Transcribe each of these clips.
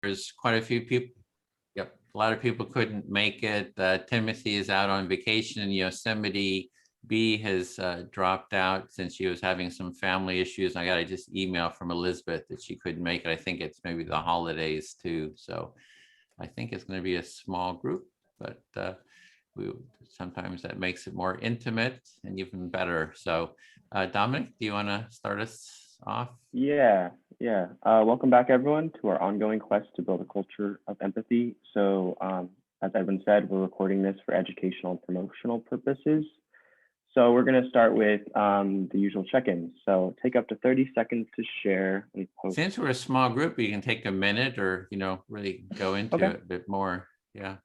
there's quite a few people. Yep, a lot of people couldn't make it. Timothy is out on vacation in Yosemite. B has dropped out since she was having some family issues. I got a just email from Elizabeth that she couldn't make it. I think it's maybe the holidays too. So I think it's going to be a small group, but sometimes that makes it more intimate and even better. So Dominic, do you want to start us off? Yeah. Welcome back, everyone, to our ongoing quest to build a culture of empathy. So as Edwin said, we're recording this for educational and promotional purposes. So we're going to start with the usual check-ins. So take up to 30 seconds to share. And post. Since we're a small group, you can take a minute or, really go into it a bit more. Yeah.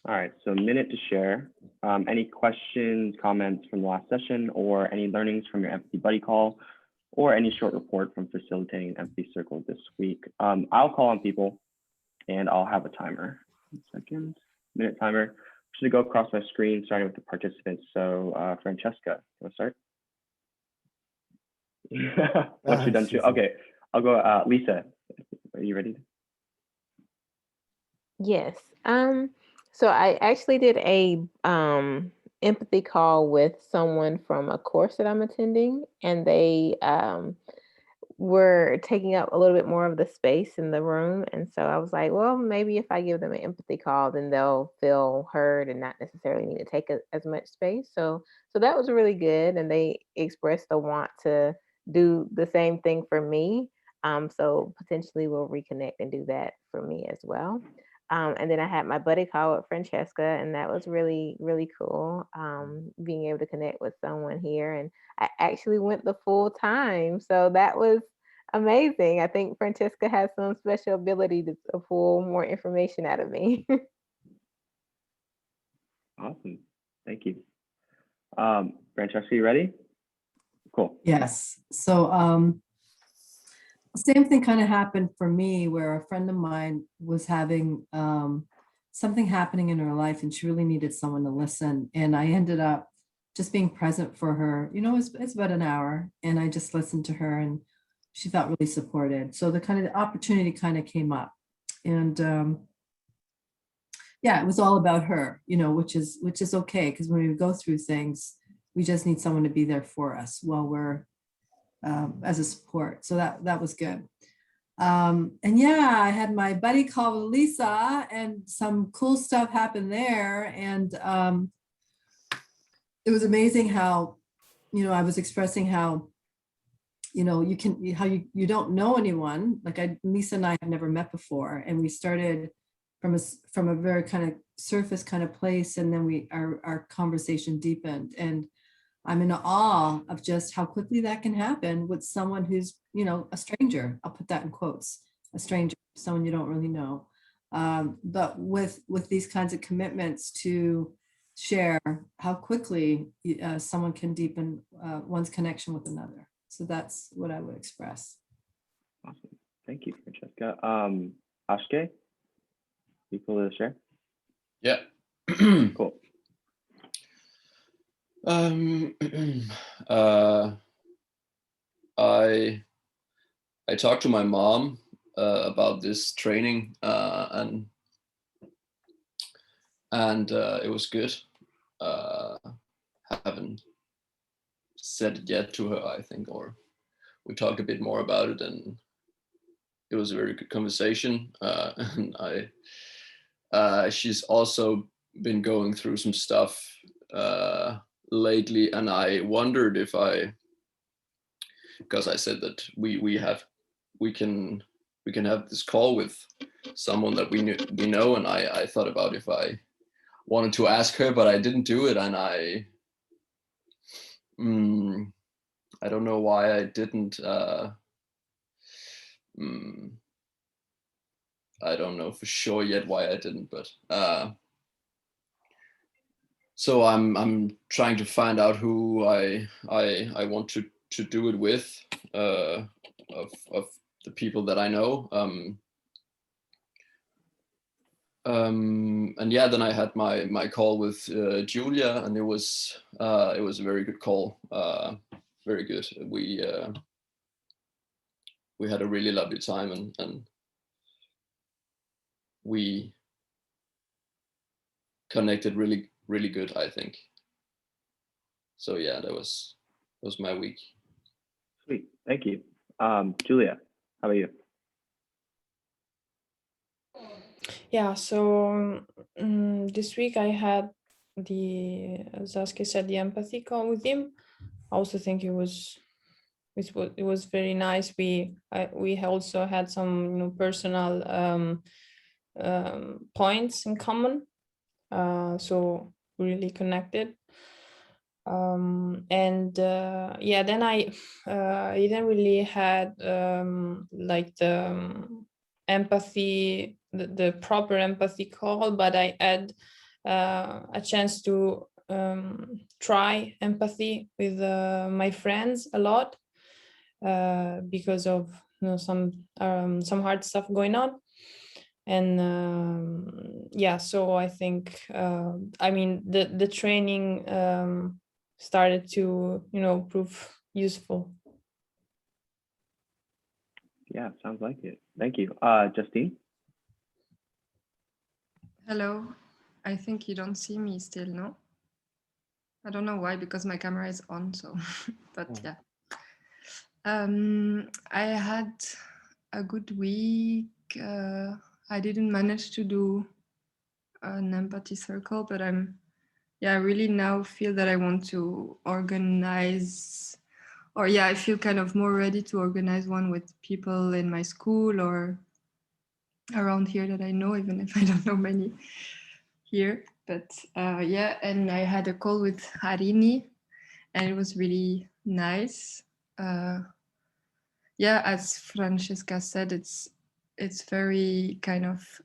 All right, so a minute to share. Any questions, comments from the last session, or any learnings from your empathy buddy call, or any short report from facilitating an empathy circle this week. I'll call on people and I'll have a timer. 1 second, minute timer. I'm just gonna go across my screen, starting with the participants. So Francesca, you wanna start? What you done too? Okay, I'll go, Lisa, are you ready? Yes. So I actually did a empathy call with someone from a course that I'm attending, and they were taking up a little bit more of the space in the room. And so I was like, well, maybe if I give them an empathy call, then they'll feel heard and not necessarily need to take as much space. So that was really good. And they expressed the want to do the same thing for me. So potentially we'll reconnect and do that for me as well. And then I had my buddy call with Francesca, and that was really, really cool. Being able to connect with someone here, and I actually went the full time. So that was amazing. I think Francesca has some special ability to pull more information out of me. Awesome, thank you. Francesca, you ready? Cool. Yes, so same thing kind of happened for me, where a friend of mine was having something happening in her life and she really needed someone to listen. And I ended up just being present for her. It's about an hour, and I just listened to her and she felt really supported. So the opportunity kind of came up, and yeah, it was all about her, which is okay, because when we go through things, we just need someone to be there for us while we're as a support. So that was good. And yeah, I had my buddy call with Lisa, and some cool stuff happened there. And it was amazing how, I was expressing how, you don't know anyone. Like Lisa and I have never met before, and we started from a very kind of surface kind of place, and then our conversation deepened. And I'm in awe of just how quickly that can happen with someone who's, a stranger. I'll put that in quotes, a stranger, someone you don't really know. But with these kinds of commitments to share, how quickly someone can deepen one's connection with another. So that's what I would express. Awesome, thank you, Francesca. Ashke, you cool to share? Yeah. Cool. I talked to my mom about this training, and it was good. Haven't said it yet to her, I think, or we talked a bit more about it, and it was a very good conversation. And she's also been going through some stuff lately, and I wondered because I said that we can have this call with someone that we know, and I thought about if I wanted to ask her, but I didn't do it, and I don't know why I didn't. I don't know for sure yet why I didn't, but so I'm trying to find out who I want to do it with, of the people that I know. And yeah, then I had my call with Julia, and it was a very good call. Very good. We had a really lovely time, and we connected really, really good, I think. So yeah, that was my week. Sweet, thank you. Julia, how about you? Yeah, so this week I had as Saskia said, the empathy call with him. I also think it was very nice. We also had some personal points in common, so we really connected. And yeah, then I didn't really had like the empathy, the proper empathy call, but I had a chance to try empathy with my friends a lot because of some hard stuff going on. And yeah, so I think I mean the training started to prove useful. Yeah, sounds like it. Thank you. Justine? Hello. I think you don't see me still, no? I don't know why, because my camera is on, so, but yeah. I had a good week. I didn't manage to do an empathy circle, but I really now feel that I want to organize, or I feel kind of more ready to organize one with people in my school or around here that I know, even if I don't know many here. But yeah, and I had a call with Harini, and it was really nice. Yeah, as Francesca said, it's very kind of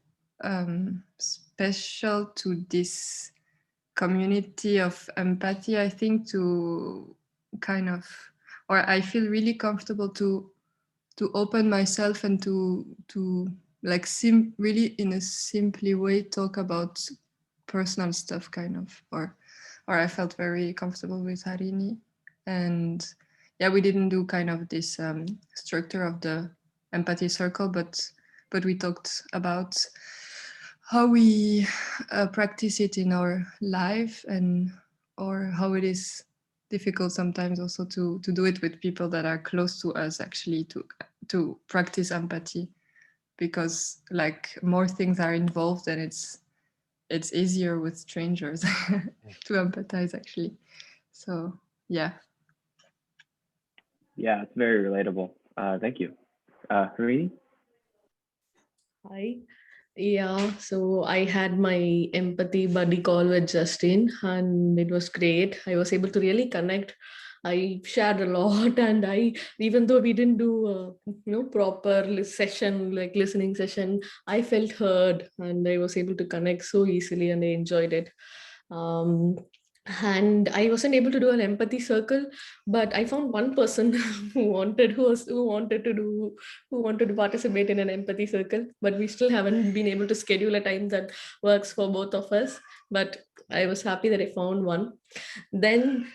special to this community of empathy, I think, to kind of, or I feel really comfortable to open myself and to like really in a simply way talk about personal stuff, kind of, or I felt very comfortable with Harini. And yeah, we didn't do kind of this structure of the empathy circle, but we talked about how we practice it in our life, and or how it is difficult sometimes also to do it with people that are close to us, actually, to practice empathy, because like more things are involved and it's easier with strangers to empathize, actually. So yeah. Yeah, it's very relatable. Thank you. Harini? Hi. Yeah, so I had my empathy buddy call with Justine, and it was great. I was able to really connect. I shared a lot, and even though we didn't do a proper session, like listening session, I felt heard, and I was able to connect so easily, and I enjoyed it. And I wasn't able to do an empathy circle, but I found one person who wanted to participate in an empathy circle, but we still haven't been able to schedule a time that works for both of us. But I was happy that I found one. Then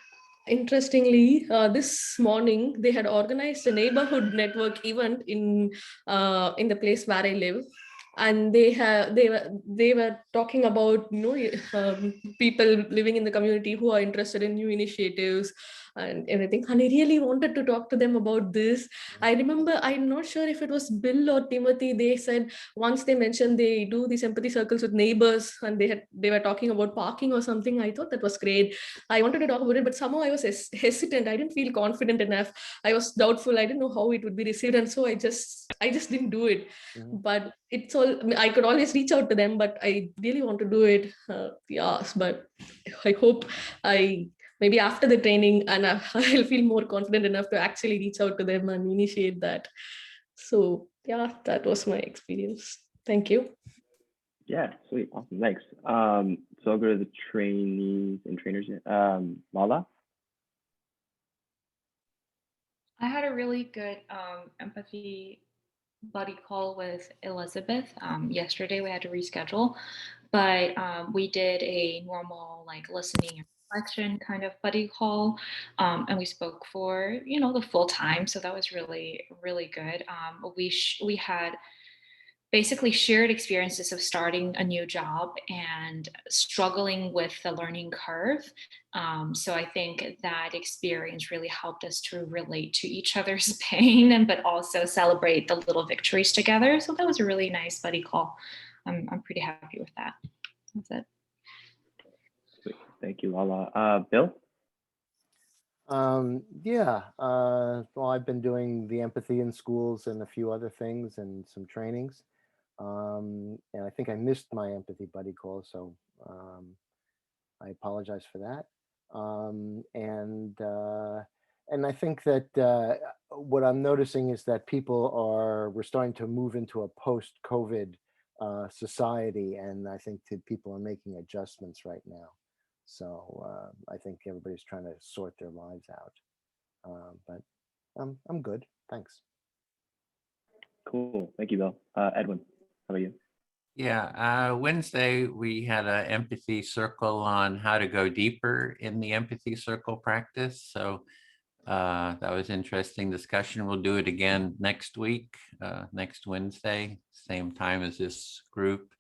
interestingly, this morning they had organized a neighborhood network event in the place where I live, and they were talking about people living in the community who are interested in new initiatives and everything, and I really wanted to talk to them about this. I remember, I'm not sure if it was Bill or Timothy, they said once they mentioned they do these empathy circles with neighbors, and they were talking about parking or something. I thought that was great. I wanted to talk about it, but somehow I was hesitant. I didn't feel confident enough. I was doubtful. I didn't know how it would be received, and so I just didn't do it. But it's all, I could always reach out to them, but I really want to do it. Yes, but I hope maybe after the training, and I'll feel more confident enough to actually reach out to them and initiate that. So yeah, that was my experience. Thank you. Yeah, sweet, awesome, thanks. So I'll go to the trainees and trainers. Lala? I had a really good empathy buddy call with Elizabeth. Yesterday we had to reschedule, but we did a normal like listening and reflection kind of buddy call, and we spoke for the full time. So that was really, really good. We had basically shared experiences of starting a new job and struggling with the learning curve. So I think that experience really helped us to relate to each other's pain, and but also celebrate the little victories together. So that was a really nice buddy call. I'm pretty happy with that. That's it. Sweet. Thank you, Lala. Bill? Well, I've been doing the empathy in schools and a few other things and some trainings. And I think I missed my empathy buddy call, so I apologize for that. And I think that what I'm noticing is that we're starting to move into a post-COVID society, and I think that people are making adjustments right now. So I think everybody's trying to sort their lives out. But I'm good. Thanks. Cool. Thank you, Bill. Edwin, how about you? Yeah, Wednesday we had an empathy circle on how to go deeper in the empathy circle practice. So that was interesting discussion. We'll do it again next week, next Wednesday, same time as this group.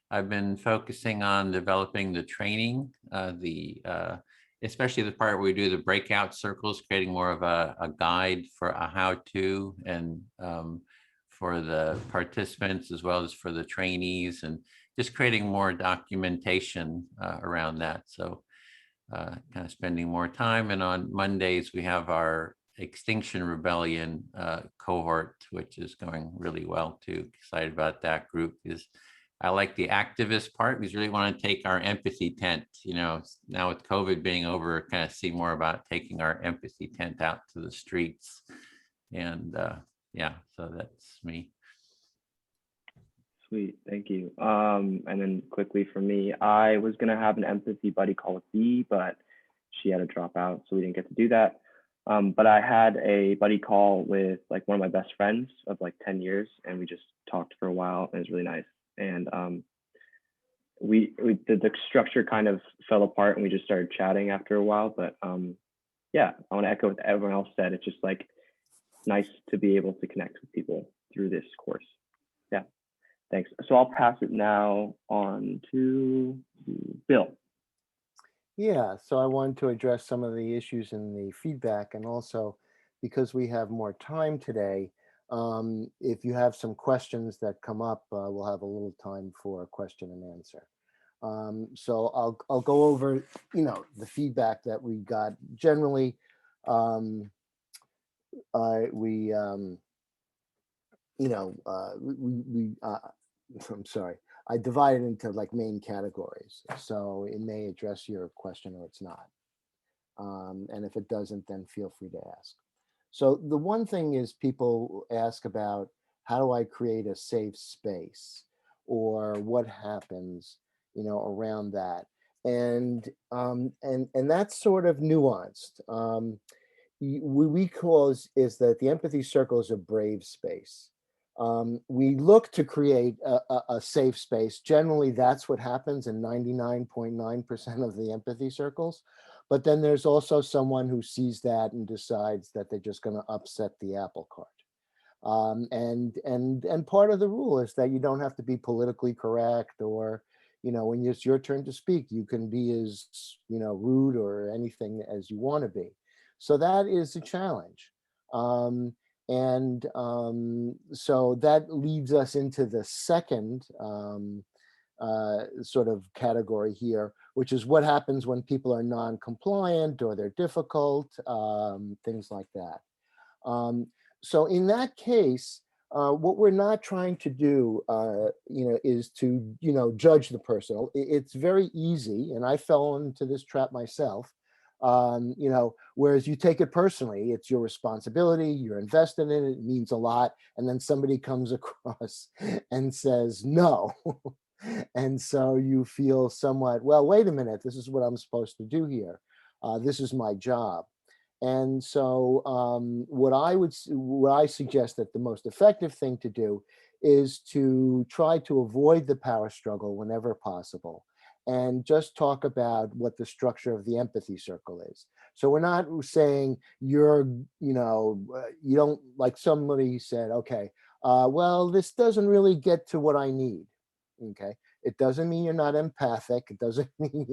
I've been focusing on developing the training, especially the part where we do the breakout circles, creating more of a guide for a how-to, and for the participants as well as for the trainees, and just creating more documentation around that. So kind of spending more time. And on Mondays, we have our Extinction Rebellion cohort, which is going really well too. Excited about that group. I like the activist part. We really want to take our empathy tent, now with COVID being over, kind of see more about taking our empathy tent out to the streets. And yeah, so that's me. Sweet, thank you. And then quickly for me, I was gonna have an empathy buddy call with B, but she had to drop out, so we didn't get to do that. But I had a buddy call with like one of my best friends of like 10 years, and we just talked for a while, and it was really nice. And the structure kind of fell apart, and we just started chatting after a while. But yeah, I want to echo what everyone else said. It's just like nice to be able to connect with people through this course. Yeah, thanks. So I'll pass it now on to Bill. Yeah, so I wanted to address some of the issues in the feedback, and also because we have more time today, if you have some questions that come up, we'll have a little time for question and answer. So I'll go over, the feedback that we got. Generally, I'm sorry, I divided into like main categories. So it may address your question or it's not. And if it doesn't, then feel free to ask. So the one thing is people ask about, how do I create a safe space, or what happens, around that. And that's sort of nuanced. What we call is that the empathy circle is a brave space. We look to create a safe space. Generally, that's what happens in 99.9% of the empathy circles. But then there's also someone who sees that and decides that they're just going to upset the apple cart. And part of the rule is that you don't have to be politically correct, or, when it's your turn to speak, you can be as, rude or anything as you want to be. So that is a challenge. So that leads us into the second sort of category here, which is what happens when people are non-compliant or they're difficult, things like that. So in that case, what we're not trying to do, is to, judge the person. It's very easy, and I fell into this trap myself. Whereas you take it personally, it's your responsibility, you're invested in it, it means a lot, and then somebody comes across and says no. And so you feel somewhat, well, wait a minute, this is what I'm supposed to do here. This is my job. And so what I suggest that the most effective thing to do is to try to avoid the power struggle whenever possible, and just talk about what the structure of the empathy circle is. So we're not saying you don't, like somebody said, okay, well, this doesn't really get to what I need. Okay. It doesn't mean you're not empathic. It doesn't mean,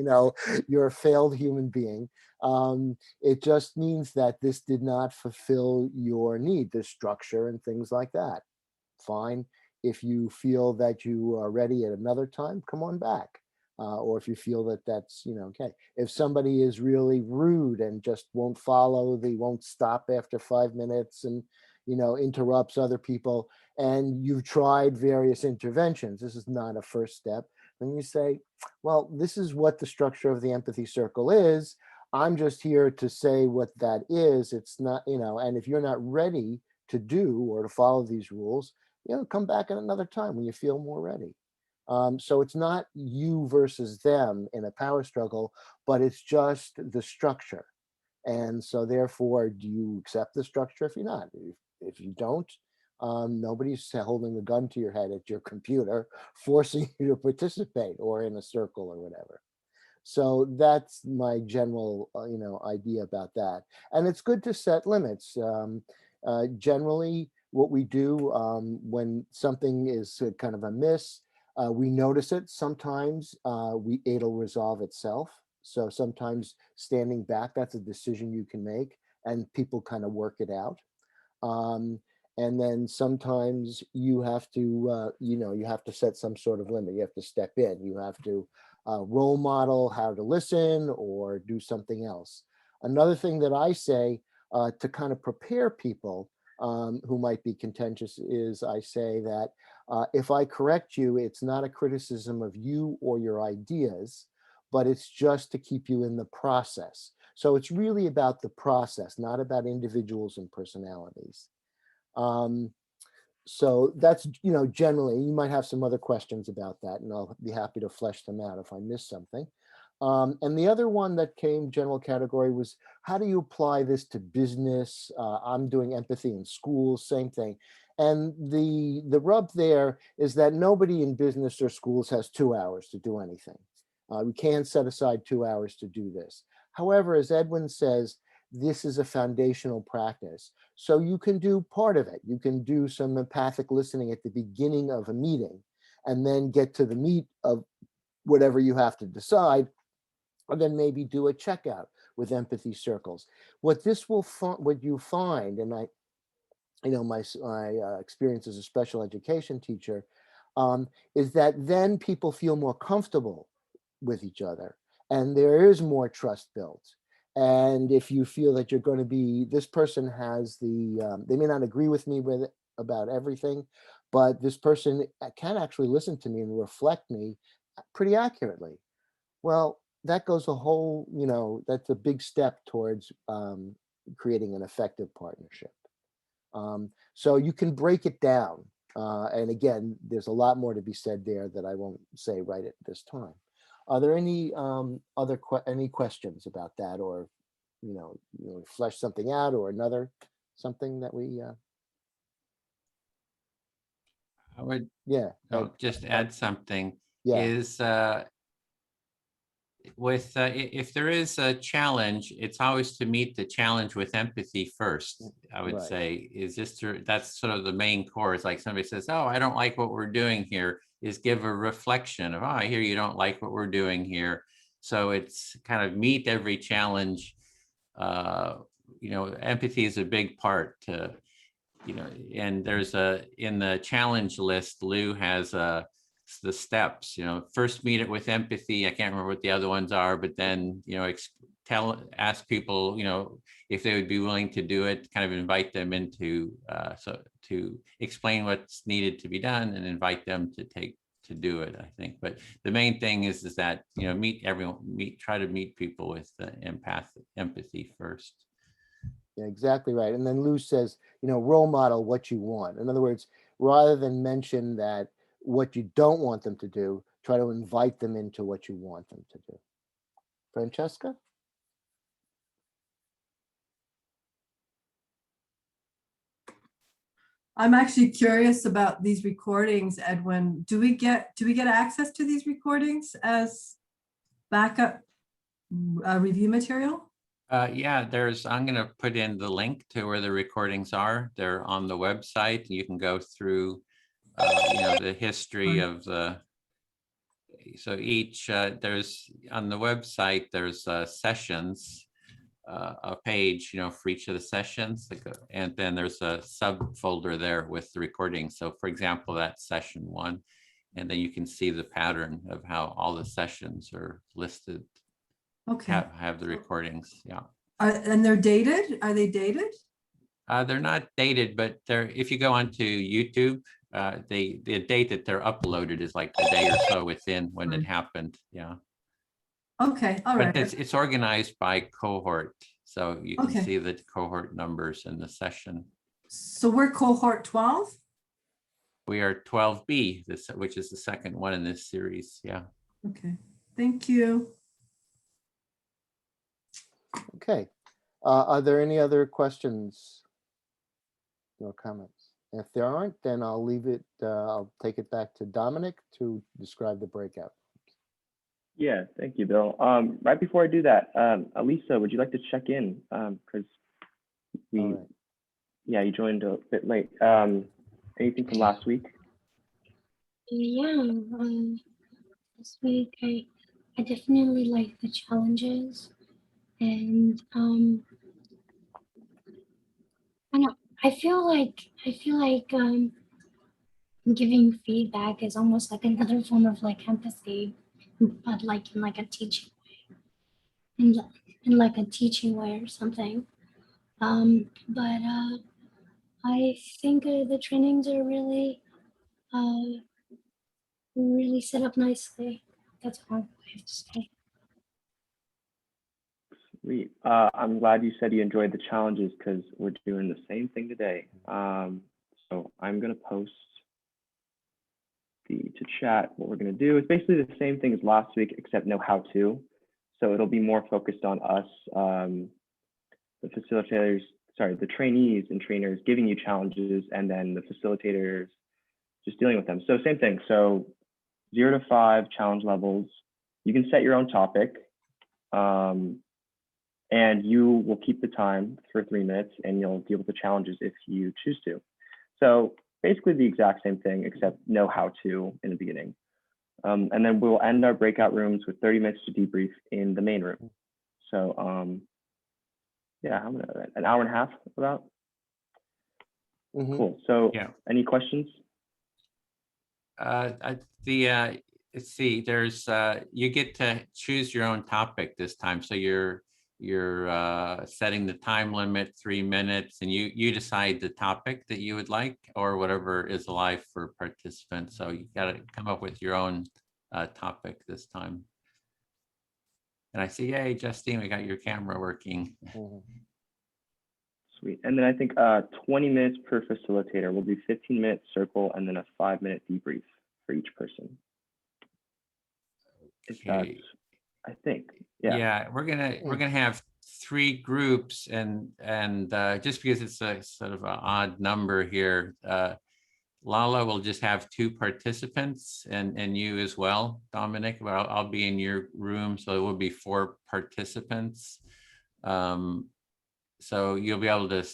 you're a failed human being. It just means that this did not fulfill your need, the structure and things like that. Fine. If you feel that you are ready at another time, come on back. Or if you feel that that's, okay. If somebody is really rude and just won't follow, they won't stop after 5 minutes and, interrupts other people, and you've tried various interventions, this is not a first step. Then you say, well, this is what the structure of the empathy circle is. I'm just here to say what that is. It's not, and if you're not ready to do or to follow these rules, come back at another time when you feel more ready. So it's not you versus them in a power struggle, but it's just the structure. And so therefore, do you accept the structure if you're not? If you don't, nobody's holding a gun to your head at your computer, forcing you to participate or in a circle or whatever. So that's my general, idea about that. And it's good to set limits. Generally, what we do when something is kind of a miss, we notice it. Sometimes it'll resolve itself. So sometimes standing back, that's a decision you can make, and people kind of work it out. And then sometimes you have to, you have to set some sort of limit. You have to step in. You have to role model how to listen or do something else. Another thing that I say to kind of prepare people who might be contentious is I say that if I correct you, it's not a criticism of you or your ideas, but it's just to keep you in the process. So it's really about the process, not about individuals and personalities. So that's, generally, you might have some other questions about that, and I'll be happy to flesh them out if I miss something. And the other one that came general category was, how do you apply this to business? I'm doing empathy in schools, same thing. And the rub there is that nobody in business or schools has 2 hours to do anything. We can't set aside 2 hours to do this. However, as Edwin says, this is a foundational practice. So you can do part of it. You can do some empathic listening at the beginning of a meeting and then get to the meat of whatever you have to decide, and then maybe do a checkout with empathy circles. What this will what you find, and my experience as a special education teacher, is that then people feel more comfortable with each other, and there is more trust built. And if you feel that you're going to be, this person has they may not agree with me about everything, but this person can actually listen to me and reflect me pretty accurately. Well, that goes a whole, that's a big step towards creating an effective partnership. So you can break it down. And again, there's a lot more to be said there that I won't say right at this time. Are there any any questions about that, or flesh something out, or something that we? I would Yeah. just add something. Yeah. Is with if there is a challenge, it's always to meet the challenge with empathy first. I would Right. say is just that's sort of the main core. It's like somebody says, "Oh, I don't like what we're doing here." Is give a reflection of, "Oh, I hear you don't like what we're doing here." So it's kind of meet every challenge. Empathy is a big part to, and there's in the challenge list, Lou has the steps, first meet it with empathy. I can't remember what the other ones are, but then, ask people, if they would be willing to do it, kind of invite them into, to explain what's needed to be done and invite them to do it, I think. But the main thing is that, meet everyone, try to meet people with empathy first. Yeah, exactly right. And then Lou says, role model what you want. In other words, rather than mention that what you don't want them to do, try to invite them into what you want them to do. Francesca? I'm actually curious about these recordings, Edwin. Do we get access to these recordings as backup review material? Yeah, I'm going to put in the link to where the recordings are. They're on the website. You can go through, the history of so each, there's on the website, there's sessions, a page, for each of the sessions. And then there's a subfolder there with the recording. So for example, that's session 1. And then you can see the pattern of how all the sessions are listed. Okay. Have the recordings, yeah. And they're dated? Are they dated? They're not dated, but if you go onto YouTube, the date that they're uploaded is like a day or so within when it happened, yeah. Okay, all right. But it's organized by cohort, so you can Okay. see the cohort numbers in the session. So we're cohort 12? We are 12B, which is the second one in this series, yeah. Okay, thank you. Okay. Are there any other questions or comments? If there aren't, then I'll leave it, I'll take it back to Dominic to describe the breakout. Yeah, thank you, Bill. Right before I do that, Elisa, would you like to check in? Because All right. yeah, you joined a bit late. Anything from last week? Yeah, this week I definitely like the challenges, and I know I feel like giving feedback is almost like another form of like empathy, but like in like a teaching way, in like a teaching way or something. But I think the trainings are really really set up nicely. That's all I have to say. Sweet. I'm glad you said you enjoyed the challenges because we're doing the same thing today. So I'm gonna post to chat what we're gonna do. It's basically the same thing as last week, except no how to. So it'll be more focused on us, the facilitators, sorry, the trainees and trainers giving you challenges, and then the facilitators just dealing with them. So same thing. So 0 to 5 challenge levels. You can set your own topic. And you will keep the time for 3 minutes and you'll deal with the challenges if you choose to. So basically the exact same thing, except no how to in the beginning. And then we'll end our breakout rooms with 30 minutes to debrief in the main room. So yeah, how many, an hour and a half about? Cool. So Yeah. Any questions? Let's see, there's you get to choose your own topic this time. So you're setting the time limit 3 minutes, and you decide the topic that you would like or whatever is alive for participants. So you got to come up with your own topic this time. And I see, yay, Justine, we got your camera working. Sweet. And then I think 20 minutes per facilitator. We'll do 15-minute circle and then a 5-minute debrief for each person. If that's, I think, yeah. Yeah, we're gonna have 3 groups, and just because it's a sort of an odd number here, Lala will just have 2 participants, and you as well, Dominic. But I'll be in your room, so it will be 4 participants. So you'll be able to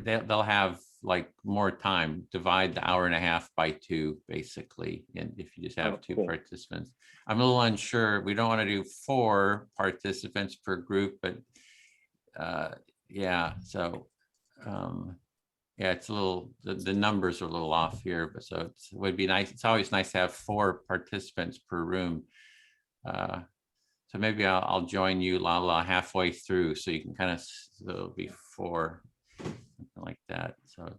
they'll have like more time, divide the hour and a half by 2, basically. And if you just have 2 participants, I'm a little unsure. We don't want to do 4 participants per group, but yeah, so yeah, it's a little, the numbers are a little off here, but so it would be nice. It's always nice to have 4 participants per room. So maybe I'll join you, Lala, halfway through, so you can kind of, so it'll be 4, something like that. So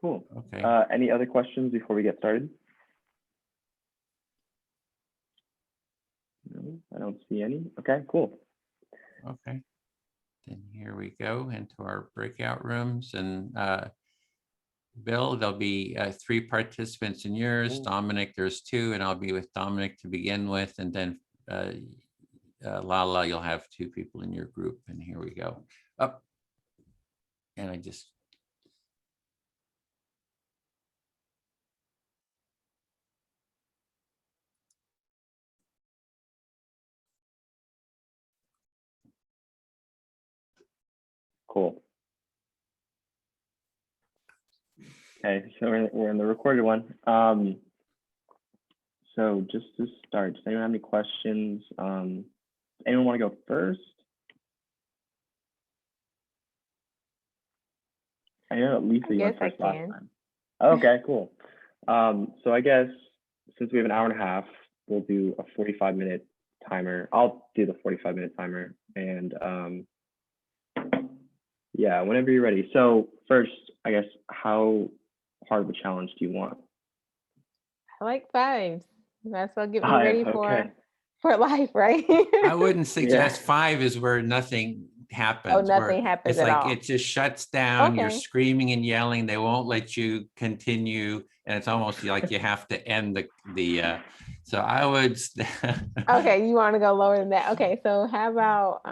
cool. Okay. Any other questions before we get started? No, I don't see any. Okay, cool. Okay. Then here we go into our breakout rooms, and Bill, there'll be 3 participants in yours. Dominic, there's 2, and I'll be with Dominic to begin with, and then Lala, you'll have 2 people in your group, and here we go. Up, and I just. Cool. Okay, so we're in the recorded one. So just to start, does anyone have any questions? Anyone want to go first? I know that Lisa, you went Yes, I first last can. time. Okay, cool. So I guess since we have an hour and a half, we'll do a 45-minute timer. I'll do the 45-minute timer, and yeah, whenever you're ready. So first, I guess, how hard of a challenge do you want? I like 5s. That's what get me 5, ready okay. for life, right? I wouldn't suggest 5 is where nothing happens. Oh, where nothing happens it's at like all. it just shuts down. You're Okay. screaming and yelling. They won't let you continue, and it's almost like you have to end the. So I would. Okay, you want to go lower than that? Okay, so how about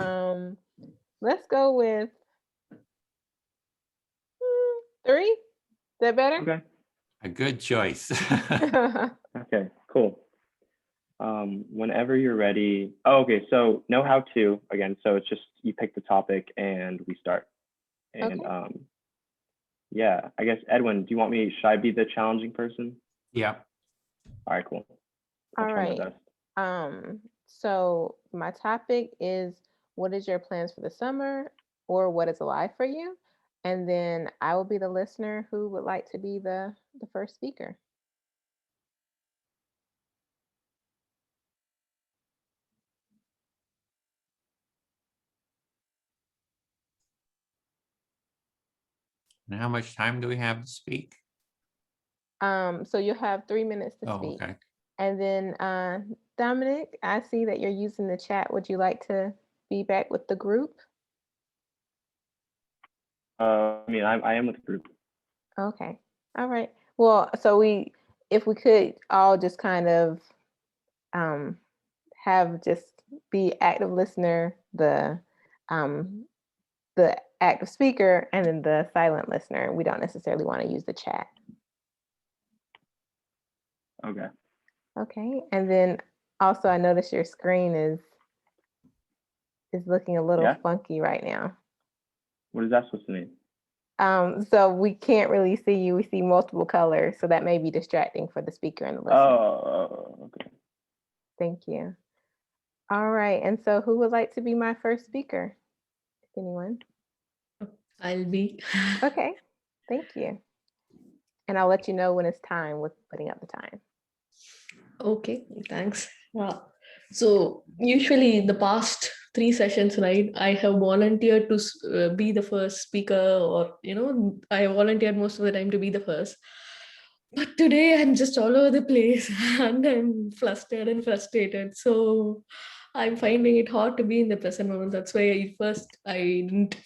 let's go with 3. Is that better? Okay. A good choice. Okay, cool. Whenever you're ready. Oh, okay, so no how to again. So it's just you pick the topic and we start. And Okay. yeah, I guess Edwin, do you want me? Should I be the challenging person? Yeah. All right, cool. I'll All try my right. best. So my topic is, what is your plans for the summer, or what is alive for you? And then I will be the listener who would like to be the first speaker. And how much time do we have to speak? So you'll have 3 minutes to Oh, speak. okay. And then Dominic, I see that you're using the chat. Would you like to be back with the group? I mean, I am with the group. Okay. All right. Well, so if we could all just kind of have just be active listener, the active speaker, and then the silent listener. We don't necessarily want to use the chat. Okay. Okay. And then also I notice your screen is looking a little funky right now. What is that supposed to mean? So we can't really see you. We see multiple colors, so that may be distracting for the speaker and the listener. Oh, okay. Thank you. All right. And so who would like to be my first speaker? Anyone? I'll be. Okay. Thank you. And I'll let you know when it's time with putting up the time. Okay, thanks. So usually the past 3 sessions, right, I have volunteered to be the first speaker, or, I volunteered most of the time to be the first. But today I'm just all over the place and I'm flustered and frustrated. So I'm finding it hard to be in the present moment. That's why I didn't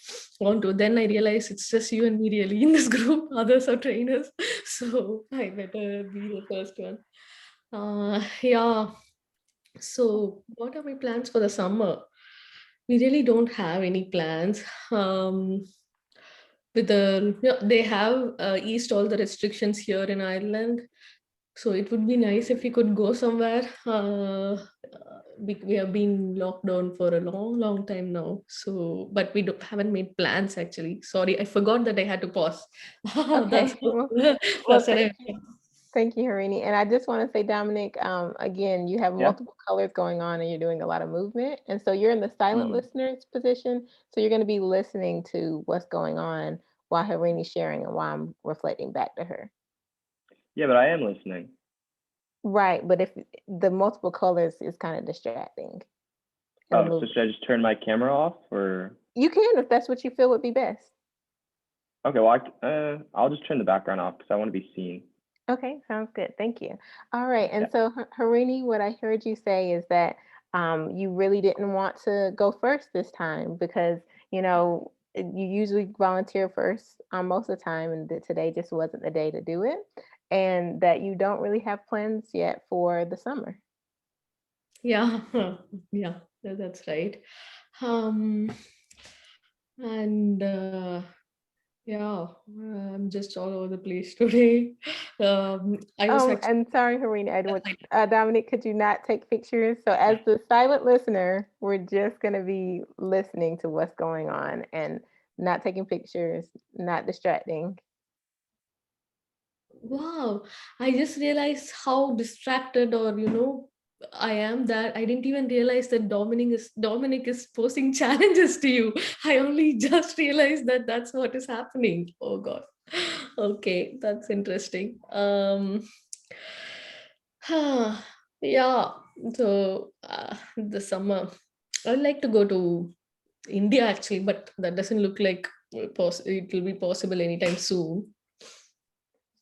want to. Then I realized it's just you and me really in this group. Others are trainers. So I better be the first one. Yeah. So what are my plans for the summer? We really don't have any plans. They have eased all the restrictions here in Ireland. So it would be nice if we could go somewhere. We have been locked down for a long time now. So, but we haven't made plans actually. Sorry, I forgot that I had to pause. Okay. That's Well, frustrating. thank you, Harini. And I just want to say, Dominic, again, you have multiple colors going on and you're doing a lot of movement. And so you're in the silent listener's position. So you're going to be listening to what's going on while Harini's sharing and while I'm reflecting back to her. Yeah, but I am listening. Right. But if the multiple colors is kind of distracting. Oh, so should I just turn my camera off, or? You can, if that's what you feel would be best. Okay, well, I'll just turn the background off because I want to be seen. Okay, sounds good. Thank you. All right. And so, Harini, what I heard you say is that you really didn't want to go first this time because, you usually volunteer first most of the time, and that today just wasn't the day to do it, and that you don't really have plans yet for the summer. Yeah, yeah, that's right. Yeah, I'm just all over the place today. And sorry, Harina, Dominic, could you not take pictures? So as the silent listener, we're just going to be listening to what's going on. And not taking pictures, not distracting. Wow, I just realized how distracted or I am, that I didn't even realize that Dominic is posing challenges to you. I only just realized that that's what is happening. Oh God. Okay, that's interesting. Yeah. So the summer, I'd like to go to India actually, but that doesn't look like it will be possible anytime soon.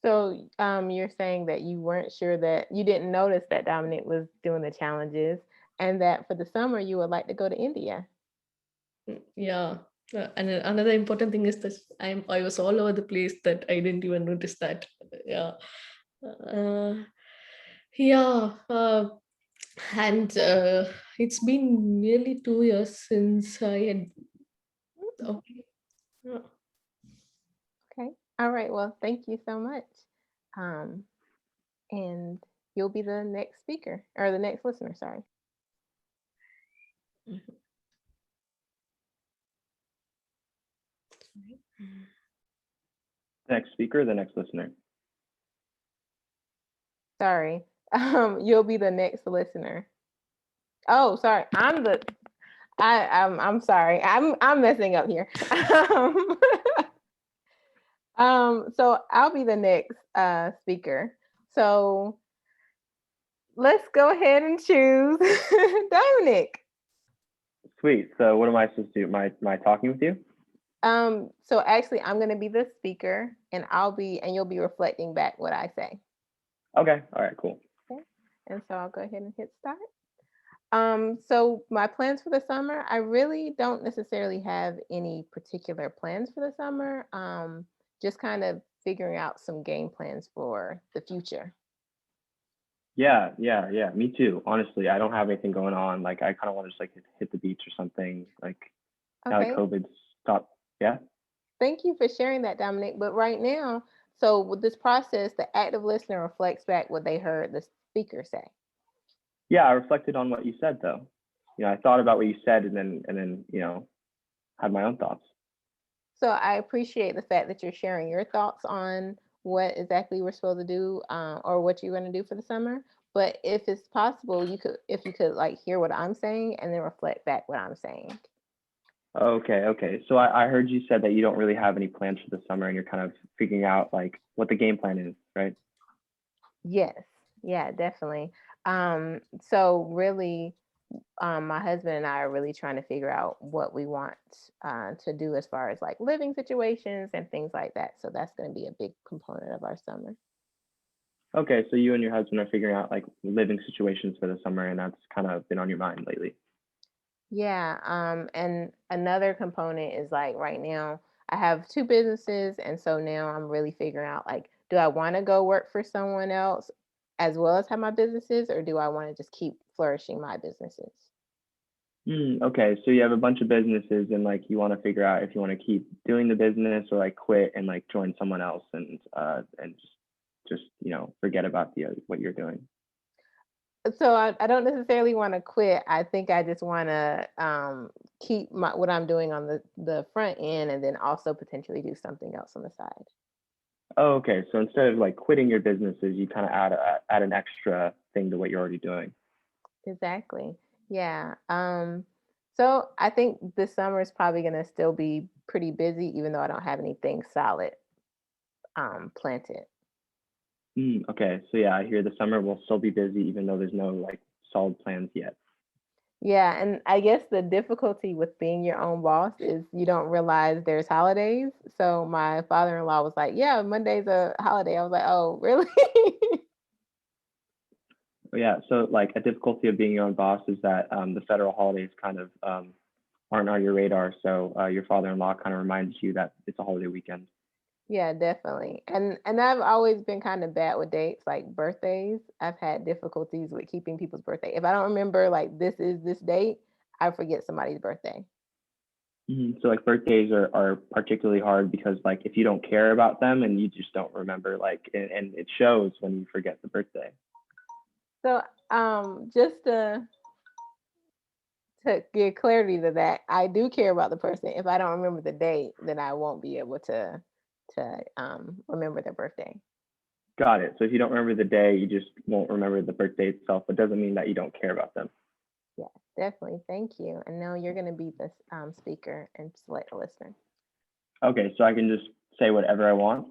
So you're saying that you weren't sure, that you didn't notice that Dominic was doing the challenges, and that for the summer you would like to go to India. Yeah. And another important thing is that I was all over the place that I didn't even notice that. Yeah. Yeah. And it's been nearly 2 years since I had. Okay. Yeah. Okay. All right. Well, thank you so much. And you'll be the next speaker, or the next listener, sorry. The next speaker, the next listener. Sorry. You'll be the next listener. Oh, sorry. I'm sorry. I'm messing up here. So I'll be the next speaker. So let's go ahead and choose Dominic. Sweet. So what am I supposed to do? Am I talking with you? So actually I'm gonna be the speaker, and you'll be reflecting back what I say. Okay. All right, cool. Okay. And so I'll go ahead and hit start. So my plans for the summer, I really don't necessarily have any particular plans for the summer. Just kind of figuring out some game plans for the future. Yeah. Me too. Honestly, I don't have anything going on. Like, I kind of want to just like hit the beach or something. Like, now that Okay. COVID's stopped. Yeah. Thank you for sharing that, Dominic. But right now, so with this process, the active listener reflects back what they heard the speaker say. Yeah, I reflected on what you said though. I thought about what you said and then had my own thoughts. So I appreciate the fact that you're sharing your thoughts on what exactly we're supposed to do, or what you're going to do for the summer. But if it's possible, if you could like hear what I'm saying and then reflect back what I'm saying. Okay. So I heard you said that you don't really have any plans for the summer and you're kind of figuring out like what the game plan is, right? Yes. Yeah, definitely. So really, my husband and I are really trying to figure out what we want to do as far as like living situations and things like that. So that's going to be a big component of our summer. Okay, so you and your husband are figuring out like living situations for the summer, and that's kind of been on your mind lately. Yeah. And another component is like right now I have 2 businesses. And so now I'm really figuring out like, do I want to go work for someone else as well as have my businesses, or do I want to just keep flourishing my businesses? Okay, so you have a bunch of businesses and like you want to figure out if you want to keep doing the business or like quit and like join someone else and just forget about what you're doing. So I don't necessarily want to quit. I think I just want to keep what I'm doing on the front end, and then also potentially do something else on the side. Oh, okay, so instead of like quitting your businesses, you kind of add an extra thing to what you're already doing. Exactly. Yeah. So I think this summer is probably going to still be pretty busy, even though I don't have anything solid planted. Okay, so yeah, I hear the summer will still be busy, even though there's no like solid plans yet. Yeah, and I guess the difficulty with being your own boss is you don't realize there's holidays. So my father-in-law was like, "Yeah, Monday's a holiday." I was like, "Oh, really?" Yeah, so like a difficulty of being your own boss is that the federal holidays kind of aren't on your radar. So your father-in-law kind of reminds you that it's a holiday weekend. Yeah, definitely. And I've always been kind of bad with dates, like birthdays. I've had difficulties with keeping people's birthday. If I don't remember like this is this date, I forget somebody's birthday. So like birthdays are particularly hard because like if you don't care about them and you just don't remember, like and it shows when you forget the birthday. So just to to give clarity to that, I do care about the person. If I don't remember the date, then I won't be able to remember their birthday. Got it. So if you don't remember the day, you just won't remember the birthday itself. It doesn't mean that you don't care about them. Yeah, definitely. Thank you. And now you're going to be the speaker and select a listener. Okay, so I can just say whatever I want.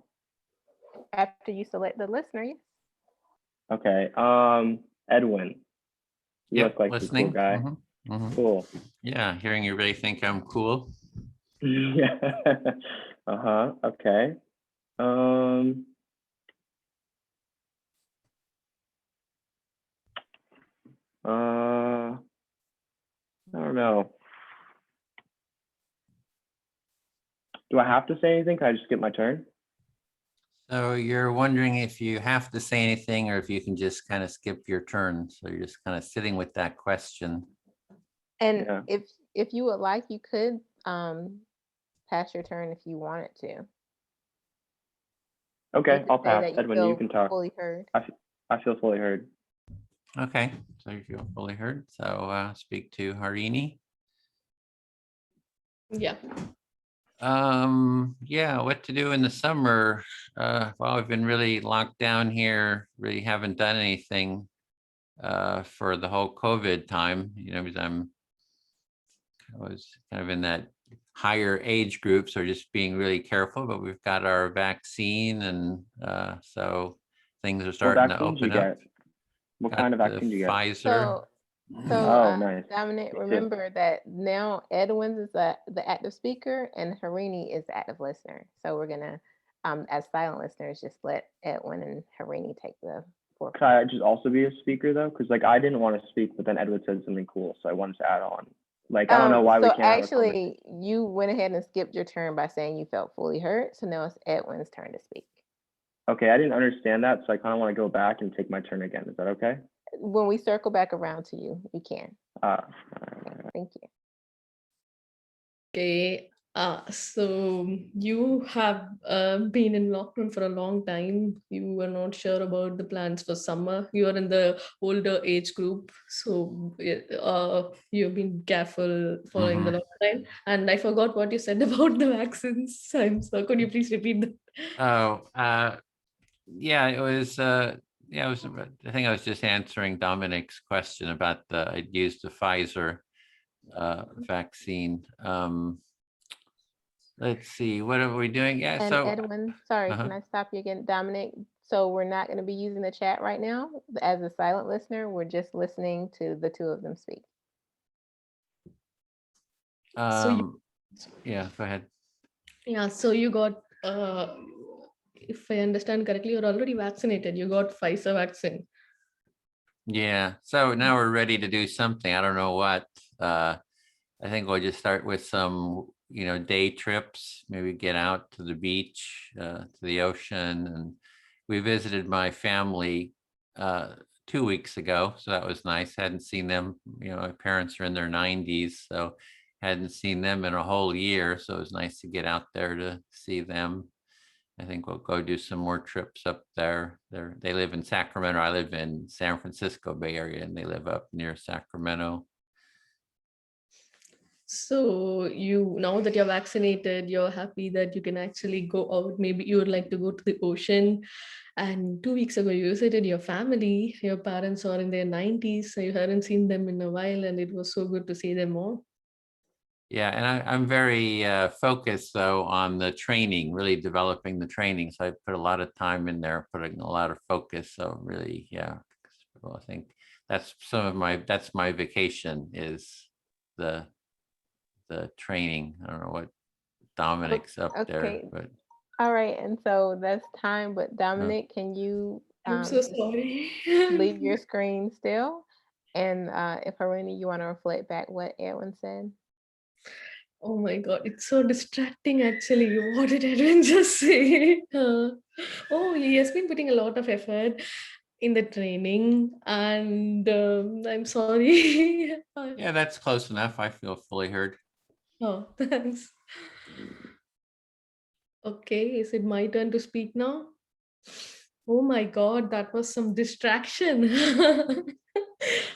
After you select the listener, yes. Okay. Edwin, you Yep, look like a listening. cool guy. Cool. Yeah, hearing you really think I'm cool. Yeah. Okay. I don't know. Do I have to say anything? Can I just skip my turn? So you're wondering if you have to say anything or if you can just kind of skip your turn. So you're just kind of sitting with that question. And Yeah. if you would like, you could pass your turn if you wanted to. Okay, You could I'll say pass. that you Edwin, you feel can talk. fully heard. I feel fully heard. Okay, so you feel fully heard. So speak to Harini. Yeah. Yeah, what to do in the summer? Well, I've been really locked down here, really haven't done anything for the whole COVID time, you know, because I was kind of in that higher age group, so just being really careful, but we've got our vaccine, and so things are What starting to vaccines you open up. get? What Got kind of the vaccine do you get? Pfizer. Oh, nice. Dominic, Me too. remember that now Edwin is the active speaker and Harini is the active listener. So we're gonna, as silent listeners, just let Edwin and Harini take the forefront. Could I just also be a speaker though? Because like I didn't want to speak, but then Edward said something cool, so I wanted to add on. Like I don't know why we So can't have a conversation. actually, you went ahead and skipped your turn by saying you felt fully heard. So now it's Edwin's turn to speak. Okay, I didn't understand that, so I kind of want to go back and take my turn again. Is that okay? When we circle back around to you, you can. Thank you. Okay. So you have been in lockdown for a long time. You were not sure about the plans for summer. You are in the older age group, so you've been careful following the lockdown. And I forgot what you said about the vaccines. Could you please repeat that? Oh, yeah, it was. Yeah, it was. I think I was just answering Dominic's question about I'd used the Pfizer vaccine. Let's see, what are we doing? Yeah, And so Edwin, sorry, can I stop you again? Dominic, so we're not going to be using the chat right now. As a silent listener, we're just listening to the two of them speak. yeah, go ahead. Yeah, so you got, if I understand correctly, you're already vaccinated. You got Pfizer vaccine. Yeah, so now we're ready to do something. I don't know what. I think we'll just start with some, you know, day trips, maybe get out to the beach, to the ocean. And we visited my family 2 weeks ago, so that was nice. Hadn't seen them, you know, my parents are in their 90s, so hadn't seen them in a whole year, so it was nice to get out there to see them. I think we'll go do some more trips up there. They live in Sacramento. I live in San Francisco Bay Area, and they live up near Sacramento. So now that you're vaccinated, you're happy that you can actually go out. Maybe you would like to go to the ocean. And 2 weeks ago, you visited your family. Your parents are in their 90s, so you hadn't seen them in a while, and it was so good to see them all. Yeah, and I'm very focused though on the training, really developing the training. So I put a lot of time in there, putting a lot of focus. So really, yeah, well, I think that's that's my vacation is the training. I don't know what Dominic's up there, but all right, and so that's time. But Dominic, can you I'm so sorry. leave your screen still? And if Harini, you want to reflect back what Edwin said. Oh my God, it's so distracting actually. What did Edwin just say? Oh, he has been putting a lot of effort in the training, and I'm sorry. yeah, that's close enough. I feel fully heard. Oh, thanks. Okay, is it my turn to speak now? Oh my God, that was some distraction.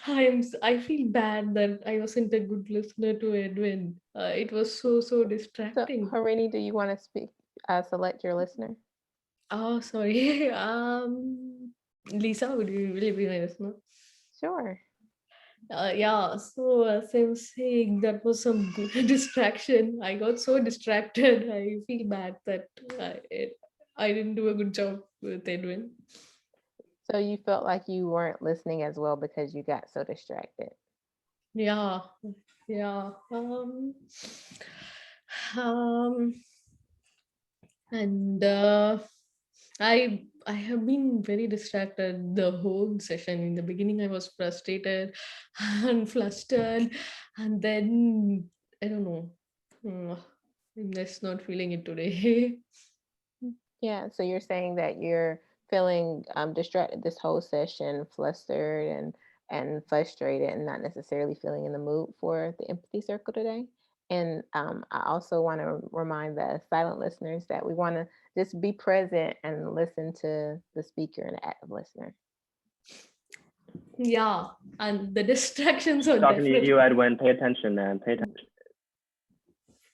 I feel bad that I wasn't a good listener to Edwin. It was so So distracting. Harini, do you want to speak, select your listener? Oh, sorry. Lisa, will you be my listener? Sure. Yeah, so as I was saying, that was some good distraction. I got so distracted. I feel bad that I didn't do a good job with Edwin. So you felt like you weren't listening as well because you got so distracted. Yeah, yeah. Um, and I have been very distracted the whole session. In the beginning, I was frustrated and flustered, and then I don't know. I'm just not feeling it today. Yeah, so you're saying that you're feeling distracted this whole session, flustered and frustrated, and not necessarily feeling in the mood for the empathy circle today. And I also want to remind the silent listeners that we want to just be present and listen to the speaker and the active listener. Yeah, and the distractions are Talking definitely. to you, Edwin. Pay attention, man. Pay attention.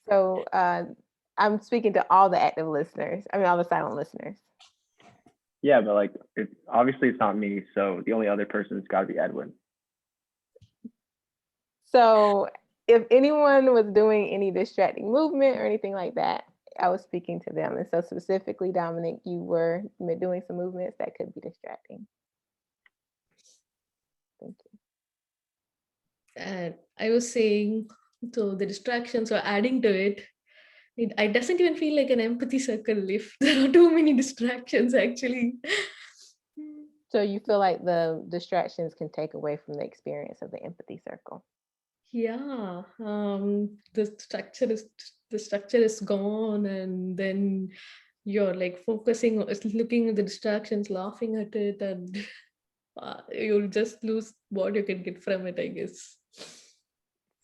So I'm speaking to all the active listeners. I mean, all the silent listeners. Yeah, but like, obviously it's not me. So the only other person's got to be Edwin. So if anyone was doing any distracting movement or anything like that, I was speaking to them. And so specifically, Dominic, you were doing some movements that could be distracting. Thank you. And I was saying, so the distractions are adding to it. It doesn't even feel like an empathy circle if there are too many distractions, actually. So you feel like the distractions can take away from the experience of the empathy circle? Yeah, the structure is gone, and then you're like focusing, looking at the distractions, laughing at it, and you'll just lose what you can get from it, I guess.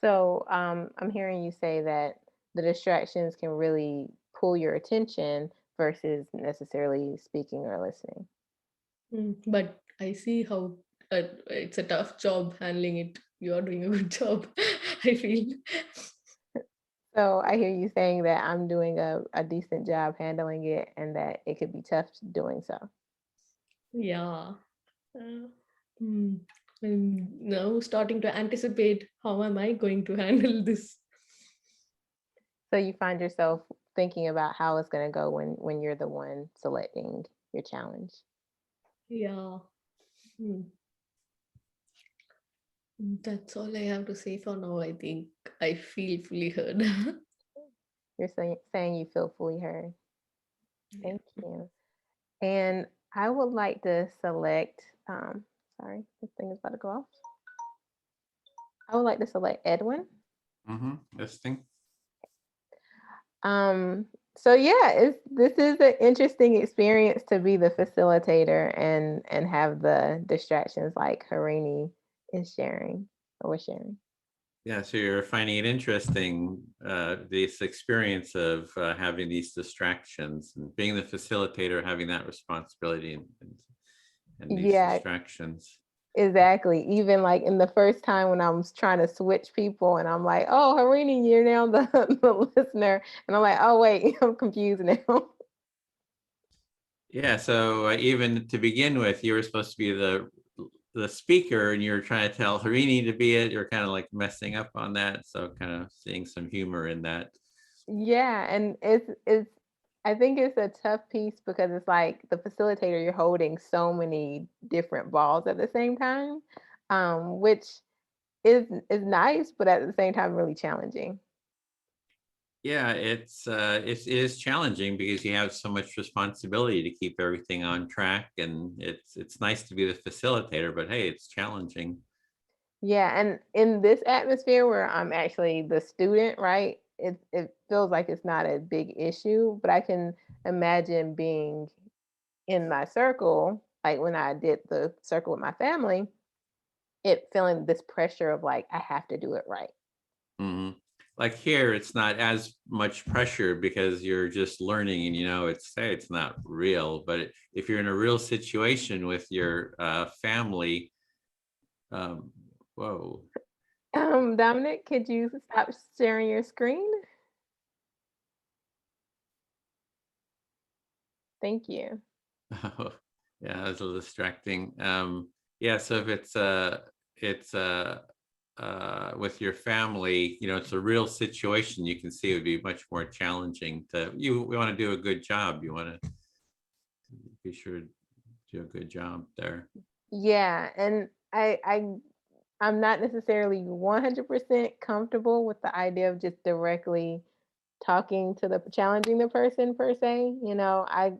So I'm hearing you say that the distractions can really pull your attention versus necessarily speaking or listening. But I see how it's a tough job handling it. You're doing a good job, I feel. So I hear you saying that I'm doing a decent job handling it and that it could be tough doing so. Yeah. I'm now starting to anticipate how am I going to handle this. So you find yourself thinking about how it's going to go when you're the one selecting your challenge. Yeah. That's all I have to say for now. I think I feel fully heard. You're saying you feel fully heard. Thank you. And I would like to select, sorry, this thing is about to go off. I would like to select Edwin. Listening. So yeah, this is an interesting experience to be the facilitator and have the distractions like Harini is sharing or was sharing. Yeah, so you're finding it interesting, this experience of having these distractions and being the facilitator, having that responsibility and these distractions. Exactly. Even like in the first time when I was trying to switch people and I'm like, oh, Harini, you're now the listener. And I'm like, oh, wait, I'm confused now. Yeah, so even to begin with, you were supposed to be the speaker and you're trying to tell Harini to be it. You're kind of like messing up on that. So kind of seeing some humor in that. Yeah, and it's I think it's a tough piece because it's like the facilitator, you're holding so many different balls at the same time, which is nice, but at the same time really challenging. Yeah, it is challenging because you have so much responsibility to keep everything on track, and it's nice to be the facilitator, but hey, it's challenging. Yeah, and in this atmosphere where I'm actually the student, right? It feels like it's not a big issue, but I can imagine being in my circle, like when I did the circle with my family, it feeling this pressure of like, I have to do it right. Mm-hmm. Like here, it's not as much pressure because you're just learning and it's not real. But if you're in a real situation with your family, Whoa. Dominic, could you stop sharing your screen? Thank you. Yeah, that was a little distracting. Yeah, so if it's with your family, you know, it's a real situation, you can see it would be much more challenging to, we want to do a good job. You want to be sure to do a good job there. Yeah, and I'm not necessarily 100% comfortable with the idea of just directly talking to challenging the person per se. You know, I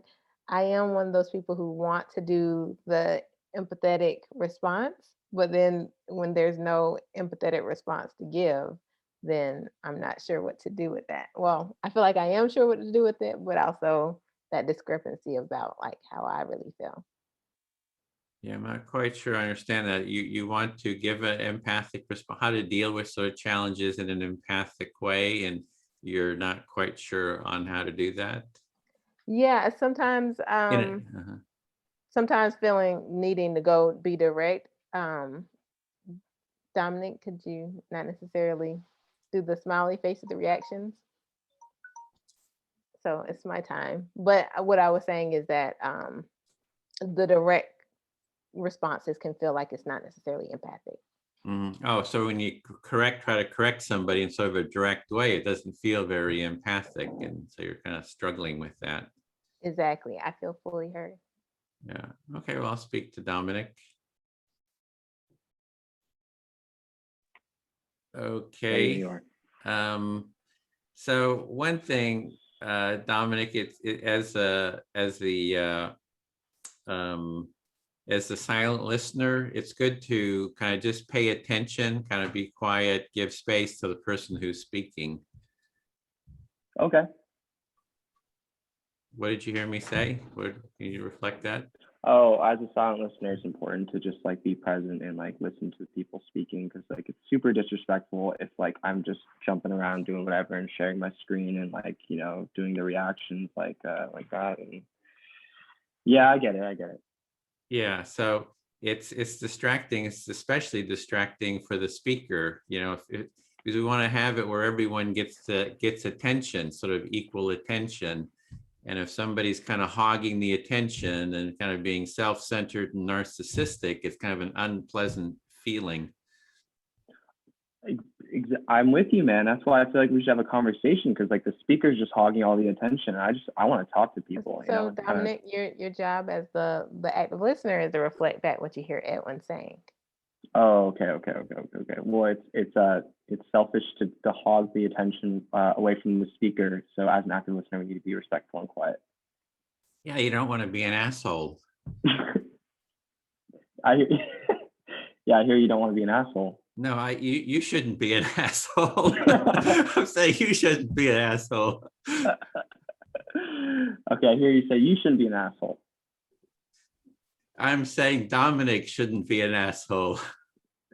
am one of those people who want to do the empathetic response, but then when there's no empathetic response to give, then I'm not sure what to do with that. Well, I feel like I am sure what to do with it, but also that discrepancy about like how I really feel. Yeah, I'm not quite sure I understand that. You want to give an empathic response, how to deal with sort of challenges in an empathic way, and you're not quite sure on how to do that. Yeah, sometimes sometimes needing to go be direct. Dominic, could you not necessarily do the smiley face of the reactions? So it's my time. But what I was saying is that the direct responses can feel like it's not necessarily empathic. Oh, so when you try to correct somebody in sort of a direct way, it doesn't feel very empathic, and so you're kind of struggling with that. Exactly. I feel fully heard. Yeah. Okay. Well, I'll speak to Dominic. Okay. So one thing, Dominic, as the silent listener, it's good to kind of just pay attention, kind of be quiet, give space to the person who's speaking. Okay. What did you hear me say? Can you reflect that? Oh, as a silent listener, it's important to just like be present and like listen to people speaking, because like it's super disrespectful if like I'm just jumping around doing whatever and sharing my screen and like, you know, doing the reactions like that. And yeah, I get it. Yeah, so it's distracting. It's especially distracting for the speaker, you know, because we want to have it where everyone gets attention, sort of equal attention. And if somebody's kind of hogging the attention and kind of being self-centered and narcissistic, it's kind of an unpleasant feeling. I'm with you, man. That's why I feel like we should have a conversation, because like the speaker's just hogging all the attention. I want to talk to people. So Dominic, your job as the active listener is to reflect back what you hear Edwin saying. Oh, okay. Well, it's selfish to hog the attention away from the speaker. So as an active listener, we need to be respectful and quiet. Yeah, you don't want to be an asshole. I hear you don't want to be an asshole. No, you shouldn't be an asshole. I'm saying you shouldn't be an asshole. Okay, I hear you say you shouldn't be an asshole. I'm saying Dominic shouldn't be an asshole.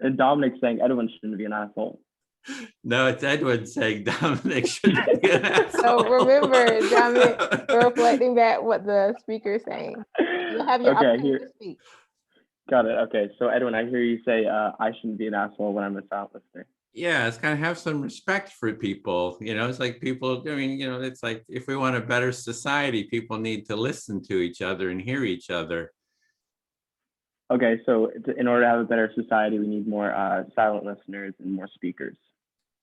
And Dominic's saying Edwin shouldn't be an asshole. No, it's Edwin saying Dominic shouldn't be an asshole. So remember, Dominic, you're reflecting back what the speaker's saying. You'll have your opportunity to speak. Got it. Okay, so Edwin, I hear you say I shouldn't be an asshole when I'm a silent listener. Yeah, it's kind of have some respect for people. You know, it's like people, I mean, you know, it's like if we want a better society, people need to listen to each other and hear each other. Okay, so in order to have a better society, we need more silent listeners and more speakers.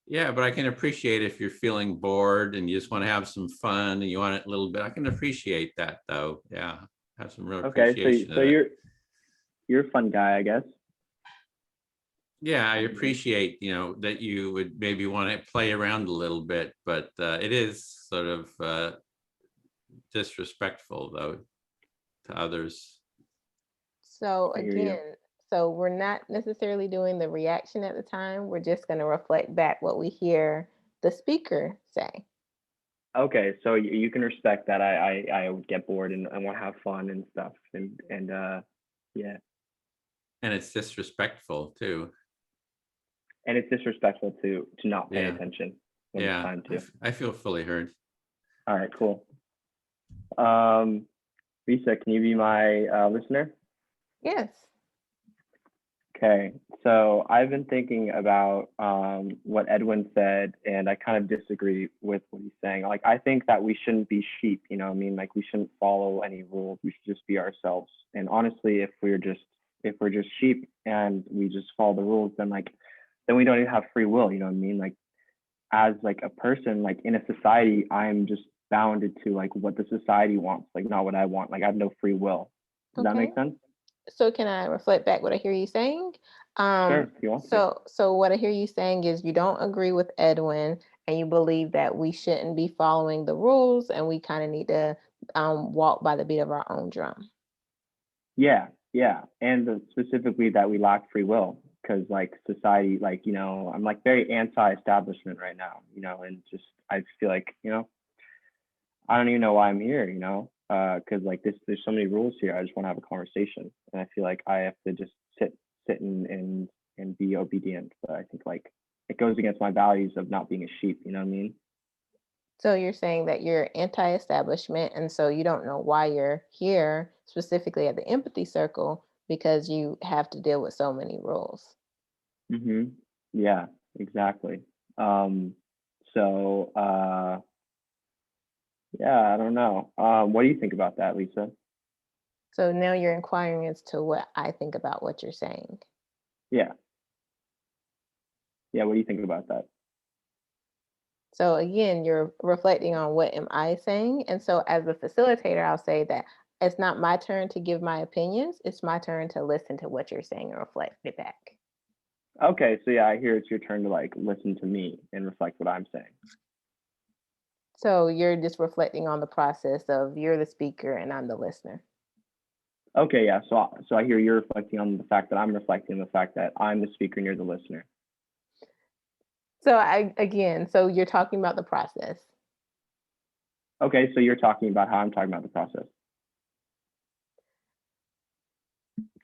Yeah, but I can appreciate if you're feeling bored and you just want to have some fun and you want it a little bit. I can appreciate that, though. Yeah, have some real appreciation. So you're a fun guy, I guess. Yeah, I appreciate, you know, that you would maybe want to play around a little bit, but it is sort of disrespectful, though, to others. So again, so we're not necessarily doing the reaction at the time. We're just going to reflect back what we hear the speaker say. Okay, so you can respect that. I would get bored and I want to have fun and stuff, and yeah. And it's disrespectful too. And it's disrespectful to not pay attention when it's time to. I feel fully heard. All right, cool. Lisa, can you be my listener? Yes. Okay, So I've been thinking about what Edwin said, and I kind of disagree with what he's saying. Like, I think that we shouldn't be sheep, you know what I mean? Like, we shouldn't follow any rules. We should just be ourselves. And honestly, if we're just sheep and we just follow the rules, then we don't even have free will, you know what I mean? Like, as like a person, like in a society, I'm just bounded to like what the society wants, like not what I want. Like, I have no free will. Does that make sense? So can I reflect back what I hear you saying? Sure, if you want to. So what I hear you saying is you don't agree with Edwin and you believe that we shouldn't be following the rules and we kind of need to walk by the beat of our own drum. Yeah. And specifically that we lack free will, because like society, like, you know, I'm like very anti-establishment right now, you know, and just I feel like, you know, I don't even know why I'm here, you know, because like there's so many rules here. I just want to have a conversation, and I feel like I have to just sit and be obedient. But I think like it goes against my values of not being a sheep. You know what I mean? So you're saying that you're anti-establishment, and so you don't know why you're here specifically at the Empathy Circle because you have to deal with so many rules. Mm-hmm. Yeah, exactly. Yeah, I don't know. What do you think about that, Lisa? So now you're inquiring as to what I think about what you're saying. Yeah. What do you think about that? So again, you're reflecting on what am I saying? And so as a facilitator, I'll say that it's not my turn to give my opinions. It's my turn to listen to what you're saying and reflect it back. Okay, so yeah, I hear it's your turn to like listen to me and reflect what I'm saying. So you're just reflecting on the process of you're the speaker and I'm the listener. Okay, yeah. So I hear you're reflecting on the fact that I'm reflecting on the fact that I'm the speaker and you're the listener. So you're talking about the process. Okay, so you're talking about how I'm talking about the process.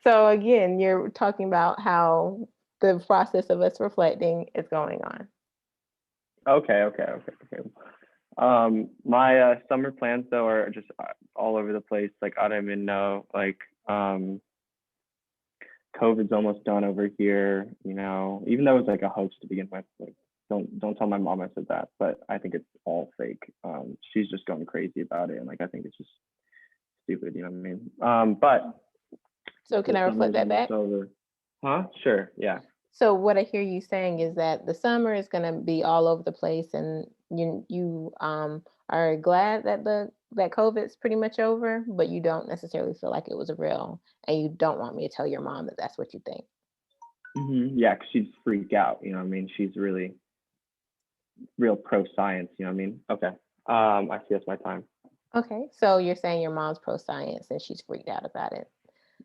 So again, you're talking about how the process of us reflecting is going on. Okay. My summer plans though are just all over the place. Like, I don't even know. Like, COVID's almost done over here. You know, even though it's like a hoax to begin with. Like, don't tell my mom I said that, but I think it's all fake. She's just going crazy about it, and like I think it's just stupid. You know what I mean? But so can I reflect that back? Over. Huh? Sure. Yeah. So what I hear you saying is that the summer is going to be all over the place, and you are glad that that COVID's pretty much over, but you don't necessarily feel like it was real, and you don't want me to tell your mom that that's what you think. Mm-hmm. Yeah, because she'd freak out. You know what I mean? She's really real pro science. You know what I mean? Okay. I see that's my time. Okay, so you're saying your mom's pro science and she's freaked out about it.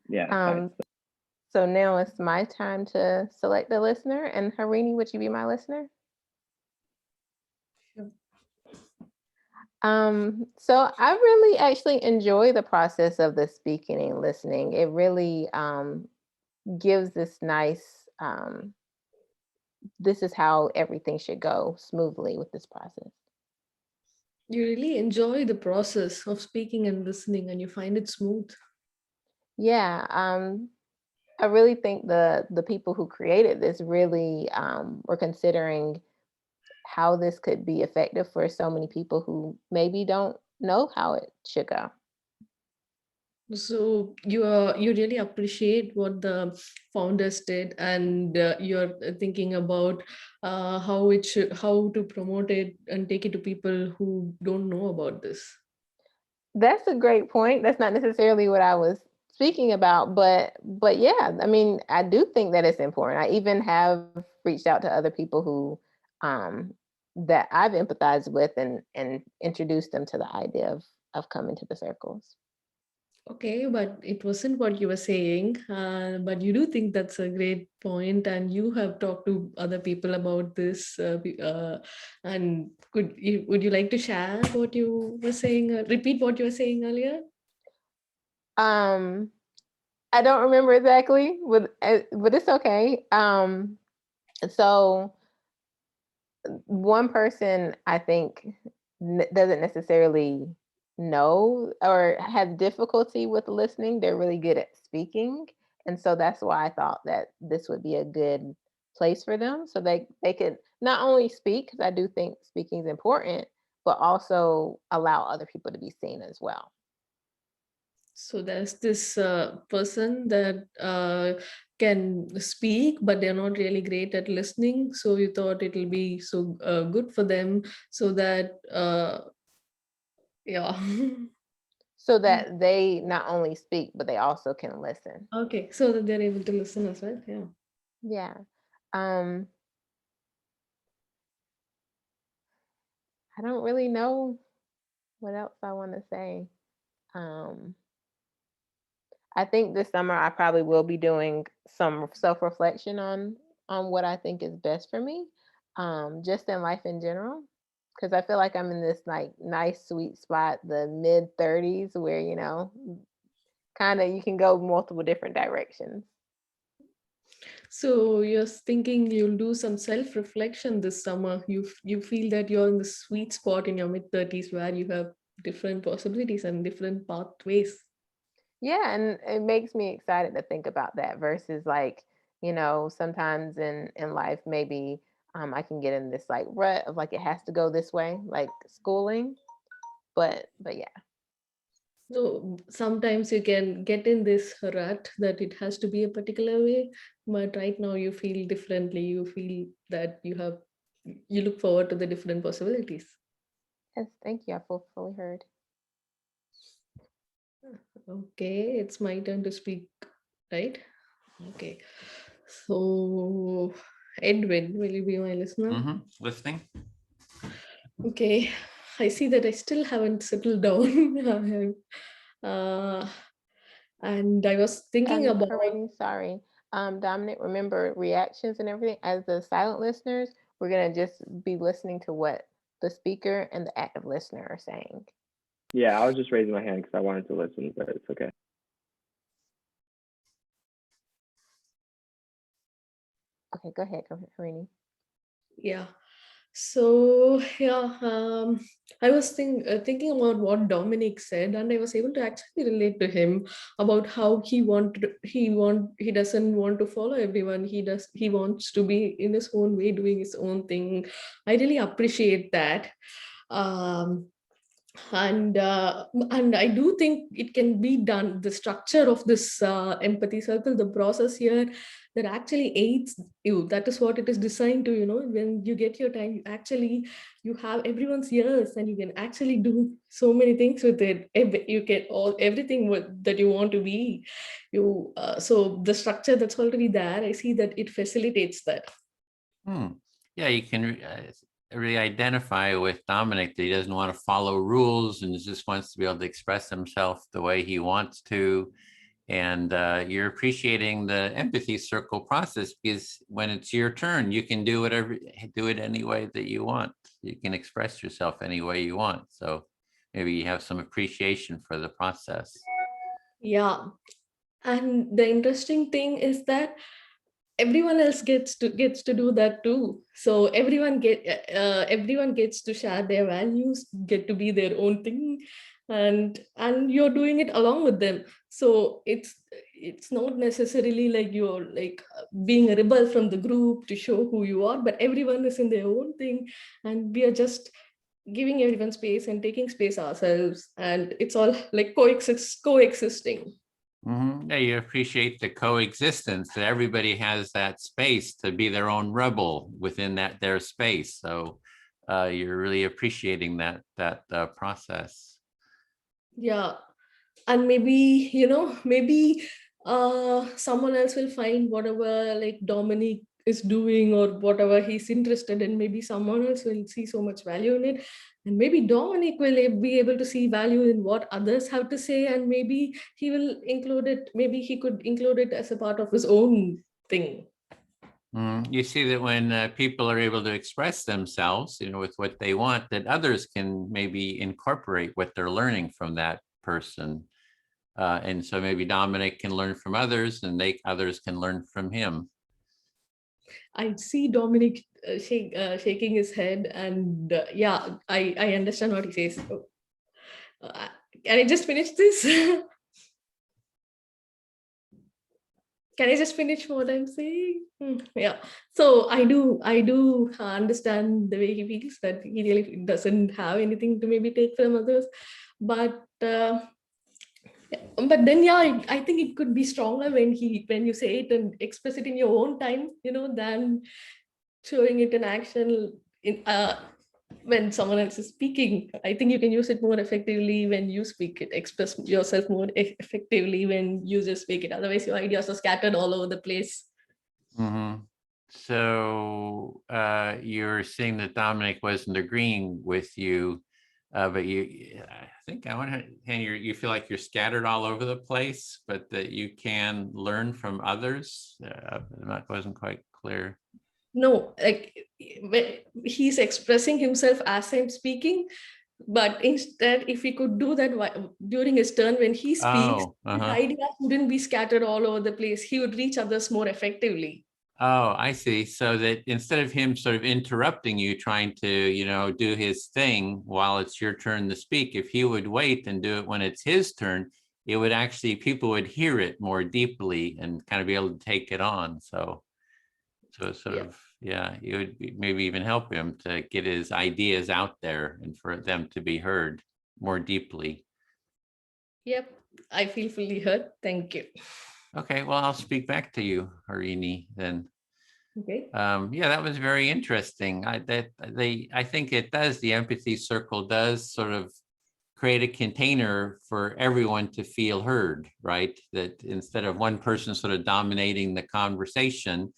Yeah. So now it's my time to select the listener. And Harini, would you be my listener? Sure. So I really actually enjoy the process of the speaking and listening. It really gives this nice, this is how everything should go smoothly with this process. You really enjoy the process of speaking and listening, and you find it smooth. Yeah, I really think the people who created this really were considering how this could be effective for so many people who maybe don't know how it should go. So you really appreciate what the founders did, and you're thinking about how to promote it and take it to people who don't know about this. That's a great point. That's not necessarily what I was speaking about, but yeah, I mean, I do think that it's important. I even have reached out to other people who that I've empathized with and introduced them to the idea of coming to the circles. Okay, but it wasn't what you were saying. But you do think that's a great point, and you have talked to other people about this. And would you like to share what you were saying? Repeat what you were saying earlier. I don't remember exactly, but it's okay. So one person I think doesn't necessarily know or has difficulty with listening. They're really good at speaking. And so that's why I thought that this would be a good place for them, so they could not only speak, because I do think speaking is important, but also allow other people to be seen as well. So there's this person that can speak, but they're not really great at listening. So you thought it'll be so good for them, so that yeah. So that they not only speak, but they also can listen. Okay, so that they're able to listen as well. Yeah. Yeah. I don't really know what else I want to say. I think this summer I probably will be doing some self-reflection on what I think is best for me, just in life in general. Because I feel like I'm in this like nice sweet spot, the mid-30s, where kind of you can go multiple different directions. So you're thinking you'll do some self-reflection this summer. You feel that you're in the sweet spot in your mid-30s where you have different possibilities and different pathways. Yeah, and it makes me excited to think about that versus like, sometimes in life maybe I can get in this like rut of like it has to go this way, like schooling. But yeah. So sometimes you can get in this rut that it has to be a particular way, but right now you feel differently. You feel that you look forward to the different possibilities. Yes, thank you. I feel fully heard. Okay, it's my turn to speak, right? Okay. So Edwin, will you be my listener? Listening. Okay. I see that I still haven't settled down. And I was thinking about. Sorry. Dominic, remember reactions and everything. As the silent listeners, we're going to just be listening to what the speaker and the active listener are saying. Yeah, I was just raising my hand because I wanted to listen, but it's okay. Okay, go ahead, Harini. Yeah. So yeah, I was thinking about what Dominic said, and I was able to actually relate to him about how he doesn't want to follow everyone. He wants to be in his own way, doing his own thing. I really appreciate that. And I do think it can be done. The structure of this empathy circle, the process here, that actually aids you. That is what it is designed to. When you get your time, you have everyone's ears, and you can actually do so many things with it. You get everything that you want to be. So the structure that's already there, I see that it facilitates that. Yeah, you can really identify with Dominic that he doesn't want to follow rules and just wants to be able to express himself the way he wants to. And you're appreciating the empathy circle process because when it's your turn, you can do it any way that you want. You can express yourself any way you want. So maybe you have some appreciation for the process. Yeah. And the interesting thing is that everyone else gets to do that too. So everyone gets to share their values, get to be their own thing, and you're doing it along with them. So it's not necessarily like you're like being a rebel from the group to show who you are, but everyone is in their own thing, and we are just giving everyone space and taking space ourselves, and it's all like coexisting. Yeah, you appreciate the coexistence, that everybody has that space to be their own rebel within their space. So you're really appreciating that process. Yeah. And maybe someone else will find whatever like Dominic is doing or whatever he's interested in. Maybe someone else will see so much value in it, and maybe Dominic will be able to see value in what others have to say, and maybe he will include it. Maybe he could include it as a part of his own thing. You see that when people are able to express themselves, with what they want, that others can maybe incorporate what they're learning from that person. And so maybe Dominic can learn from others and others can learn from him. I see Dominic shaking his head, and yeah, I understand what he says. Can I just finish this? can I just finish what I'm saying? Yeah. So I do understand the way he feels, that he really doesn't have anything to maybe take from others. But then, yeah, I think it could be stronger when you say it and express it in your own time, than showing it in action when someone else is speaking. I think you can use it more effectively when you speak it, express yourself more effectively when you just speak it. Otherwise, your ideas are scattered all over the place. Mm-hmm. So you're saying that Dominic wasn't agreeing with you, but I think I want to, and you feel like you're scattered all over the place, but that you can learn from others. That wasn't quite clear. No, like he's expressing himself as I'm speaking, but instead, if he could do that during his turn when he speaks, his ideas wouldn't be scattered all over the place. He would reach others more effectively. Oh, I see. So that instead of him sort of interrupting you, trying to, do his thing while it's your turn to speak, if he would wait and do it when it's his turn, it would actually, people would hear it more deeply and kind of be able to take it on. So sort of, it would maybe even help him to get his ideas out there and for them to be heard more deeply. Yep, I feel fully heard. Thank you. Okay, well, I'll speak back to you, Harini, then. Okay. Yeah, that was very interesting. I think it does, the empathy circle does sort of create a container for everyone to feel heard, right? That instead of one person sort of dominating the conversation,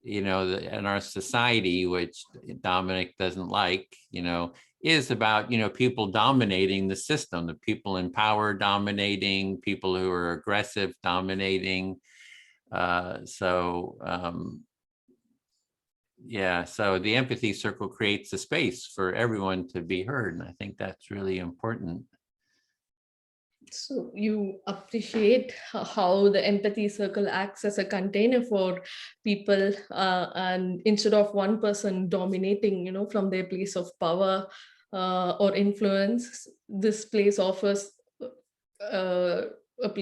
in our society, which Dominic doesn't like, is about, people dominating the system, the people in power dominating, people who are aggressive dominating. So the empathy circle creates a space for everyone to be heard. And I think that's really important. So you appreciate how the empathy circle acts as a container for people, and instead of one person dominating, from their place of power or influence, this place offers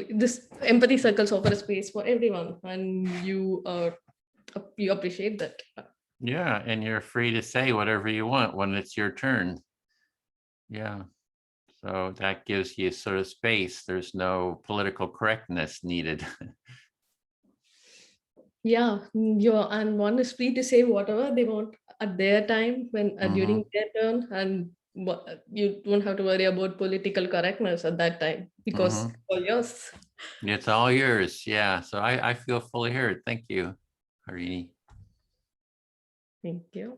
this empathy circles offer a space for everyone, and you appreciate that. Yeah, and you're free to say whatever you want when it's your turn. Yeah. So that gives you sort of space. There's no political correctness needed. Yeah, and one is free to say whatever they want at their time when during their turn, and you don't have to worry about political correctness at that time because it's all yours. It's all yours. Yeah. So I feel fully heard. Thank you, Harini. Thank you.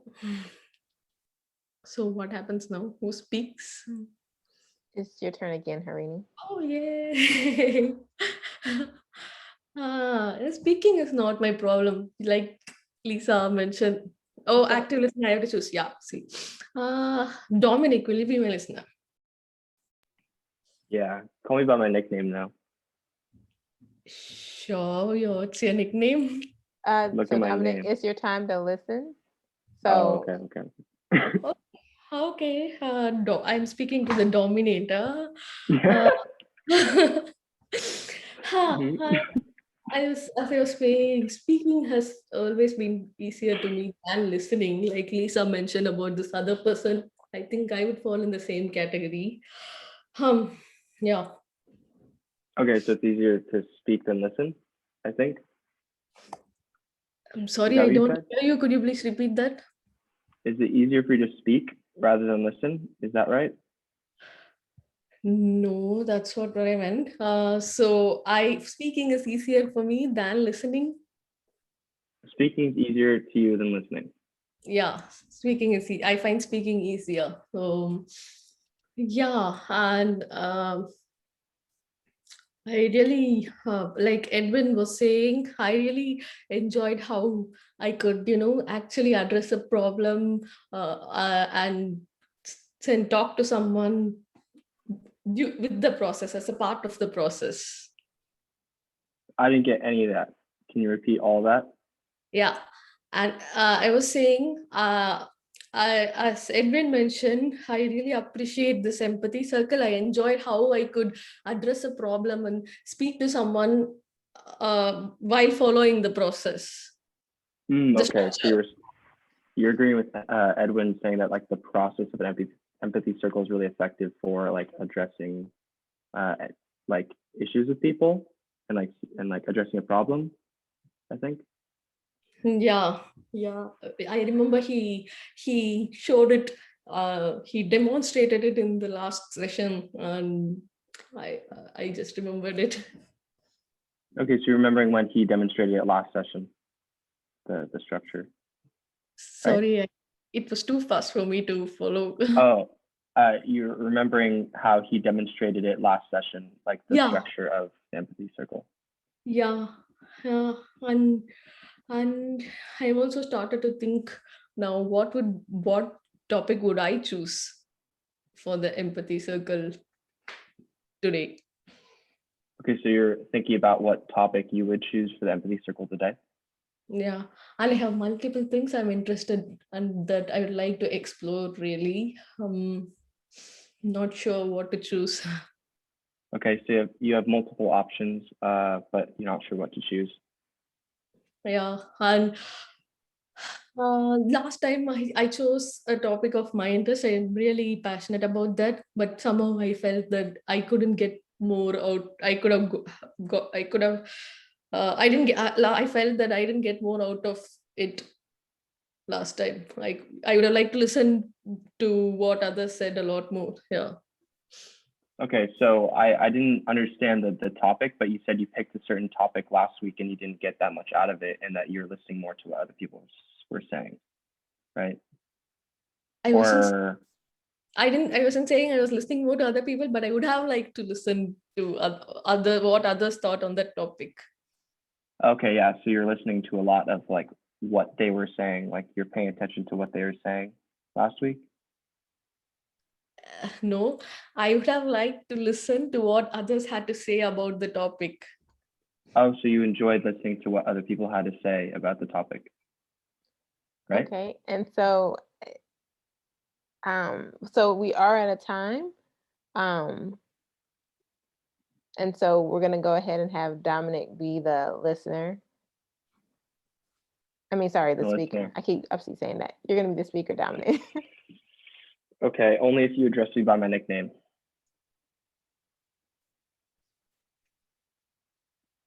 So what happens now? Who speaks? It's your turn again, Harini. Oh, yay. Speaking is not my problem. Like Lisa mentioned. Oh, active listener, I have to choose. Yeah, see. Dominic, will you be my listener? Yeah, call me by my nickname now. Sure, what's your nickname? Look so at my Dominic, name. it's your time to listen. So Okay. I'm speaking to the dominator. As I was saying, speaking has always been easier to me than listening. Like Lisa mentioned about this other person, I think I would fall in the same category. Yeah. Okay, so it's easier to speak than listen, I think. I'm sorry, I don't hear you. Could you please repeat that? Is it easier for you to speak rather than listen? Is that right? No, that's what I meant. So speaking is easier for me than listening. Speaking is easier to you than listening. Yeah, I find speaking easier. So yeah, and I really, like Edwin was saying, I really enjoyed how I could, actually address a problem and talk to someone with the process, as a part of the process. I didn't get any of that. Can you repeat all that? Yeah, and I was saying, as Edwin mentioned, I really appreciate this empathy circle. I enjoyed how I could address a problem and speak to someone while following the process. The Okay, so structure. you're agreeing with Edwin saying that like the process of an empathy circle is really effective for like addressing like issues with people and like addressing a problem, I think. Yeah, I remember he showed it, he demonstrated it in the last session, and I just remembered it. Okay, so you're remembering when he demonstrated it last session, the structure. Sorry, it was too fast for me to follow. Oh, you're remembering how he demonstrated it last session, like the Yeah. structure of the empathy circle. Yeah, and I've also started to think now, what topic would I choose for the empathy circle today? Okay, so you're thinking about what topic you would choose for the empathy circle today? Yeah, and I have multiple things I'm interested and that I would like to explore really. Not sure what to choose. Okay, so you have multiple options, but you're not sure what to choose. Yeah, and last time I chose a topic of my interest. I'm really passionate about that, but somehow I felt that I couldn't get more out. I could have got, I could have, I didn't get, I felt that I didn't get more out of it last time. Like I would have liked to listen to what others said a lot more. Yeah. Okay, so I didn't understand the topic, but you said you picked a certain topic last week and you didn't get that much out of it, and that you're listening more to what other people were saying, right? I wasn't saying I was listening more to other people, but I would have liked to listen to what others thought on that topic. Okay, yeah, so you're listening to a lot of like what they were saying, like you're paying attention to what they were saying last week? No, I would have liked to listen to what others had to say about the topic. Oh, so you enjoyed listening to what other people had to say about the topic, right? Okay, and so so we are at a time. And so we're gonna go ahead and have Dominic be the listener. I mean, sorry, the speaker. Listener. I keep saying that. You're gonna be the speaker, Dominic. Okay, only if you address me by my nickname.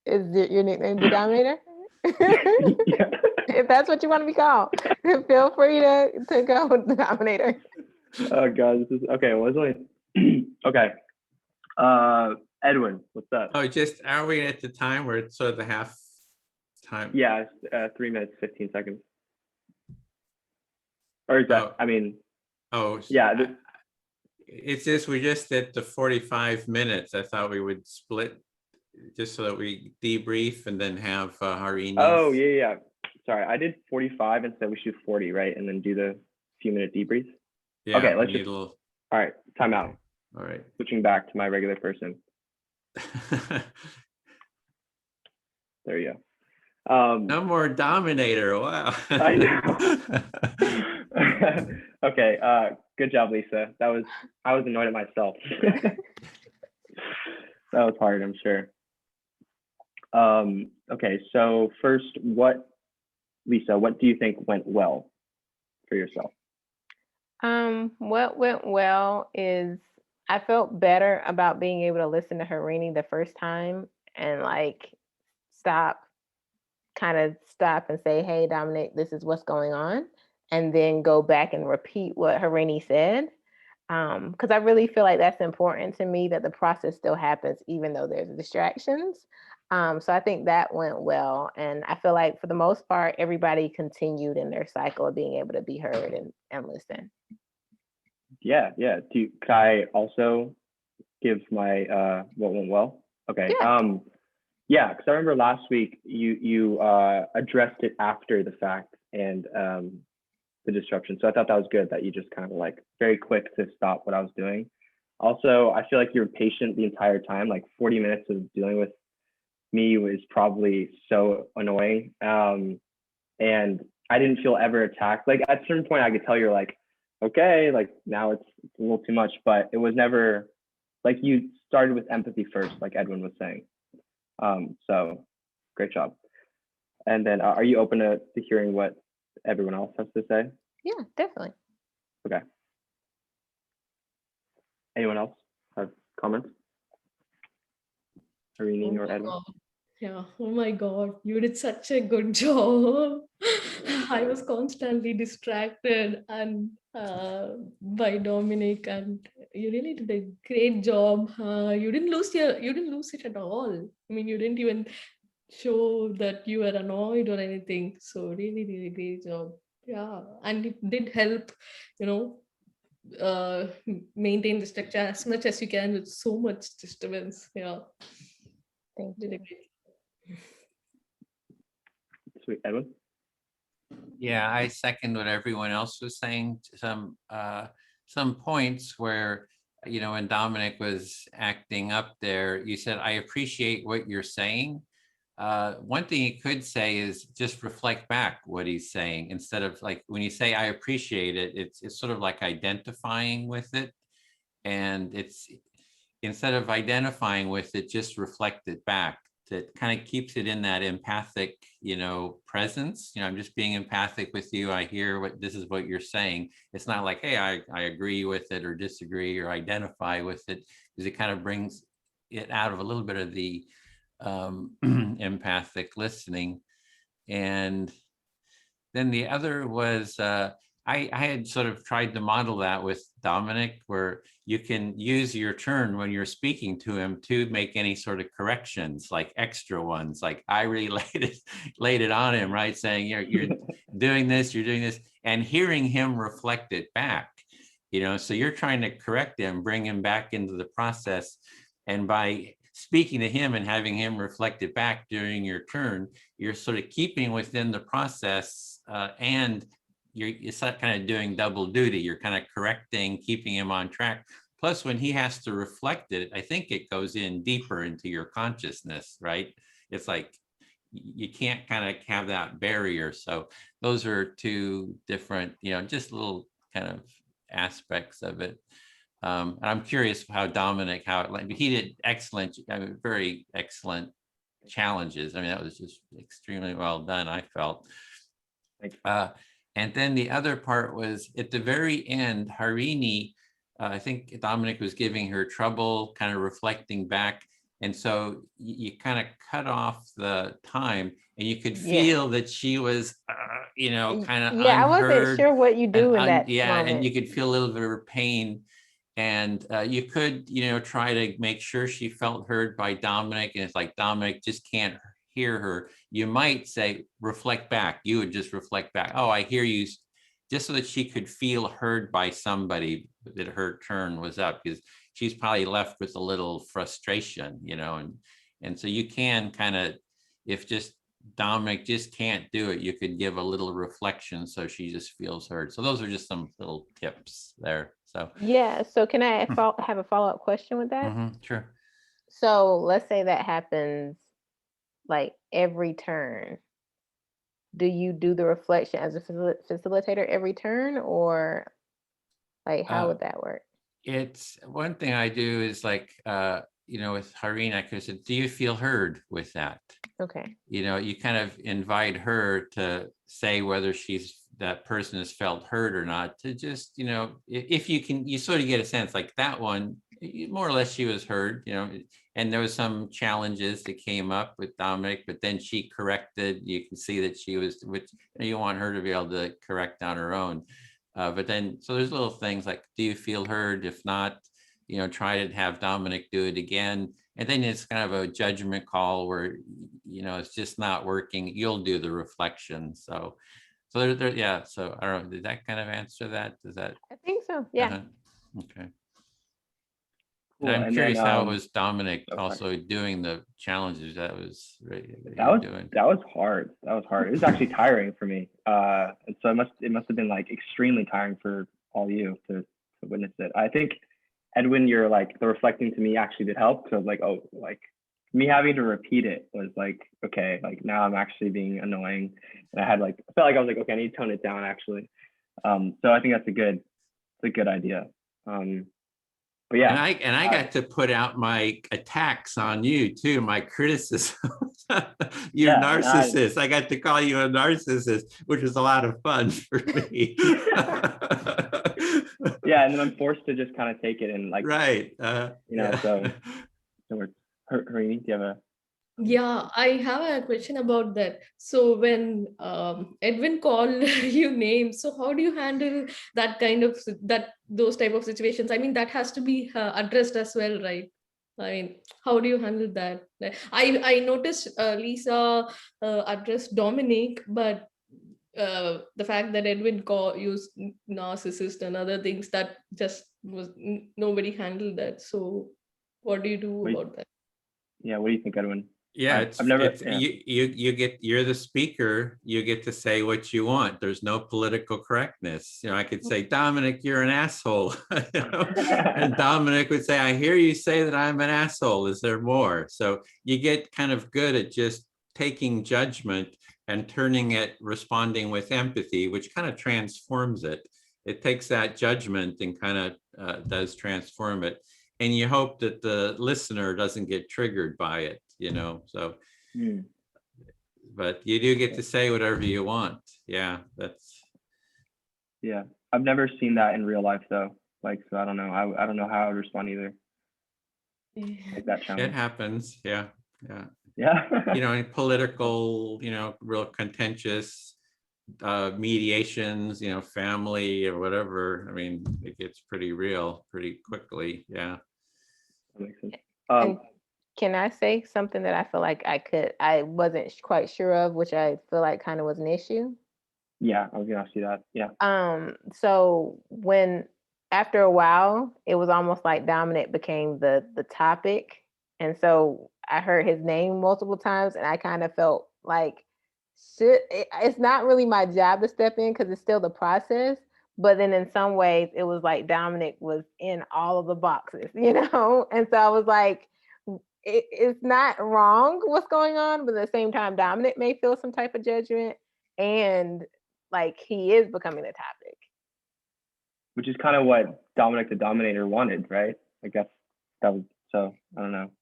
Is your nickname the Dominator? Yeah. If that's what you want to be called, feel free to go with the Dominator. Oh God, this is okay. Well, it's only okay. Edwin, what's up? Oh, just are we at the time where it's sort of the half time? Yeah, it's 3 minutes 15 seconds. Or is that? Oh. I mean, Oh, yeah. It's just we're just at the 45 minutes. I thought we would split just so that we debrief and then have Harini. Oh yeah. Sorry, I did 45 and said we shoot 40, right? And then do the few minute debrief. Yeah, okay, let's just. All right, time out. All right. Switching back to my regular person. There you go. No more Dominator. Wow. I know. Okay. Good job, Lisa. I was annoyed at myself. That was hard, I'm sure. Okay. So first, Lisa, what do you think went well for yourself? What went well is I felt better about being able to listen to Harini the first time and like stop and say, hey, Dominic, this is what's going on. And then go back and repeat what Harini said. Because I really feel like that's important to me, that the process still happens even though there's distractions. So I think that went well. And I feel like for the most part, everybody continued in their cycle of being able to be heard and listen. Yeah. Could I also give my what went well? Okay. Yeah. Because I remember last week you addressed it after the fact and the disruption. So I thought that was good that you just kind of like very quick to stop what I was doing. Also, I feel like you were patient the entire time. Like 40 minutes of dealing with me was probably so annoying. And I didn't feel ever attacked. Like at a certain point, I could tell you're like, okay, like now it's a little too much, but it was never like you started with empathy first, like Edwin was saying. So Great job. And then are you open to hearing what everyone else has to say? Yeah, definitely. Okay. Anyone else have comments? Harini or Edwin? Yeah, oh my God, you did such a good job. I was constantly distracted and by Dominic, and you really did a great job. You didn't lose it at all. I mean, you didn't even show that you were annoyed or anything. So really, really great job. Yeah, and it did help, you know, maintain the structure as much as you can with so much disturbance. Yeah. Thank Did a you. great. Sweet. Edwin? Yeah, I second what everyone else was saying. Some points where, you know, when Dominic was acting up there, you said, I appreciate what you're saying. One thing you could say is just reflect back what he's saying, instead of, like, when you say I appreciate it, it's sort of like identifying with it. And it's, instead of identifying with it, just reflect it back. That kind of keeps it in that empathic, you know, presence. You know, I'm just being empathic with you. I hear this is what you're saying. It's not like, hey, I agree with it or disagree or identify with it, because it kind of brings it out of a little bit of the empathic listening. And then the other was, I had sort of tried to model that with Dominic, where you can use your turn when you're speaking to him to make any sort of corrections, like extra ones, like I really laid it on him, right? Saying, you're doing this, and hearing him reflect it back, you know, so you're trying to correct him, bring him back into the process. And by speaking to him and having him reflect it back during your turn, you're sort of keeping within the process, and you're kind of doing double duty. You're kind of correcting, keeping him on track. Plus, when he has to reflect it, I think it goes in deeper into your consciousness, right? It's like you can't kind of have that barrier. So those are two different, you know, just little kind of aspects of it. And I'm curious how Dominic, he did excellent, I mean, very excellent challenges. I mean, that was just extremely well done, I felt. And then the other part was at the very end, Harini, I think Dominic was giving her trouble, kind of reflecting back. And so you kind of cut off the time, and you could feel that she was, you know, kind of I wasn't unheard. sure what you do in that Yeah, moment. and you could feel a little bit of her pain. And you could, you know, try to make sure she felt heard by Dominic. And it's like, Dominic just can't hear her. You might say, reflect back. You would just reflect back. Oh, I hear you. Just so that she could feel heard by somebody, that her turn was up, because she's probably left with a little frustration, you know, and so you can kind of, if just Dominic just can't do it, you could give a little reflection so she just feels heard. So those are just some little tips there. So yeah, so can I have a follow-up question with that? Sure. So let's say that happens like every turn. Do you do the reflection as a facilitator every turn, or like how would that work? It's one thing I do is like, you know, with Harini, I could have said, do you feel heard with that? Okay. You know, you kind of invite her to say whether that person has felt heard or not, to just, you know, if you can, you sort of get a sense like that one, more or less she was heard, you know, and there was some challenges that came up with Dominic, but then she corrected, you can see that she was, which you want her to be able to correct on her own. But then, so there's little things like, do you feel heard? If not, you know, try to have Dominic do it again. And then it's kind of a judgment call where, you know, it's just not working. You'll do the reflection. So there, yeah. So I don't know, did that kind of answer that? Does that? I think so. Yeah. Okay. Cool. And I'm And curious then, how it was Dominic okay. also doing the challenges. That was that was hard. That was hard. It was actually tiring for me. And so it must have been like extremely tiring for all you to witness it. I think Edwin, you're like, the reflecting to me actually did help, because like, oh, like me having to repeat it was like, okay, like now I'm actually being annoying, and I felt like I was like, okay, I need to tone it down actually. So I think that's a good idea. But yeah, And I got to put out my attacks on you too, my criticism. You yeah, narcissist. I got to call you a narcissist, which was a lot of fun for me. yeah, and then I'm forced to just kind of take it and like, Right. so we're, Harini, do you have a? Yeah, I have a question about that. So when Edwin called you names, so how do you handle that kind of those type of situations? I mean, that has to be addressed as well, right? I mean, how do you handle that? Like, I noticed Lisa addressed Dominic, but the fact that Edwin used narcissist and other things, that just was nobody handled that. So what do you do about that? Yeah, what do you think, Edwin? Yeah, I've never. you're the speaker. You get to say what you want. There's no political correctness. I could say, Dominic, you're an asshole. And Dominic would say, I hear you say that I'm an asshole. Is there more? So you get kind of good at just taking judgment and turning it, responding with empathy, which kind of transforms it. It takes that judgment and kind of does transform it. And you hope that the listener doesn't get triggered by it, so. But you do get to say whatever you want. Yeah, yeah, I've never seen that in real life though. Like, so I don't know. I don't know how I would respond either. Like that challenge. It happens. Yeah. Yeah. In political, real contentious mediations, family or whatever. I mean, it gets pretty real pretty quickly. Yeah. That makes sense. And can I say something that I feel like I wasn't quite sure of, which I feel like kind of was an issue? Yeah, I was gonna ask you that. Yeah. So after a while, it was almost like Dominic became the topic. And so I heard his name multiple times and I kind of felt like, it's not really my job to step in because it's still the process. But then in some ways, it was like Dominic was in all of the boxes, And so I was like, it's not wrong what's going on, but at the same time, Dominic may feel some type of judgment and like he is becoming the topic. Which is kind of what Dominic the Dominator wanted, right? I guess that was, so I don't know.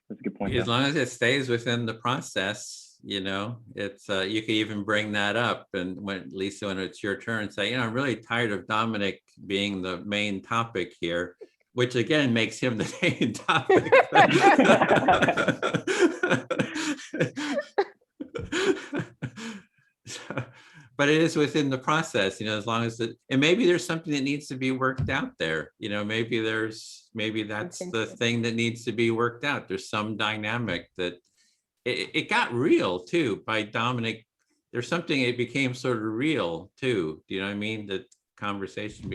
That's a good point. As long as it stays within the process, it's you can even bring that up. And when it's your turn, say, I'm really tired of Dominic being the main topic here, which again makes him the main topic. But it is within the process, as long as and maybe there's something that needs to be worked out there. Maybe that's the thing that needs to be worked out. There's some dynamic that it got real too by Dominic. There's something, it became sort of real too. Do you know what I mean? The conversation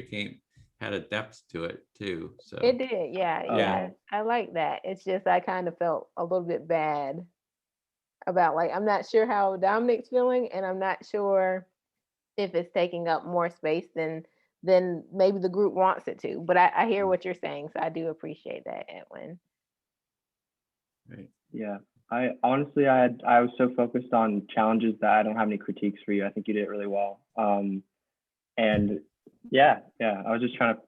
had a depth to it too. So it did. Yeah. I like that. It's just, I kind of felt a little bit bad about, like, I'm not sure how Dominic's feeling and I'm not sure if it's taking up more space than maybe the group wants it to. But I hear what you're saying, so I do appreciate that, Edwin. Right. Yeah, I honestly, I was so focused on challenges that I don't have any critiques for you. I think you did it really well. And yeah, I was just trying to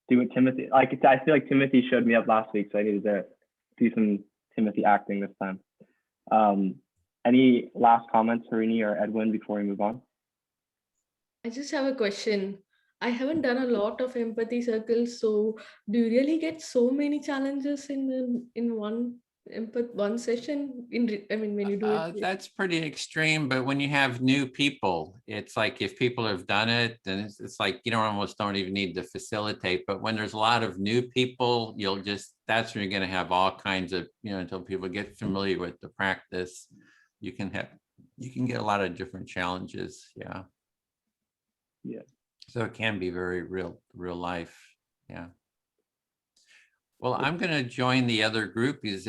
do what Timothy, I feel like Timothy showed me up last week, so I needed to do some Timothy acting this time. Any last comments, Harini or Edwin, before we move on? I just have a question. I haven't done a lot of empathy circles, so do you really get so many challenges in one session? When you do it? That's pretty extreme, but when you have new people, it's like if people have done it, then it's like you almost don't even need to facilitate. But when there's a lot of new people, that's when you're going to have all kinds of, until people get familiar with the practice, you can get a lot of different challenges. Yeah. So it can be very real life. Yeah. Well, I'm going to join the other group because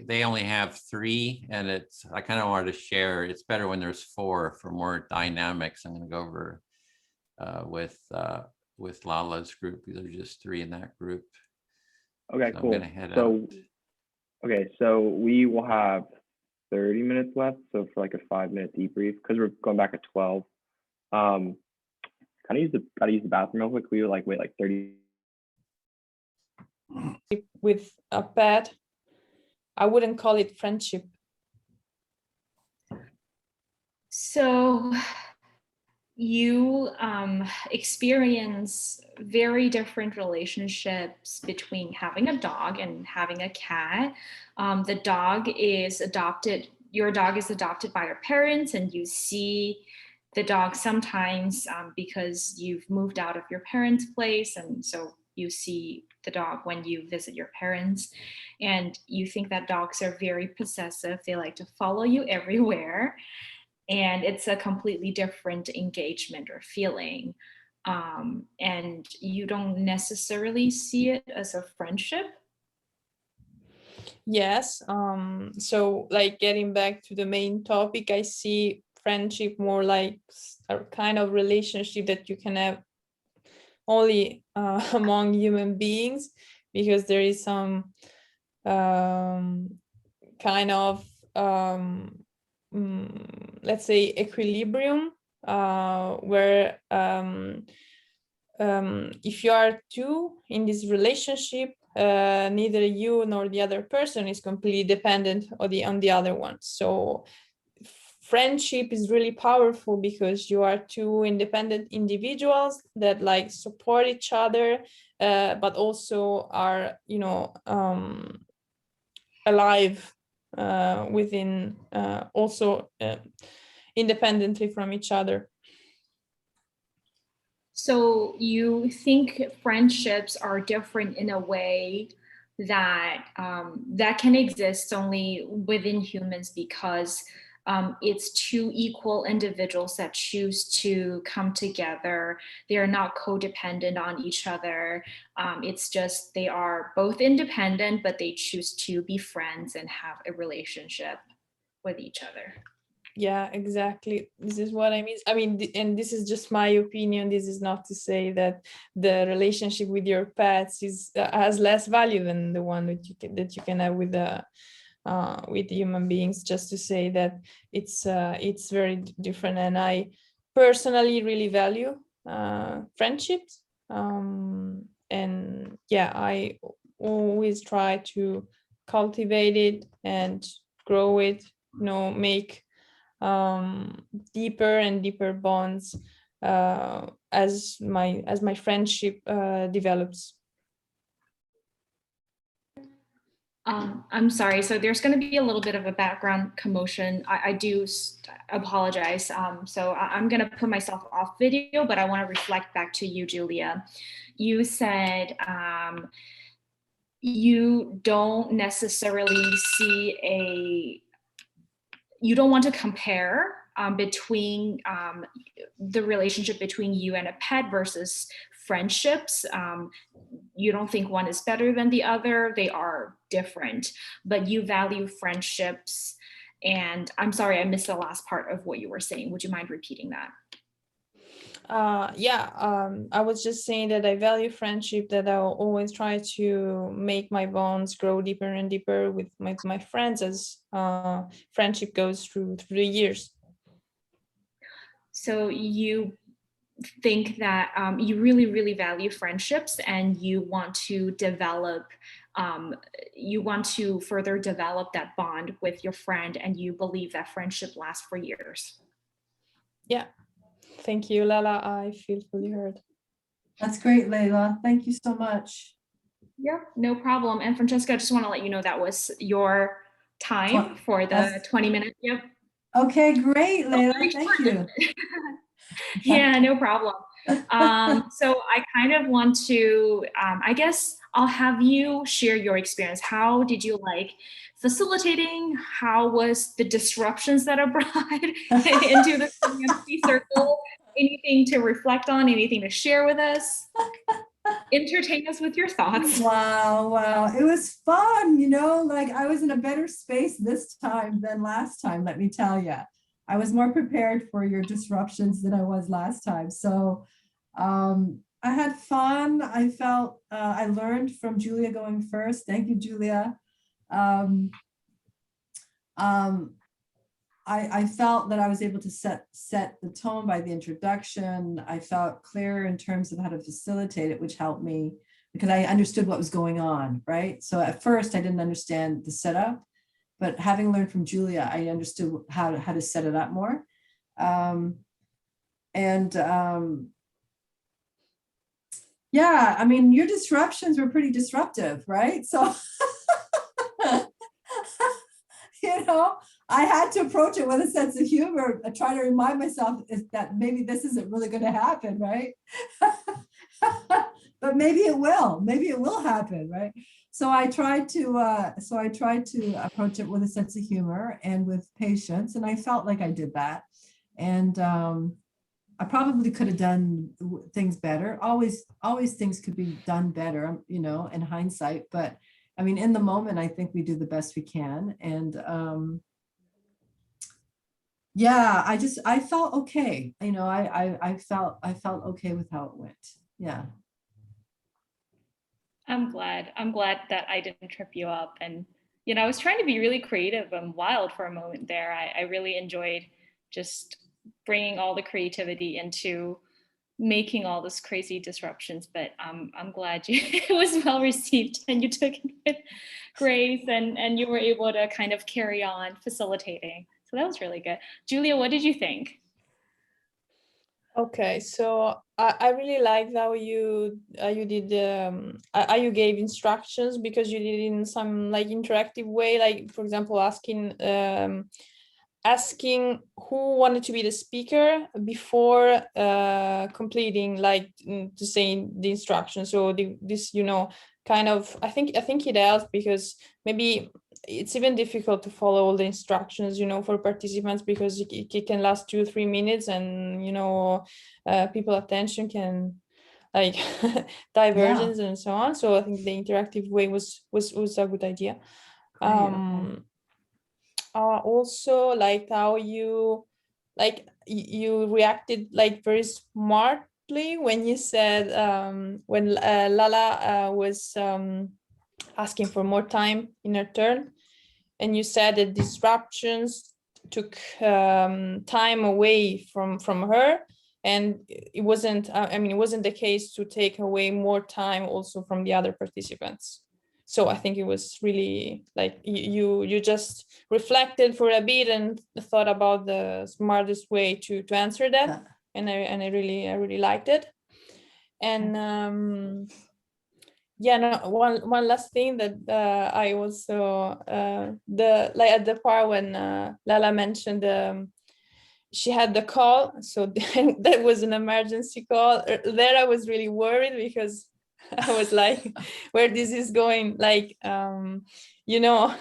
they only have 3 and I kind of wanted to share. It's better when there's 4 for more dynamics. I'm going to go over with Lala's group. There's just 3 in that group. Okay, so cool. I'm going to head out. Okay, so we will have 30 minutes left. So for like a 5-minute debrief, because we're going back at 12. Gotta use the bathroom real quick. We would wait 30 with a pet, I wouldn't call it friendship. So you experience very different relationships between having a dog and having a cat. The dog is adopted, your dog is adopted by your parents, and you see the dog sometimes because you've moved out of your parents' place, and so you see the dog when you visit your parents, and you think that dogs are very possessive. They like to follow you everywhere, and it's a completely different engagement or feeling. And you don't necessarily see it as a friendship. Yes. So like getting back to the main topic, I see friendship more like a kind of relationship that you can have only among human beings, because there is some kind of let's say equilibrium where if you are two in this relationship, neither you nor the other person is completely dependent on the other one. So friendship is really powerful because you are two independent individuals that like support each other, but also are, you know, alive within also independently from each other. So you think friendships are different in a way that that can exist only within humans because it's two equal individuals that choose to come together. They are not codependent on each other. It's just they are both independent, but they choose to be friends and have a relationship with each other. Yeah, exactly. This is what I mean. I mean, and this is just my opinion. This is not to say that the relationship with your pets is has less value than the one that you can have with human beings. Just to say that it's very different, and I personally really value friendships. And yeah, I always try to cultivate it and grow it. You know, make deeper and deeper bonds as my friendship develops. I'm sorry, so there's going to be a little bit of a background commotion. I do apologize. So I'm going to put myself off video, but I want to reflect back to you, Julia. You said you don't necessarily see you don't want to compare between the relationship between you and a pet versus friendships. You don't think one is better than the other. They are different, but you value friendships. And I'm sorry, I missed the last part of what you were saying. Would you mind repeating that? I was just saying that I value friendship, that I'll always try to make my bonds grow deeper and deeper with my friends as friendship goes through the years. So you think that you really, really value friendships, and you want to develop, you want to further develop that bond with your friend, and you believe that friendship lasts for years. Yeah. Thank you, Lala. I feel fully heard. That's great, Layla. Thank you so much. Yeah, no problem. And Francesca, I just want to let you know that was your time for the 20 minutes. Yep. Okay, great, Layla. Thank you. Yeah, no problem. So I kind of want to, I guess I'll have you share your experience. How did you like facilitating? How was the disruptions that are brought into the Empathy Circle? Anything to reflect on? Anything to share with us? Entertain us with your thoughts. Wow. It was fun, you know, like I was in a better space this time than last time, let me tell you. I was more prepared for your disruptions than I was last time. So I had fun. I felt, I learned from Julia going first. Thank you, Julia. I felt that I was able to set the tone by the introduction. I felt clear in terms of how to facilitate it, which helped me. because I understood what was going on, right? So at first I didn't understand the setup, but having learned from Julia, I understood how to set it up more. Yeah, I mean, your disruptions were pretty disruptive, right? So, you know, I had to approach it with a sense of humor. I try to remind myself that maybe this isn't really going to happen, right? But maybe it will happen, right? So I tried to approach it with a sense of humor and with patience, and I felt like I did that. And I probably could have done things better. Always things could be done better, you know, in hindsight. But I mean, in the moment, I think we do the best we can. And yeah, I felt okay. You know, I felt okay with how it went. Yeah. I'm glad that I didn't trip you up. And, you know, I was trying to be really creative and wild for a moment there. I really enjoyed just bringing all the creativity into making all this crazy disruptions, but I'm glad it was well received and you took it with grace and you were able to kind of carry on facilitating. So that was really good. Julia, what did you think? Okay, so I really liked how you did how you gave instructions, because you did it in some like interactive way, like for example asking who wanted to be the speaker before completing, like to say the instructions. So this, you know, kind of, I think it helped, because maybe it's even difficult to follow all the instructions, you know, for participants, because it can last 2 or 3 minutes, and you know, people attention can like divergence and so on. So I think the interactive way was a good idea. Also like how you reacted like very smartly when you said when Lala was asking for more time in her turn, and you said that disruptions took time away from her, and it wasn't it wasn't the case to take away more time also from the other participants. So I think it was really like you just reflected for a bit and thought about the smartest way to answer that, and I really liked it. And yeah, no, one last thing that I also at the part when Lala mentioned she had the call, so that was an emergency call. There I was really worried, because I was like, where this is going, like you know,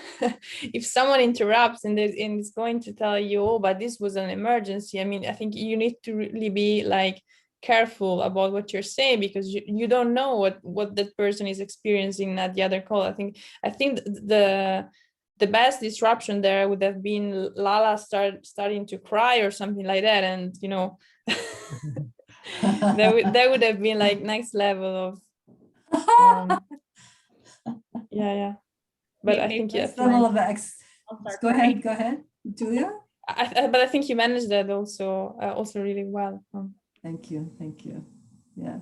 if someone interrupts and is going to tell you, oh, but this was an emergency. I mean, I think you need to really be like careful about what you're saying, because you don't know what that person is experiencing at the other call. I think the best disruption there would have been Lala starting to cry or something like that, and you know, that would have been like next level of yeah. But I think next level of go ahead, Julia. But I think you managed that also really well. Thank you. Yeah.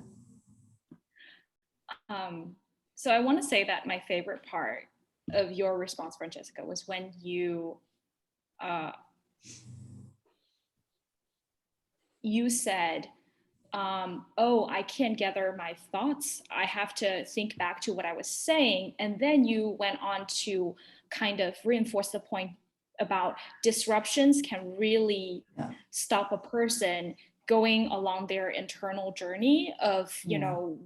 So I want to say that my favorite part of your response, Francesca, was when you said, oh, I can't gather my thoughts. I have to think back to what I was saying. And then you went on to kind of reinforce the point about disruptions can really stop a person going along their internal journey of, you know,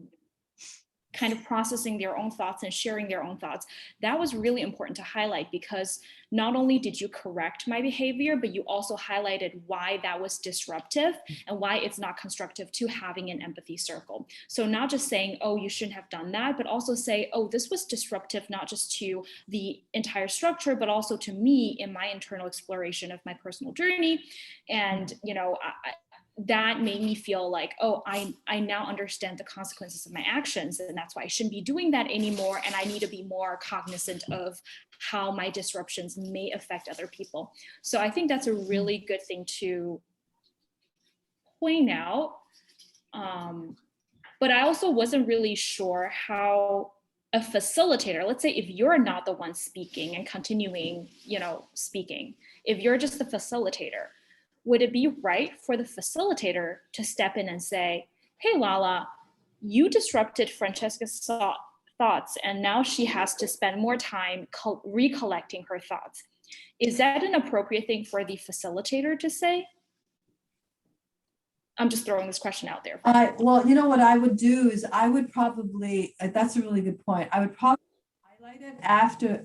kind of processing their own thoughts and sharing their own thoughts. That was really important to highlight, because not only did you correct my behavior, but you also highlighted why that was disruptive and why it's not constructive to having an empathy circle. So not just saying, oh, you shouldn't have done that, but also say, oh, this was disruptive, not just to the entire structure, but also to me in my internal exploration of my personal journey. And, you know, that made me feel like, oh, I now understand the consequences of my actions, and that's why I shouldn't be doing that anymore. And I need to be more cognizant of how my disruptions may affect other people. So I think that's a really good thing to point out. but I also wasn't really sure how a facilitator, let's say if you're not the one speaking and continuing, speaking, if you're just the facilitator, would it be right for the facilitator to step in and say, hey, Lala, you disrupted Francesca's thoughts, and now she has to spend more time recollecting her thoughts. Is that an appropriate thing for the facilitator to say? I'm just throwing this question out there. Well, you know what I would do is I would probably, that's a really good point. I would probably highlight it after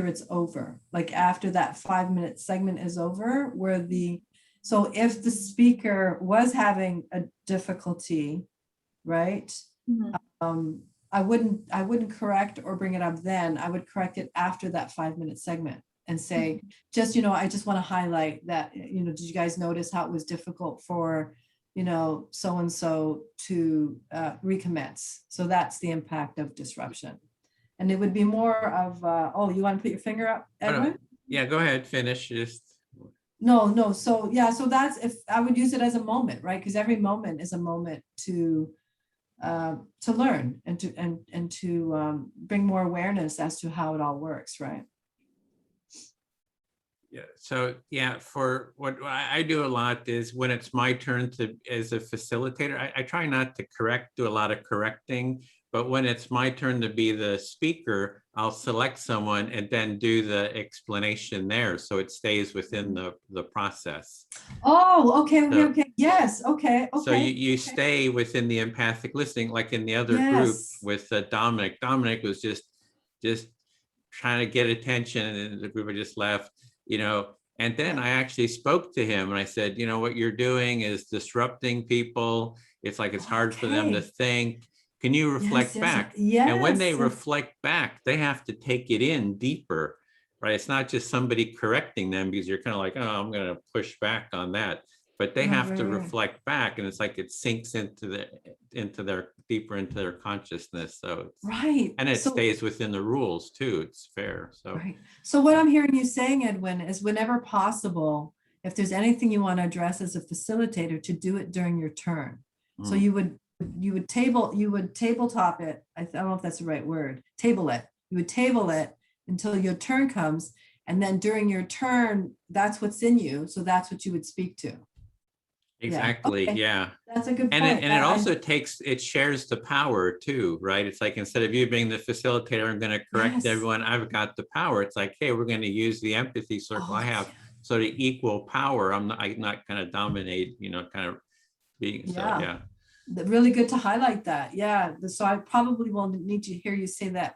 it's over, like after that 5-minute segment is over, so if the speaker was having a difficulty, right? Mm-hmm. I wouldn't correct or bring it up then. I would correct it after that 5-minute segment and say, just, I just want to highlight that, did you guys notice how it was difficult for, so-and-so to recommence? So that's the impact of disruption. And it would be more of, you want to put your finger up, Edwin? Yeah, go ahead, finish. No. So yeah, so that's, if I would use it as a moment, right? Because every moment is a moment to learn and to bring more awareness as to how it all works, right? Yeah. So yeah, for what I do a lot is when it's my turn as a facilitator, I try not to do a lot of correcting, but when it's my turn to be the speaker, I'll select someone and then do the explanation there, so it stays within the process. Oh, okay. Yes, okay. So you stay within the empathic listening, like in the other group with Dominic. Dominic was just trying to get attention, and the group had just left, and then I actually spoke to him and I said, what you're doing is disrupting people. It's like, it's hard for them to think. Can you reflect back? Yes. And when they reflect back, they have to take it in deeper, right? It's not just somebody correcting them because you're kind of like, oh, I'm going to push back on that. But they have to reflect back, and it's like it sinks into their deeper into their consciousness. So and it stays within the rules too. It's fair. So So what I'm hearing you saying, Edwin, is whenever possible, if there's anything you want to address as a facilitator, to do it during your turn. So you would tabletop it. I don't know if that's the right word. Table it. You would table it until your turn comes, and then during your turn, that's what's in you. So that's what you would speak to. Exactly. Yeah. That's a good point. And it also it shares the power too, right? It's like, instead of you being the facilitator, I'm going to correct everyone, I've got the power. It's like, hey, we're going to use the empathy circle I have, so to equal power. I'm not going to dominate, kind of being. So yeah. Really good to highlight that. Yeah. So I probably will need to hear you say that,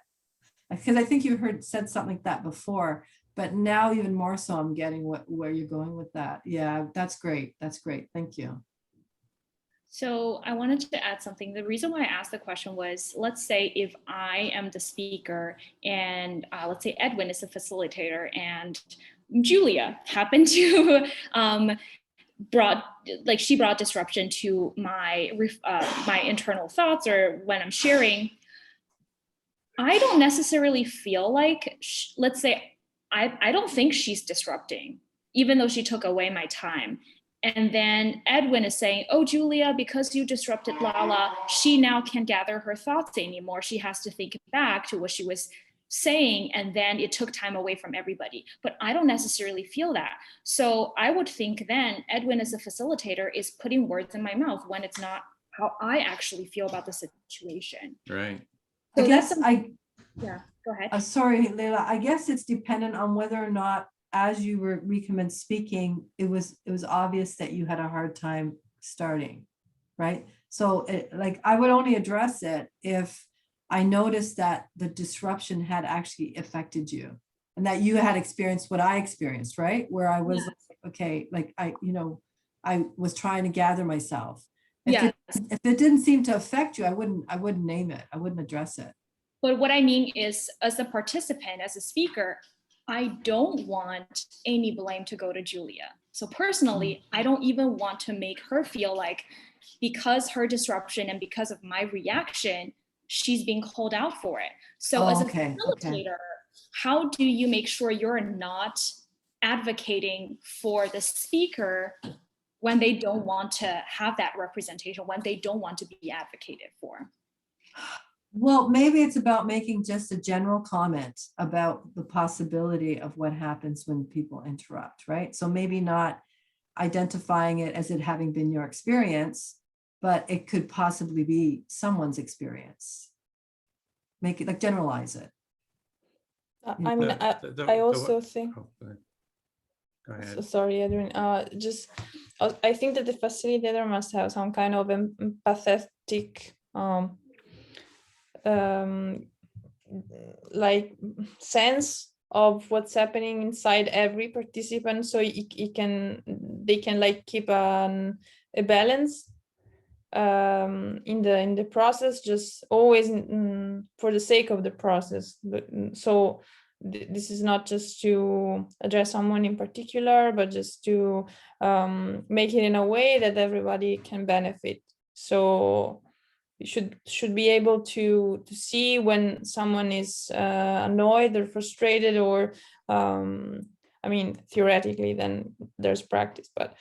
because I think you said something like that before, but now even more so I'm getting where you're going with that. Yeah, that's great. That's great. Thank you. So I wanted to add something. The reason why I asked the question was, let's say if I am the speaker and let's say Edwin is the facilitator and Julia happened to brought disruption to my my internal thoughts, or when I'm sharing, I don't necessarily feel like, let's say, I don't think she's disrupting, even though she took away my time. And then Edwin is saying, oh, Julia, because you disrupted Lala, she now can't gather her thoughts anymore. She has to think back to what she was saying, and then it took time away from everybody. But I don't necessarily feel that. So I would think then Edwin as a facilitator is putting words in my mouth when it's not how I actually feel about the situation. Right. So yeah, go ahead. Sorry, Leila. I guess it's dependent on whether or not, as you were recommenced speaking, it was obvious that you had a hard time starting, right? So I would only address it if I noticed that the disruption had actually affected you, and that you had experienced what I experienced, right? Where I was I was trying to gather myself. If it didn't seem to affect you, I wouldn't name it. I wouldn't address it. But what I mean is, as a participant, as a speaker, I don't want any blame to go to Julia. So personally, I don't even want to make her feel like, because her disruption and because of my reaction, she's being called out for it. So as a facilitator, how do you make sure you're not advocating for the speaker when they don't want to have that representation, when they don't want to be advocated for? Well, maybe it's about making just a general comment about the possibility of what happens when people interrupt, right? So maybe not identifying it as it having been your experience, but it could possibly be someone's experience. Make it like generalize it. I mean, I also think. Oh, go ahead. So sorry, Edwin. I think that the facilitator must have some kind of empathetic, like sense of what's happening inside every participant, so they can like keep a balance in the process, just always for the sake of the process. So this is not just to address someone in particular, but just to make it in a way that everybody can benefit. So you should be able to see when someone is annoyed or frustrated, or I mean, theoretically, then there's practice, but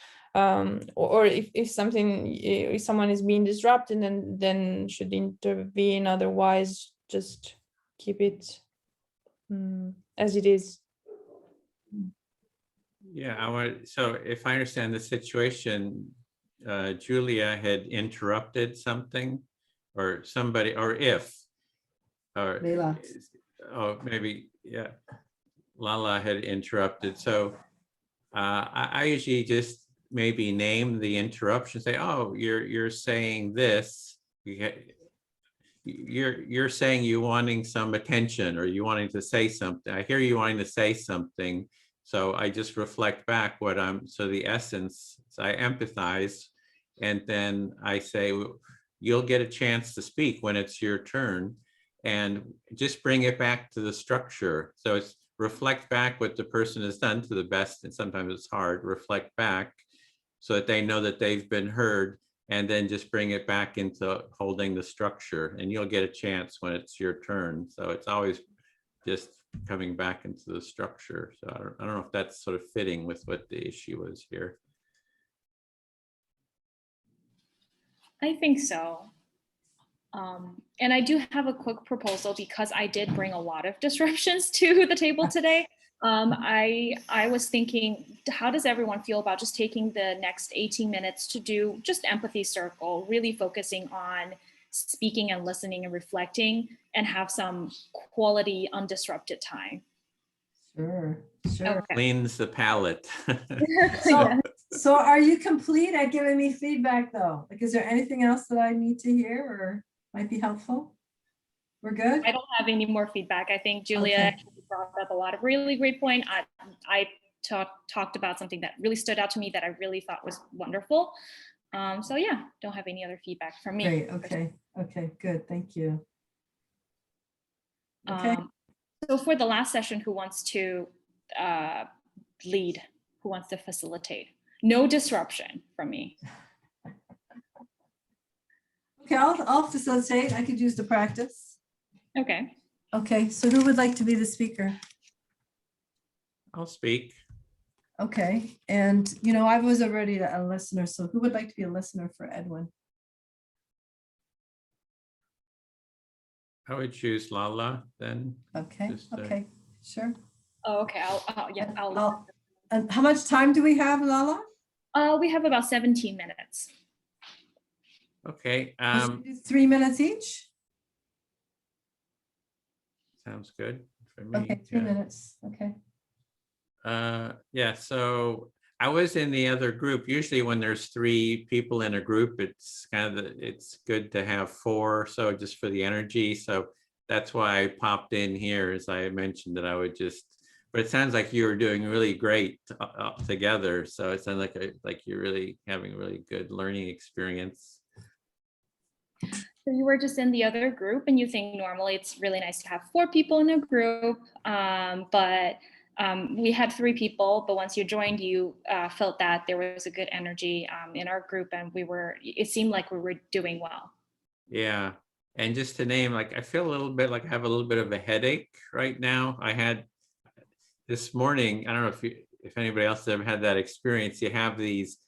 or if someone is being disrupted, then should intervene. Otherwise, just keep it as it is. Yeah, so if I understand the situation, Julia had interrupted something, or somebody, or Leila. oh, maybe, yeah, Lala had interrupted. So I usually just maybe name the interruption, say, oh, you're saying this, you're saying you wanting some attention, or you wanting to say something. I hear you wanting to say something. So I just reflect back so the essence, so I empathize, and then I say, you'll get a chance to speak when it's your turn, and just bring it back to the structure. So it's reflect back what the person has done to the best, and sometimes it's hard, reflect back so that they know that they've been heard, and then just bring it back into holding the structure, and you'll get a chance when it's your turn. So it's always just coming back into the structure. So I don't know if that's sort of fitting with what the issue was here. I think so. And I do have a quick proposal, because I did bring a lot of disruptions to the table today. I was thinking, how does everyone feel about just taking the next 18 minutes to do just empathy circle, really focusing on speaking and listening and reflecting, and have some quality undisrupted time? Sure. Okay. Cleans the palate. So are you complete at giving me feedback though? Like, is there anything else that I need to hear or might be helpful? We're good? I don't have any more feedback. I think Julia brought up a lot of really great points. I talked about something that really stood out to me that I really thought was wonderful. So yeah, don't have any other feedback from me. Great. Okay, good. Thank you. Okay. So for the last session, who wants to lead? Who wants to facilitate? No disruption from me. Okay, I'll facilitate. I could use the practice. Okay. Okay, so who would like to be the speaker? I'll speak. Okay, and I was already a listener, so who would like to be a listener for Edwin? I would choose Lala then. Okay, okay, sure. Oh, okay. I'll. And how much time do we have, Lala? We have about 17 minutes. Okay. Should we do 3 minutes each? Sounds good for me. Okay, 3 minutes. Okay. Yeah, so I was in the other group. Usually when there's 3 people in a group, it's it's good to have 4. So just for the energy. So that's why I popped in here, as I mentioned that I would just, but it sounds like you were doing really great together. So it sounds like you're really having a really good learning experience. So you were just in the other group, and you think normally it's really nice to have 4 people in a group, but we had 3 people, but once you joined, you felt that there was a good energy in our group, and it seemed like we were doing well. Yeah, and just to name, I feel a little bit like I have a little bit of a headache right now. I had this morning, I don't know if anybody else has ever had that experience. You have these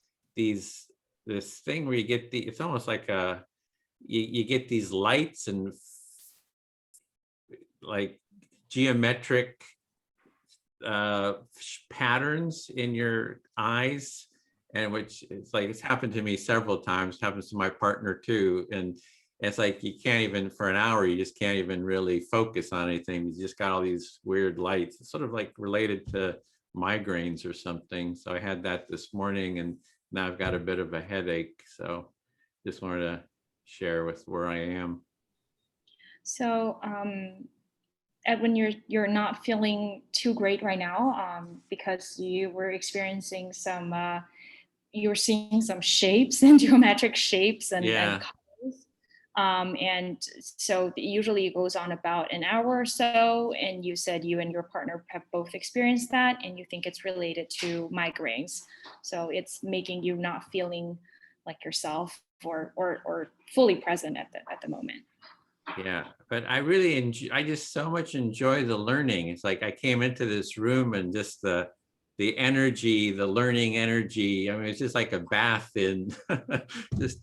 this thing where you get it's almost like you get these lights and like geometric patterns in your eyes, and which it's like, it's happened to me several times, happens to my partner too. And it's like, you can't even, for an hour, you just can't even really focus on anything. You just got all these weird lights. It's sort of like related to migraines or something. So I had that this morning, and now I've got a bit of a headache. So just wanted to share with where I am. So, Edwin, you're not feeling too great right now, because you were experiencing some, you were seeing some shapes and geometric shapes and colors. And so usually it goes on about an hour or so. And you said you and your partner have both experienced that, and you think it's related to migraines. So it's making you not feeling like yourself or fully present at the moment. Yeah, but I really enjoy, I just so much enjoy the learning. It's like I came into this room and just the energy, the learning energy. I mean, it's just like a bath in just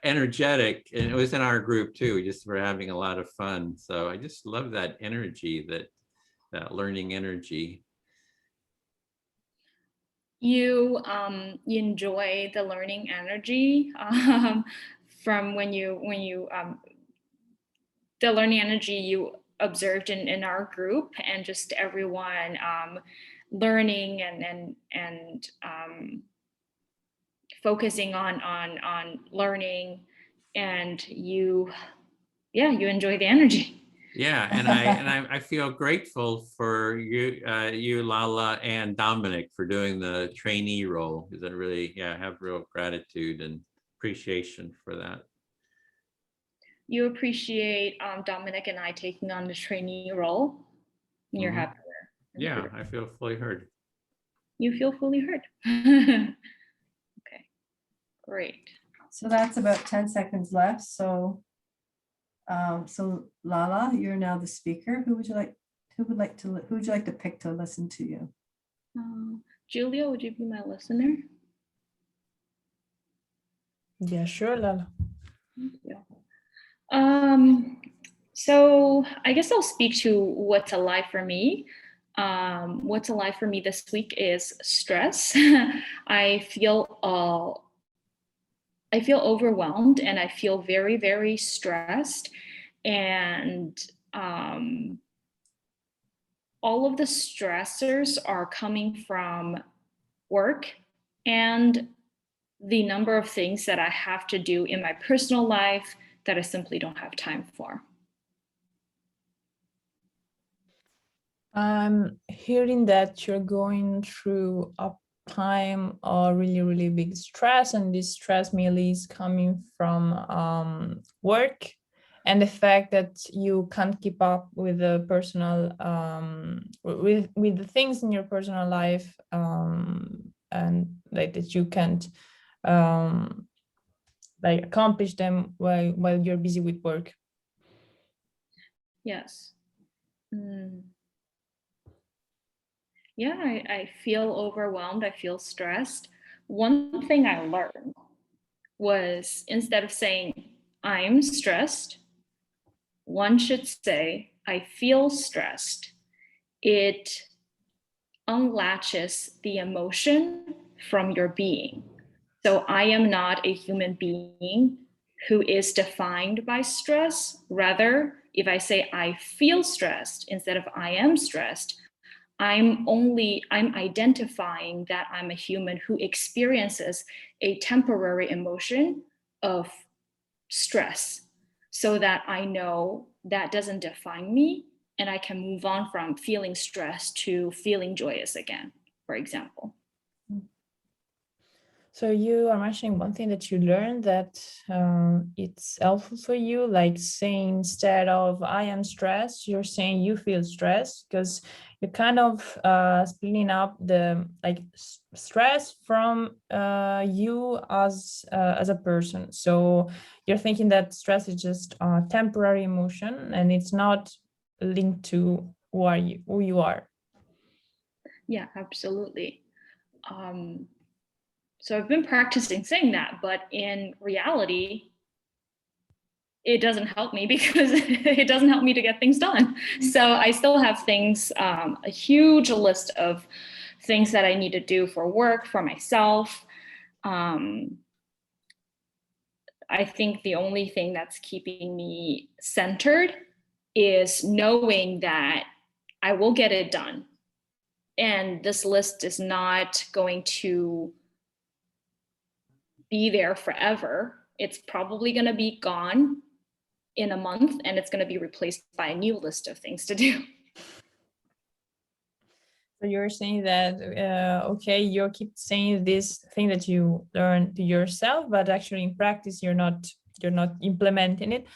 energetic. And it was in our group too. We just were having a lot of fun. So I just love that energy, that learning energy. You enjoy the learning energy from when you the learning energy you observed in our group, and just everyone learning and focusing on learning, and you enjoy the energy. Yeah, and I feel grateful for you, Lala, and Dominic for doing the trainee role, because I really, I have real gratitude and appreciation for that. You appreciate Dominic and I taking on the trainee role. You're happy there. Yeah, I feel fully heard. You feel fully heard. Okay, great. So that's about 10 seconds left. So, so Lala, you're now the speaker. Who would you like to pick to listen to you? Julia, would you be my listener? Yeah, sure, Lala. Thank you. So I guess I'll speak to what's alive for me. What's alive for me this week is stress. I feel overwhelmed, and I feel very, very stressed. And all of the stressors are coming from work and the number of things that I have to do in my personal life that I simply don't have time for. I'm hearing that you're going through a time of really, really big stress, and this stress mainly is coming from work and the fact that you can't keep up with the personal, with the things in your personal life, and like that you can't like accomplish them while you're busy with work. Yes. Yeah, I feel overwhelmed. I feel stressed. One thing I learned was, instead of saying I'm stressed, one should say I feel stressed. It unlatches the emotion from your being. So I am not a human being who is defined by stress. Rather, if I say I feel stressed instead of I am stressed, I'm identifying that I'm a human who experiences a temporary emotion of stress, so that I know that doesn't define me, and I can move on from feeling stressed to feeling joyous again, for example. So you are mentioning one thing that you learned that it's helpful for you, like saying instead of I am stressed, you're saying you feel stressed, because you're kind of splitting up the stress from you as a person. So you're thinking that stress is just a temporary emotion and it's not linked to who you are. Yeah, absolutely. So I've been practicing saying that, but in reality, it doesn't help me because it doesn't help me to get things done. So I still have things, a huge list of things that I need to do for work, for myself. I think the only thing that's keeping me centered is knowing that I will get it done. And this list is not going to be there forever. It's probably going to be gone in a month, and it's going to be replaced by a new list of things to do. So you're saying that, okay, you keep saying this thing that you learned to yourself, but actually in practice, you're not implementing it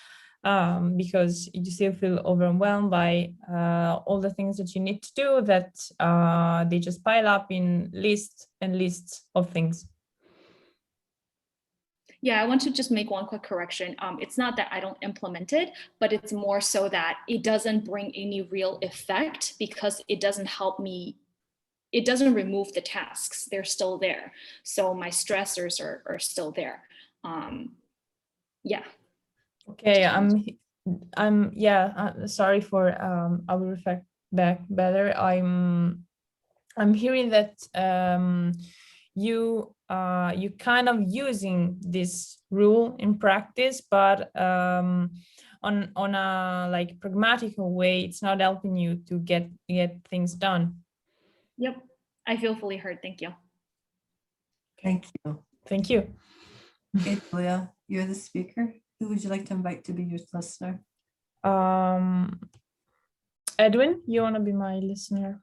because you still feel overwhelmed by all the things that you need to do, that they just pile up in lists and lists of things. Yeah, I want to just make one quick correction. It's not that I don't implement it, but it's more so that it doesn't bring any real effect because it doesn't help me. It doesn't remove the tasks. They're still there. So my stressors are still there. Yeah. Okay, sorry for, I will reflect back better. I'm hearing that you kind of using this rule in practice, but on a like pragmatic way, it's not helping you to get things done. Yep, I feel fully heard. Thank you. Thank you. Thank you. Okay, Julia, you're the speaker. Who would you like to invite to be your listener? Edwin, you want to be my listener?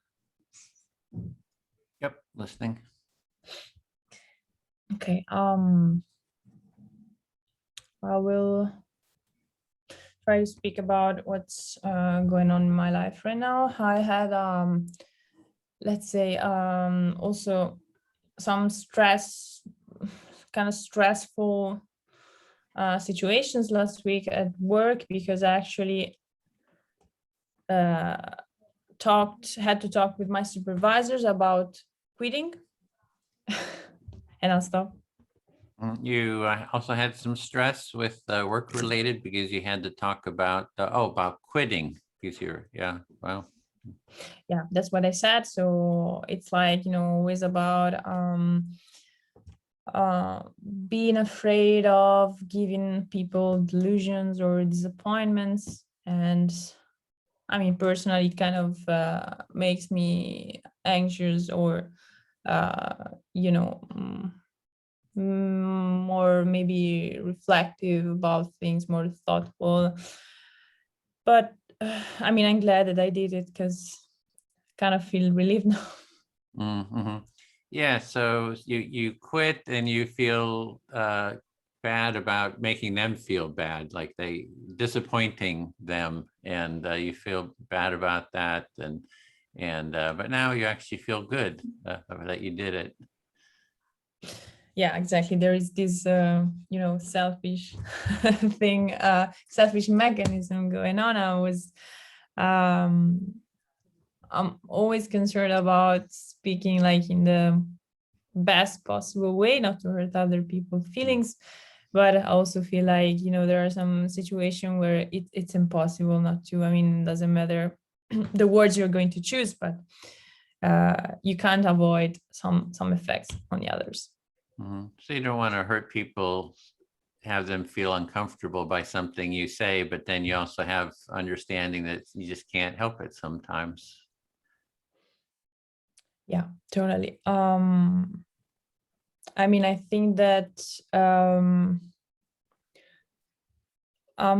Yep, listening. Okay. I will try to speak about what's going on in my life right now. I had, let's say, also some kind of stressful situations last week at work because I actually had to talk with my supervisors about quitting. And I'll stop. You also had some stress with work related because you had to talk about about quitting because wow. Yeah, that's what I said. So it's like, always about being afraid of giving people delusions or disappointments. And I mean, personally, it kind of makes me anxious or, more maybe reflective about things, more thoughtful. But I mean, I'm glad that I did it because I kind of feel relieved now. Mm-hmm. Yeah, so you quit and you feel bad about making them feel bad, like they disappointing them, and you feel bad about that, and but now you actually feel good that you did it. Yeah, exactly. There is this, selfish thing, selfish mechanism going on. I'm always concerned about speaking like in the best possible way, not to hurt other people's feelings. But I also feel like, there are some situations where it's impossible not to. I mean, it doesn't matter the words you're going to choose, but you can't avoid some effects on the others. Mm-hmm. So you don't want to hurt people, have them feel uncomfortable by something you say, but then you also have understanding that you just can't help it sometimes. Yeah, totally. I mean, I think that I'm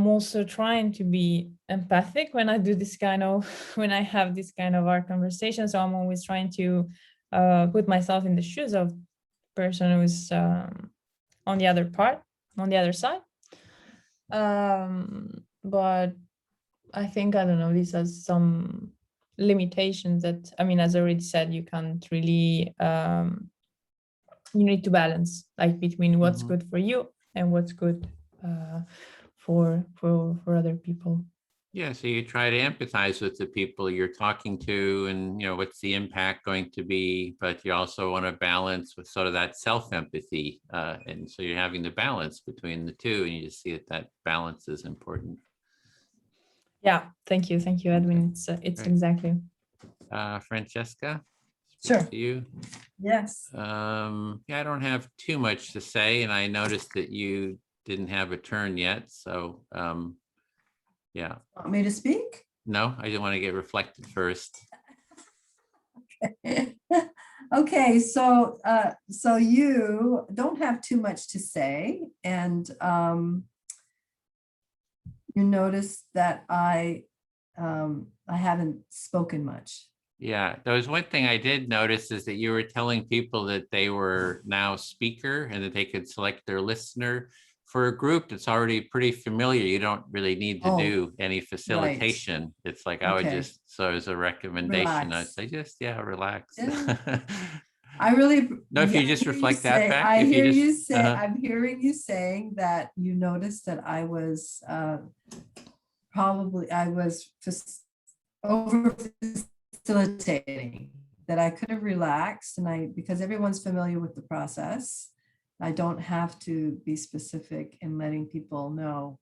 also trying to be empathic when I do this when I have this kind of art conversation. So I'm always trying to put myself in the shoes of the person who's on the other side. But I think, I don't know, this has some limitations that, I mean, as I already said, you can't really, you need to balance like between what's good for you and what's good for other people. Yeah, so you try to empathize with the people you're talking to and, what's the impact going to be, but you also want to balance with sort of that self-empathy. And so you're having the balance between the two, and you just see that balance is important. Yeah, thank you, Edwin. It's Right. exactly. Francesca, Sure. to you. Yes. Yeah, I don't have too much to say, and I noticed that you didn't have a turn yet, so yeah. Want me to speak? No, I just want to get reflected first. Okay, so you don't have too much to say, and you notice that I haven't spoken much. Yeah, there was one thing I did notice is that you were telling people that they were now speaker and that they could select their listener. For a group that's already pretty familiar, you don't really need to do any facilitation. It's like I would Okay. just, so as a recommendation, I'd Relax. say just, relax. Yeah. I really. No, if yeah, you I just hear you reflect that say- back. I if hear you you just, say. I'm hearing you saying that you noticed that I was probably over facilitating, that I could have relaxed, and because everyone's familiar with the process, I don't have to be specific in letting people know,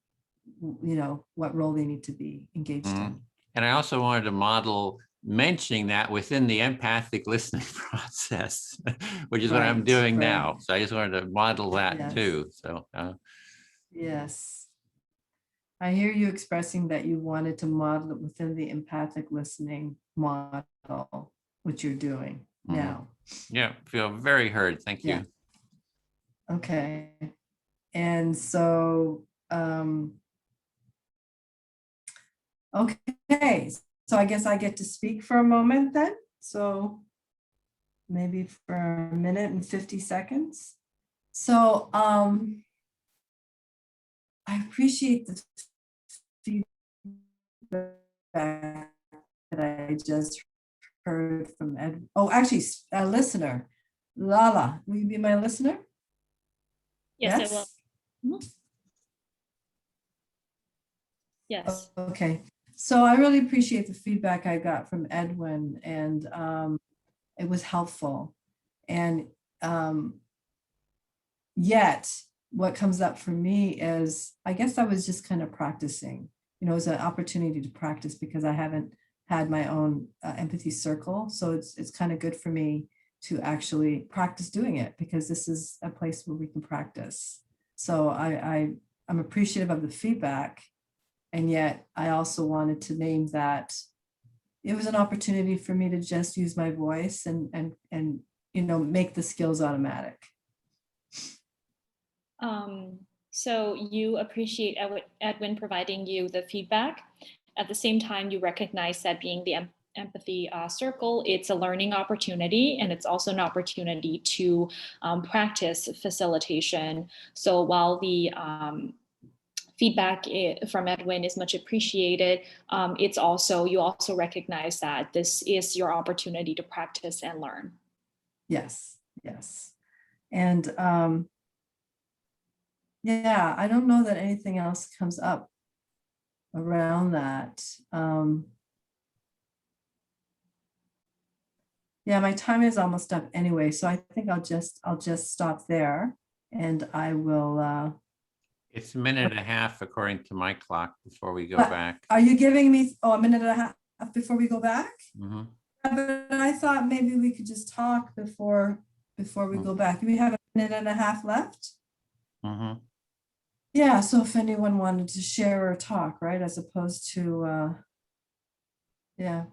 what role they need to be engaged in. And I also wanted to model mentioning that within the empathic listening process, which is what I'm Right, doing right. now. So I just wanted to model that Yes. too. So Yes. I hear you expressing that you wanted to model it within the empathic listening model, which you're doing now. yeah, feel very heard. Thank you. Yeah. Okay. And so, okay. So I guess I get to speak for a moment then. So maybe for a minute and 50 seconds. So I appreciate the feedback that I just heard from Ed. Oh, actually, a listener. Lala, will you be my listener? Yes, I will. Mhm. Yes. Okay. So I really appreciate the feedback I got from Edwin, and it was helpful. And yet, what comes up for me is, I guess I was just kind of practicing. It was an opportunity to practice because I haven't had my own empathy circle. So it's kind of good for me to actually practice doing it, because this is a place where we can practice. So I'm appreciative of the feedback. And yet I also wanted to name that it was an opportunity for me to just use my voice and make the skills automatic. So you appreciate Edwin providing you the feedback. At the same time, you recognize that being the empathy circle, it's a learning opportunity, and it's also an opportunity to practice facilitation. So while the feedback from Edwin is much appreciated, you also recognize that this is your opportunity to practice and learn. Yes, yes. And yeah, I don't know that anything else comes up around that. Yeah, my time is almost up anyway, so I think I'll just stop there, and I will. It's a minute and a half according to my clock before we go But back. Are you giving me a minute and a half before we go back? Mm-hmm. But I thought maybe we could just talk before we go back. Do we have a minute and a half left? Mm-hmm. Yeah, so if anyone wanted to share or talk, right, as opposed to, yeah,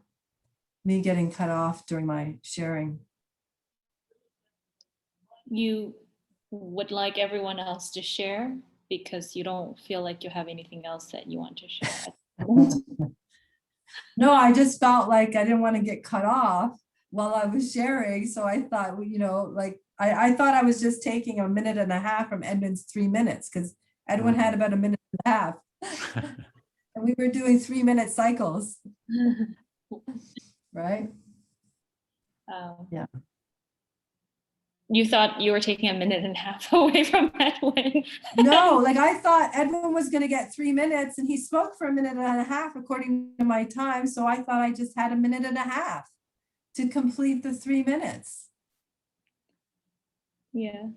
me getting cut off during my sharing. You would like everyone else to share because you don't feel like you have anything else that you want to share. No, I just felt like I didn't want to get cut off while I was sharing. So I thought, I thought I was just taking a minute and a half from Edwin's 3 minutes, because Edwin had about a minute and a half. And we were doing 3-minute cycles. Right? Yeah. You thought you were taking a minute and a half away from Edwin. No, like I thought Edwin was going to get 3 minutes and he spoke for a minute and a half according to my time. So I thought I just had a minute and a half to complete the 3 minutes. Yeah.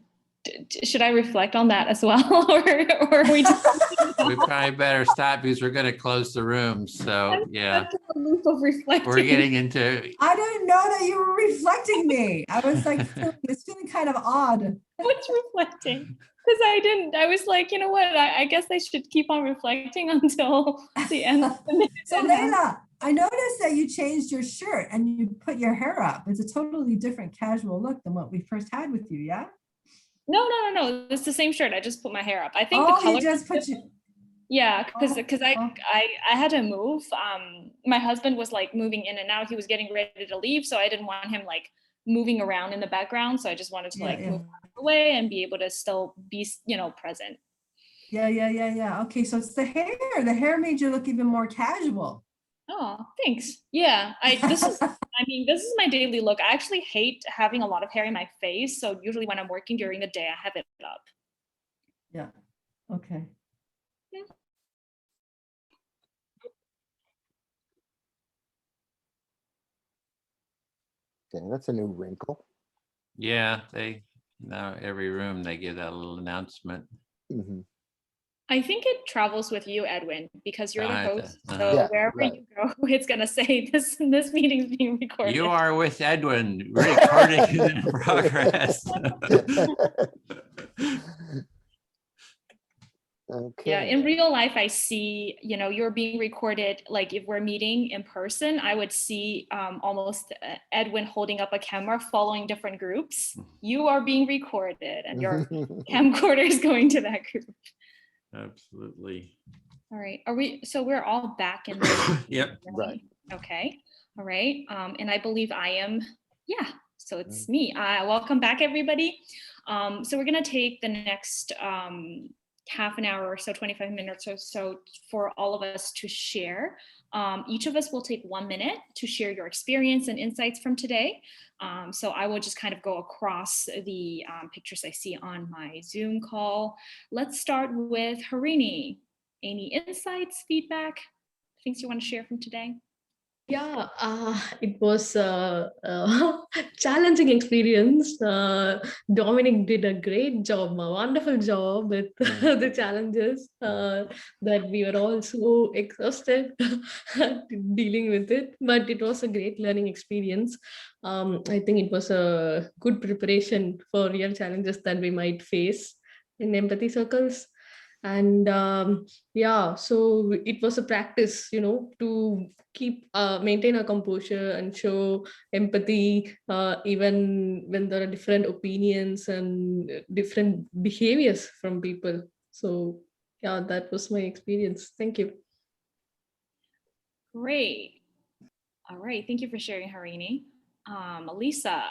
Should I reflect on that as well? or we just We probably better stop because we're going to close the room. So yeah, a loop of reflecting? we're getting into, I didn't know that you were reflecting me. I was like, it's feeling kind of odd. What's reflecting? Because I was like, you know what? I guess I should keep on reflecting until the end of the minute. So Layla, I noticed that you changed your shirt and you put your hair up. It's a totally different casual look than what we first had with you, yeah? No. It's the same shirt. I just put my hair up. I think Oh, the color. you just put you. Yeah, because Oh. I had to move. My husband was like moving in and out. He was getting ready to leave, so I didn't want him like moving around in the background. So I just wanted to move away and be able to still be, present. Yeah. Okay, so it's the hair. The hair made you look even more casual. Oh, thanks. Yeah, this is my daily look. I actually hate having a lot of hair in my face. So usually when I'm working during the day, I have it up. Yeah. Okay. Yeah. Okay, that's a new wrinkle. yeah, now every room they give that little announcement. Mhm. I think it travels with you, Edwin, because you're the host. So Yeah, wherever right. you go, it's gonna say this meeting is being recorded. You are with Edwin, recording in progress. Okay. Yeah, in real life, I see, you're being recorded. Like if we're meeting in person, I would see almost Edwin holding up a camera, following different groups. You are being recorded and your camcorder is going to that group. Absolutely. All right. So we're all back in the Yep. Right. Okay. All right. And I believe I am, so it's me. Welcome back, everybody. So we're going to take the next half an hour or so, 25 minutes or so for all of us to share. Each of us will take 1 minute to share your experience and insights from today. So I will just kind of go across the pictures I see on my Zoom call. Let's start with Harini. Any insights, feedback, things you want to share from today? Yeah, it was a challenging experience. Dominic did a great job, a wonderful job with the challenges that we were all so exhausted dealing with it. But it was a great learning experience. I think it was a good preparation for real challenges that we might face in empathy circles. And so it was a practice, to keep maintain a composure and show empathy even when there are different opinions and different behaviors from people. So yeah, that was my experience. Thank you. Great. All right. Thank you for sharing, Harini. Elisa,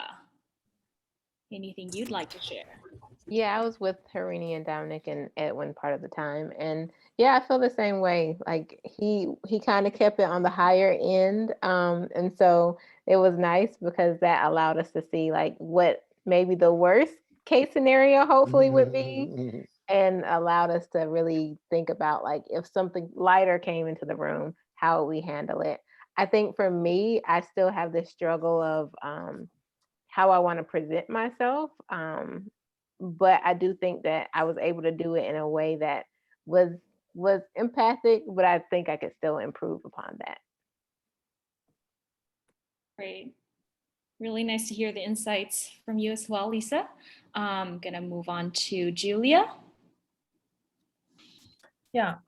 anything you'd like to share? Yeah, I was with Harini and Dominic and Edwin part of the time. And yeah, I feel the same way. Like he kind of kept it on the higher end. And so it was nice because that allowed us to see like what maybe the worst case scenario hopefully would be, and allowed us to really think about like if something lighter came into the room, how would we handle it? I think for me, I still have this struggle of how I want to present myself. But I do think that I was able to do it in a way that was empathic, but I think I could still improve upon that. Great. Really nice to hear the insights from you as well, Lisa. I'm gonna move on to Julia. Yeah,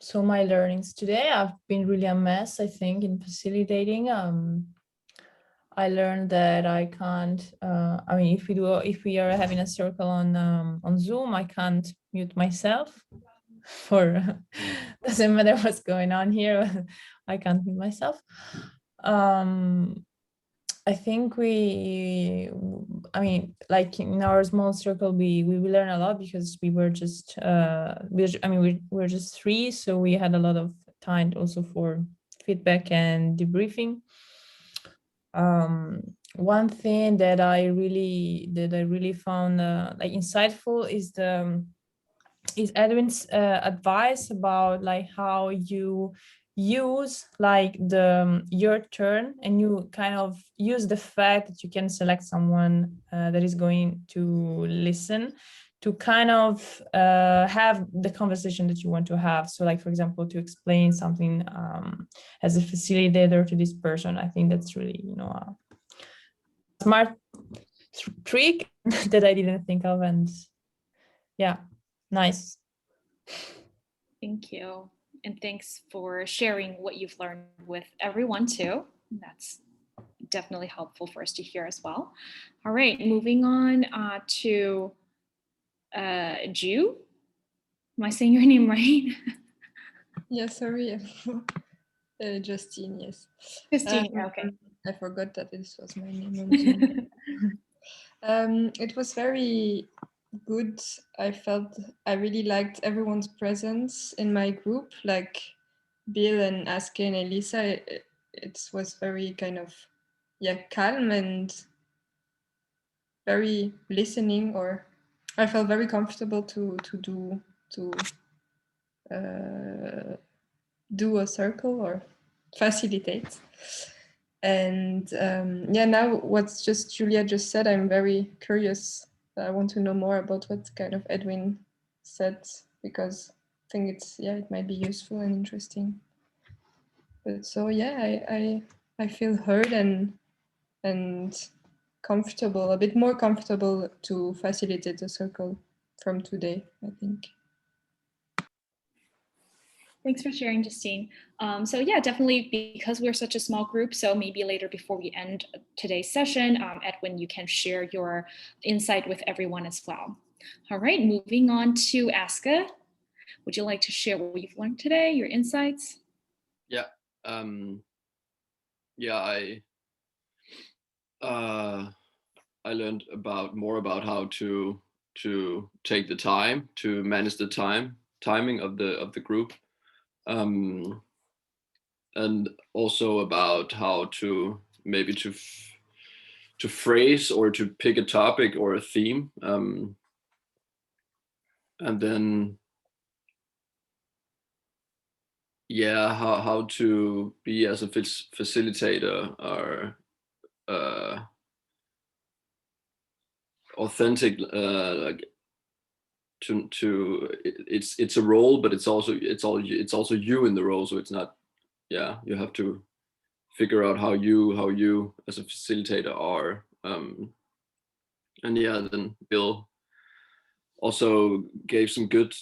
so my learnings today have been really a mess, I think, in facilitating. I learned that I can't, if we are having a circle on Zoom, I can't mute myself doesn't matter what's going on here, I can't mute myself. I think like in our small circle, we learn a lot because we were just, we're just 3, so we had a lot of time also for feedback and debriefing. one thing that I really found like insightful is Edwin's advice about like how you use like your turn, and you kind of use the fact that you can select someone that is going to listen to kind of have the conversation that you want to have. So like, for example, to explain something as a facilitator to this person. I think that's really, a smart trick that I didn't think of. And yeah, nice. Thank you. And thanks for sharing what you've learned with everyone too. That's definitely helpful for us to hear as well. All right, moving on to Ju. Am I saying your name right? Yeah, sorry. Justine, yes. Justine, okay. I forgot that this was my name on Zoom. It was very good. I really liked everyone's presence in my group, like Bill and Aske and Elisa. It was very kind of, calm and very listening, or I felt very comfortable to do a circle or facilitate. And now what's just Julia just said, I'm very curious. I want to know more about what kind of Edwin said, because I think it might be useful and interesting. But so I feel heard and comfortable, a bit more comfortable to facilitate the circle from today, I think. Thanks for sharing, Justine. So yeah, definitely, because we're such a small group, so maybe later before we end today's session, Edwin, you can share your insight with everyone as well. All right, moving on to Aska. Would you like to share what you've learned today, your insights? Yeah. I learned more about how to take the time, to manage the timing of the group, and also about how to maybe to phrase or to pick a topic or a theme, and then how to be as a facilitator or authentic, like it's a role, but it's also you in the role, so it's not, you have to figure out how you as a facilitator are, and then Bill also gave some good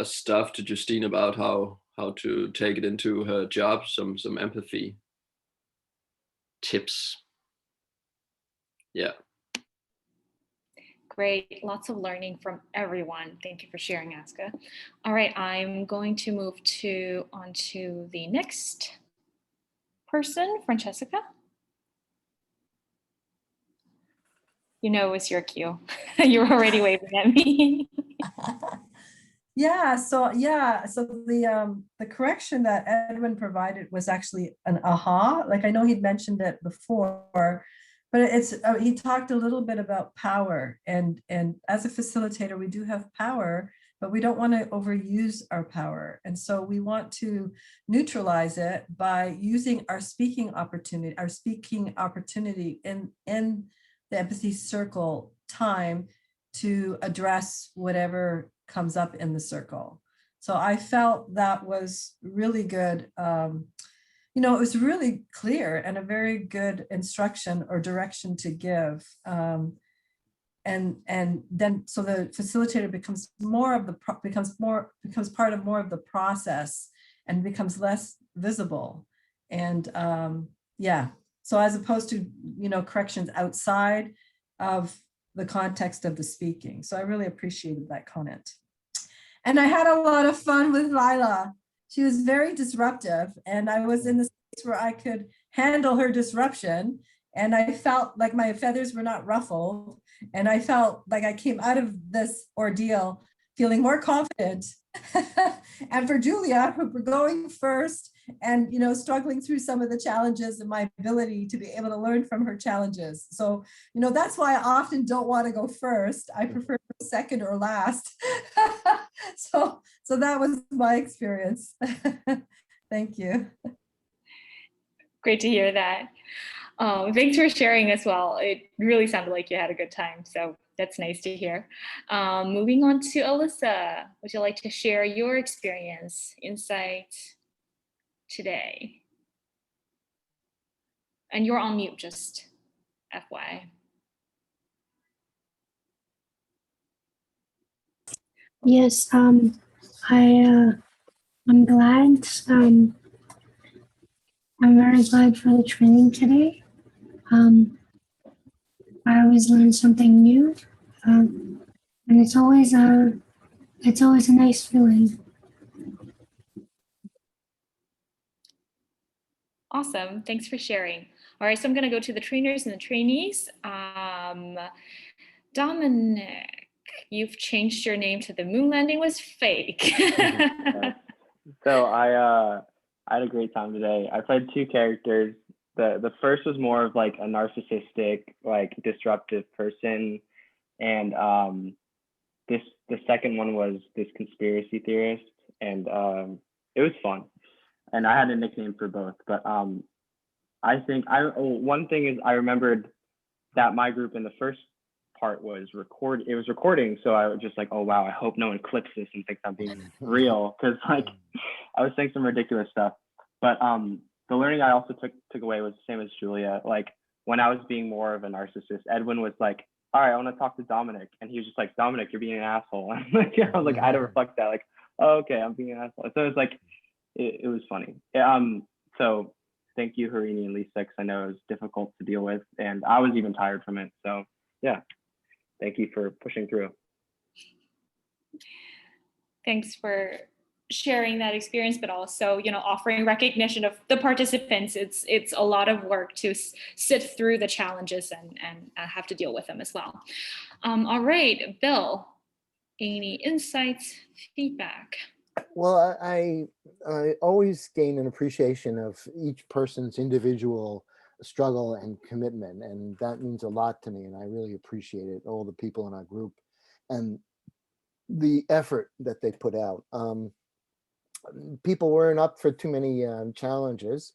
stuff to Justine about how to take it into her job, some empathy tips. Yeah. Great, lots of learning from everyone. Thank you for sharing, Aska. All right, I'm going to move on to the next person, Francesca. You know it's your cue. You're already waving at me. So the correction that Edwin provided was actually an aha. Like, I know he'd mentioned it before, but it's he talked a little bit about power, and as a facilitator we do have power, but we don't want to overuse our power, and so we want to neutralize it by using our speaking opportunity in the Empathy Circle time to address whatever comes up in the circle. So I felt that was really good. It was really clear and a very good instruction or direction to give. And then so the facilitator becomes part of more of the process and becomes less visible. And so as opposed to corrections outside of the context of the speaking. So I really appreciated that comment. And I had a lot of fun with Lila. She was very disruptive, and I was in the space where I could handle her disruption, and I felt like my feathers were not ruffled, and I felt like I came out of this ordeal feeling more confident and for Julia, who for going first and, you know, struggling through some of the challenges and my ability to be able to learn from her challenges. So, you know, that's why I often don't want to go first. I prefer to go second or last. So that was my experience. Thank you. Great to hear that. Thanks for sharing as well. It really sounded like you had a good time, so that's nice to hear. Moving on to Alyssa, would you like to share your experience, insight today? And you're on mute, just FYI. Yes, I'm glad. I'm very glad for the training today. I always learn something new, and it's always a nice feeling. Awesome, thanks for sharing. All right, so I'm gonna go to the trainers and the trainees. Dominic, you've changed your name to the moon landing was fake. So I had a great time today. I played two characters. The first was more of like a narcissistic, like disruptive person, and the second one was this conspiracy theorist, and it was fun. And I had a nickname for both, but I think one thing is I remembered that my group in the first part was recording, so I was just like, oh wow, I hope no one clips this and thinks I'm being real, because like I was saying some ridiculous stuff. But the learning I also took away was the same as Julia. Like when I was being more of a narcissist, Edwin was like, all right, I want to talk to Dominic, and he was just like, Dominic, you're being an asshole. I was like, I had to reflect that, like, oh, okay, I'm being an asshole. So it's like it was funny. So thank you, Harini and Lisa, because I know it was difficult to deal with, and I was even tired from it. So yeah, thank you for pushing through. Thanks for sharing that experience, but also, you know, offering recognition of the participants. It's a lot of work to sit through the challenges and have to deal with them as well. All right, Bill, any insights, feedback? Well, I always gain an appreciation of each person's individual struggle and commitment, and that means a lot to me, and I really appreciate it, all the people in our group and the effort that they put out. People weren't up for too many challenges,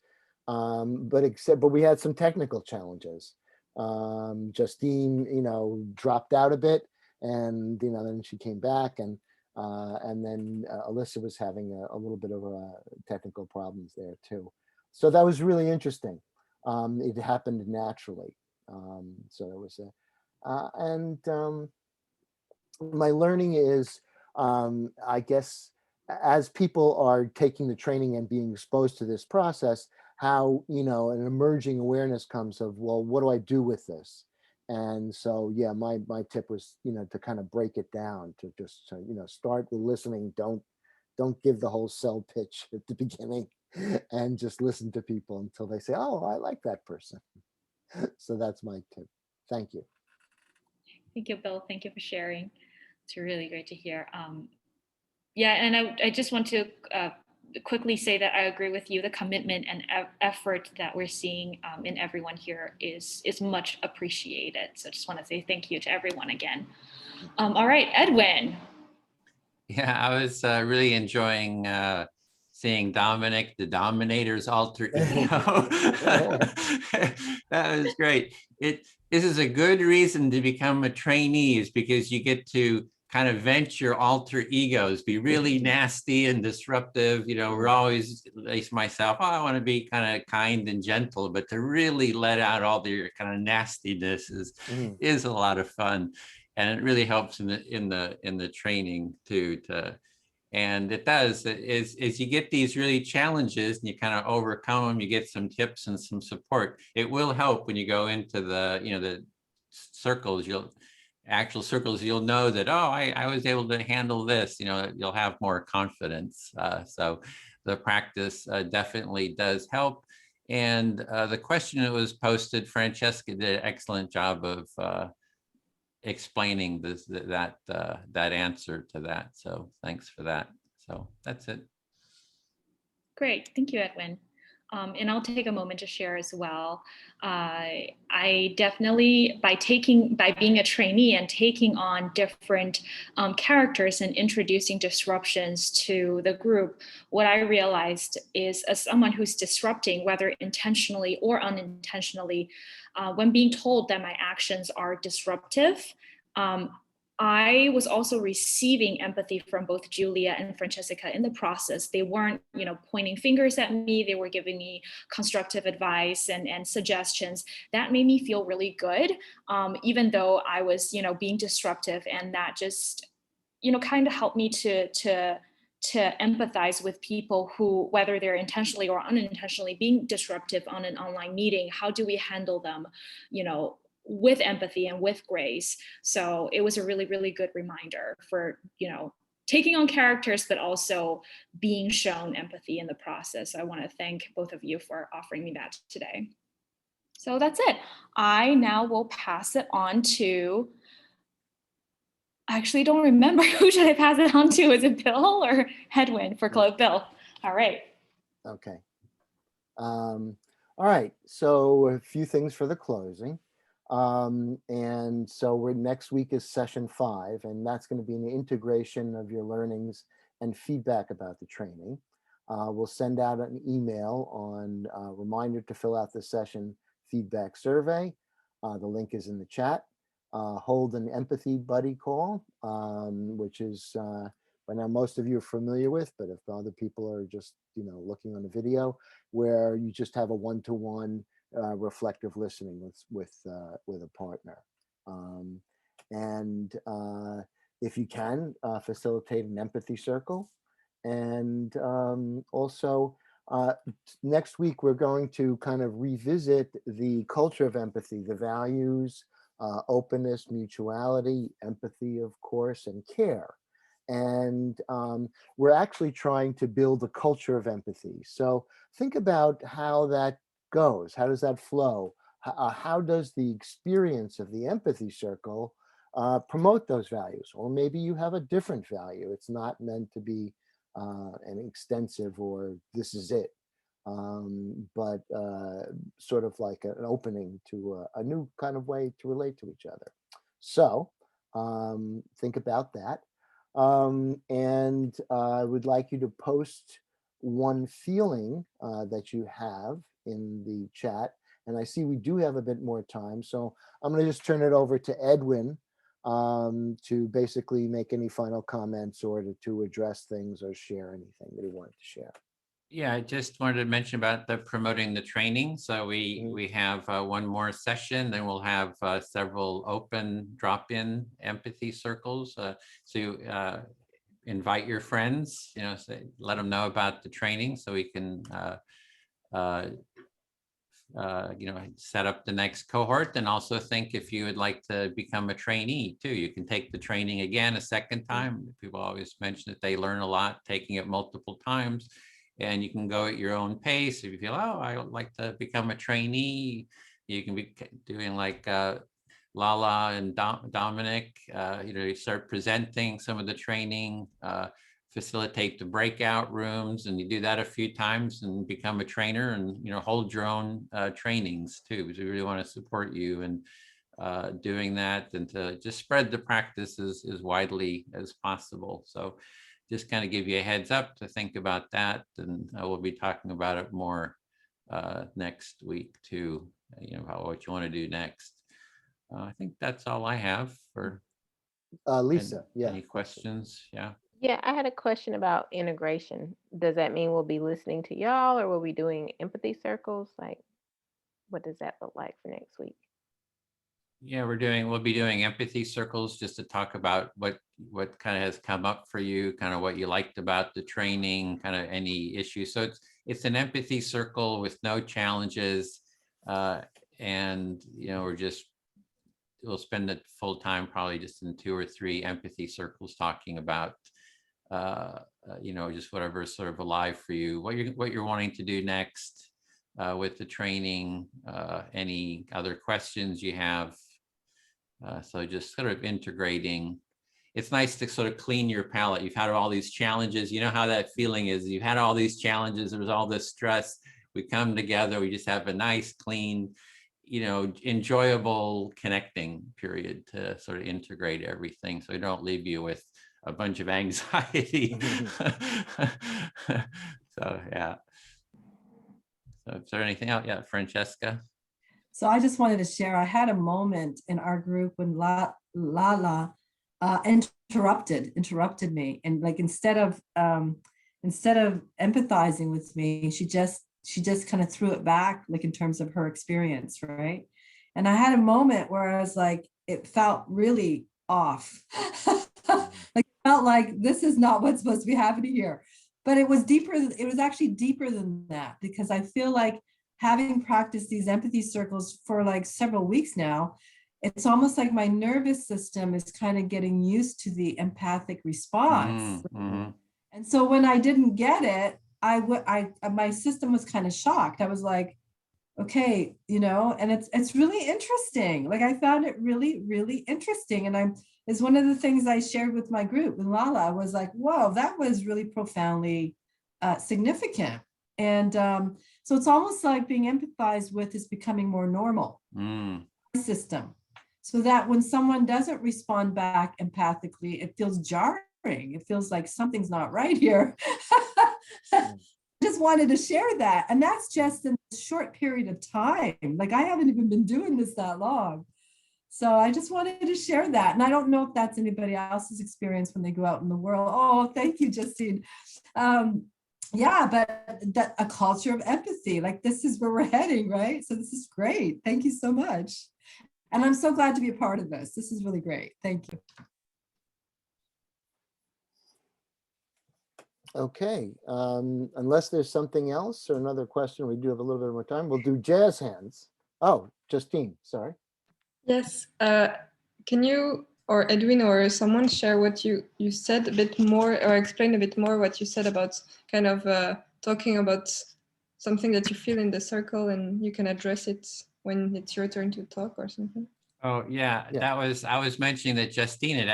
but we had some technical challenges. Justine, you know, dropped out a bit, and you know, then she came back, and then Alyssa was having a little bit of technical problems there too. So that was really interesting. It happened naturally. So it was my learning is, I guess, as people are taking the training and being exposed to this process, how, you know, an emerging awareness comes of, well, what do I do with this? And so, yeah, my tip was, you know, to kind of break it down, to just, you know, start with listening. Don't give the whole sell pitch at the beginning, and just listen to people until they say, oh, I like that person. So that's my tip. Thank you. Thank you, Bill. Thank you for sharing. It's really great to hear. Yeah, and I just want to quickly say that I agree with you. The commitment and effort that we're seeing in everyone here is much appreciated. So I just want to say thank you to everyone again. All right, Edwin. Yeah, I was really enjoying seeing Dominic, the Dominator's alter ego. That was great. This is a good reason to become a trainee, is because you get to kind of vent your alter egos, be really nasty and disruptive. You know, we're always, at least myself, oh, I want to be kind of kind and gentle, but to really let out all your kind of nastiness is a lot of fun. And it really helps in the training too. And it does, is you get these really challenges and you kind of overcome them, you get some tips and some support. It will help when you go into the, you know, the circles, actual circles, you'll know that, oh, I was able to handle this, you know, you'll have more confidence. So the practice definitely does help. And the question that was posted, Francesca did an excellent job of explaining that answer to that. So thanks for that. So that's it. Great, thank you, Edwin. And I'll take a moment to share as well. I definitely, by being a trainee and taking on different characters and introducing disruptions to the group, what I realized is, as someone who's disrupting, whether intentionally or unintentionally, when being told that my actions are disruptive, I was also receiving empathy from both Julia and Francesca in the process. They weren't, pointing fingers at me. They were giving me constructive advice and suggestions. That made me feel really good, even though I was, being disruptive, and that just, kind of helped me to empathize with people who, whether they're intentionally or unintentionally being disruptive on an online meeting. How do we handle them, with empathy and with grace? So it was a really, really good reminder for, taking on characters, but also being shown empathy in the process. I want to thank both of you for offering me that today. So that's it. I now will pass it on to, I actually don't remember. Who should I pass it on to? Is it Bill or Edwin for close? Bill. All right. Okay. All right. So a few things for the closing. And so next week is session 5, and that's going to be an integration of your learnings and feedback about the training. We'll send out an email on a reminder to fill out the session feedback survey. The link is in the chat. Hold an empathy buddy call, which is by now most of you are familiar with, but if other people are just looking on the video, where you just have a one-to-one reflective listening with a partner, and if you can, facilitate an empathy circle. And also next week we're going to kind of revisit the culture of empathy, the values, openness, mutuality, empathy, of course, and care. And we're actually trying to build a culture of empathy. So think about how that goes. How does that flow? How does the experience of the empathy circle promote those values? Or maybe you have a different value. It's not meant to be an extensive or this is it, but sort of like an opening to a new kind of way to relate to each other. So think about that. And I would like you to post one feeling that you have in the chat. And I see we do have a bit more time, so I'm going to just turn it over to Edwin to basically make any final comments or to address things or share anything that he wanted to share. Yeah, I just wanted to mention about the promoting the training. So we have one more session, then we'll have several open drop-in empathy circles. So you invite your friends, let them know about the training so we can set up the next cohort. And also think if you would like to become a trainee too, you can take the training again a second time. People always mention that they learn a lot taking it multiple times, and you can go at your own pace. If you feel, oh, I would like to become a trainee, you can be doing like Lala and Dominic, you start presenting some of the training, facilitate the breakout rooms, and you do that a few times and become a trainer, and hold your own trainings too, because we really want to support you in doing that, and to just spread the practice as widely as possible. So just kind of give you a heads up to think about that, and we'll be talking about it more next week too, about what you want to do next. I think that's all I have for Lisa. Any questions? Yeah. Yeah, I had a question about integration. Does that mean we'll be listening to y'all, or will we be doing empathy circles? Like, what does that look like for next week? Yeah, we'll be doing empathy circles just to talk about what kind of has come up for you, kind of what you liked about the training, kind of any issues. So it's an empathy circle with no challenges, and we'll spend the full time probably just in 2 or 3 empathy circles talking about just whatever is sort of alive for you, what you're wanting to do next with the training, any other questions you have. So just sort of integrating. it's nice to sort of clean your palate. You've had all these challenges. You know how that feeling is. You've had all these challenges. There was all this stress. We come together. We just have a nice, clean, enjoyable connecting period to sort of integrate everything. So we don't leave you with a bunch of anxiety. So, yeah. So is there anything else? Yeah, Francesca? So I just wanted to share, I had a moment in our group when Lala interrupted me. And like, instead of empathizing with me, she just kind of threw it back, like in terms of her experience, right? And I had a moment where I was like, it felt really off. Like, it felt like this is not what's supposed to be happening here. But it was deeper, it was actually deeper than that, because I feel like having practiced these empathy circles for like several weeks now, it's almost like my nervous system is kind of getting used to the empathic response. Mm-hmm. And so when I didn't get it, my system was kind of shocked. I was like, okay, and it's really interesting. Like, I found it really, really interesting. And it's one of the things I shared with my group, and Lala was like, whoa, that was really profoundly significant. And so it's almost like being empathized with is becoming more normal system. So that when someone doesn't respond back empathically, it feels jarring. It feels like something's not right here. Just wanted to share that. And that's just in a short period of time. Like, I haven't even been doing this that long. So I just wanted to share that. And I don't know if that's anybody else's experience when they go out in the world. Oh, thank you, Justine. Yeah, but that a culture of empathy, like, this is where we're heading, right? So this is great. Thank you so much. And I'm so glad to be a part of this. This is really great. Thank you. Okay, unless there's something else or another question, we do have a little bit more time. We'll do jazz hands. Oh, Justine, sorry. Yes, can you or Edwin or someone share what you said a bit more, or explain a bit more what you said about kind of talking about something that you feel in the circle and you can address it when it's your turn to talk or something? Oh, yeah. I was mentioning that Justine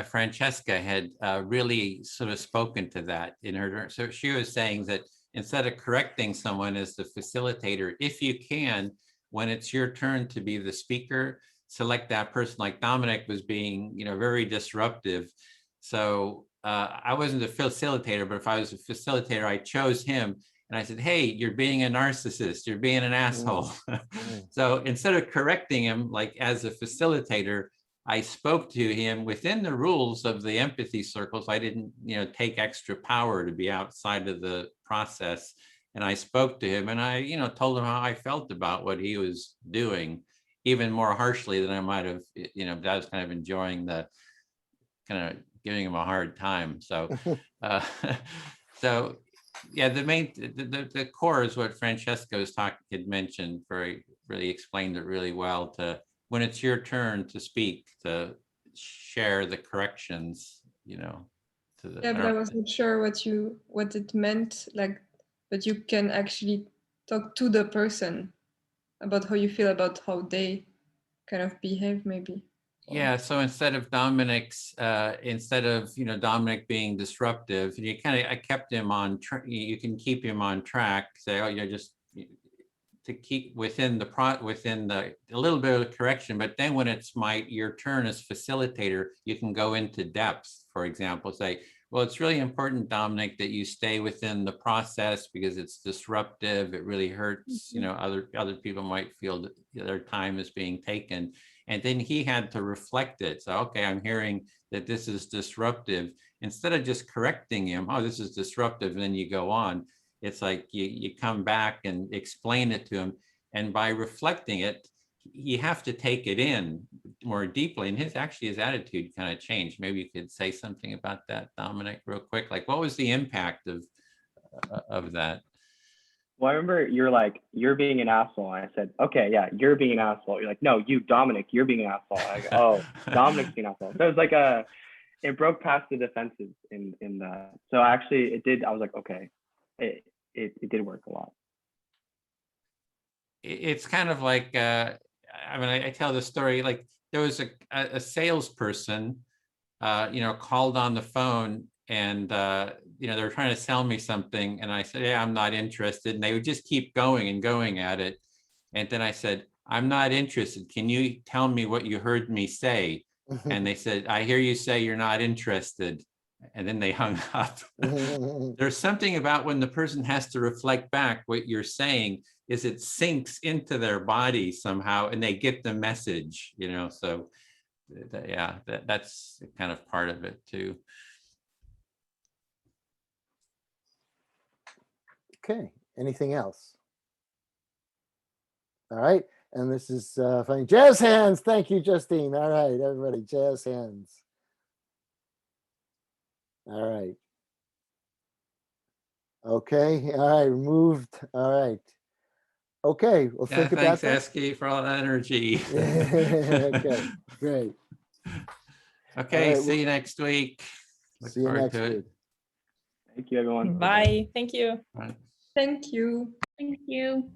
Francesca had really sort of spoken to that in her. So she was saying that instead of correcting someone as the facilitator, if you can, when it's your turn to be the speaker, select that person. Like Dominic was being, very disruptive. So I wasn't a facilitator, but if I was a facilitator, I chose him. And I said, hey, you're being a narcissist, you're being an asshole. So instead of correcting him, like as a facilitator, I spoke to him within the rules of the empathy circles. I didn't, take extra power to be outside of the process. And I spoke to him and I, told him how I felt about what he was doing, even more harshly than I might have, I was kind of enjoying the kind of giving him a hard time. So, so yeah, the core is what Francesca had mentioned. Really explained it really well. To when it's your turn to speak, to share the corrections, to the. Yeah, but I wasn't sure what it meant. Like, but you can actually talk to the person about how you feel about how they kind of behave, maybe. Yeah, so instead of Dominic being disruptive, I kept him on. You can keep him on track. Say, oh, just to keep within a little bit of correction. But then when it's your turn as facilitator, you can go into depth. For example, say, well, it's really important, Dominic, that you stay within the process because it's disruptive. It really hurts. Other people might feel that their time is being taken. And then he had to reflect it. So, okay, I'm hearing that this is disruptive. Instead of just correcting him, oh, this is disruptive, and then you go on. It's like you come back and explain it to him. And by reflecting it, you have to take it in more deeply. And his attitude kind of changed. Maybe you could say something about that, Dominic, real quick. Like, what was the impact of that? Well, I remember you're like, you're being an asshole. And I said, okay, yeah, you're being an asshole. You're like, no, you, Dominic, you're being an asshole. I go, oh, Dominic's being an asshole. So it was like it broke past the defenses in that. So actually it did, I was like, okay, it did work a lot. It's kind of like, I tell the story, like there was a salesperson called on the phone and, they were trying to sell me something. And I said, yeah, I'm not interested. And they would just keep going and going at it. And then I said, I'm not interested. Can you tell me what you heard me say? And they said, I hear you say you're not interested. And then they hung up. There's something about when the person has to reflect back what you're saying is it sinks into their body somehow and they get the message, so yeah, that's kind of part of it too. Okay, anything else? All right, and this is funny. Jazz hands, thank you, Justine. All right, everybody, jazz hands. All right. Okay, all right, moved. All right. Okay, well, Yeah, think about thanks, that. Eski, for all that energy. Okay, great. Okay, right, see you next week. Look See you forward next to it. week. Thank you, everyone. Bye. Thank you. Bye. Thank you. Thank you.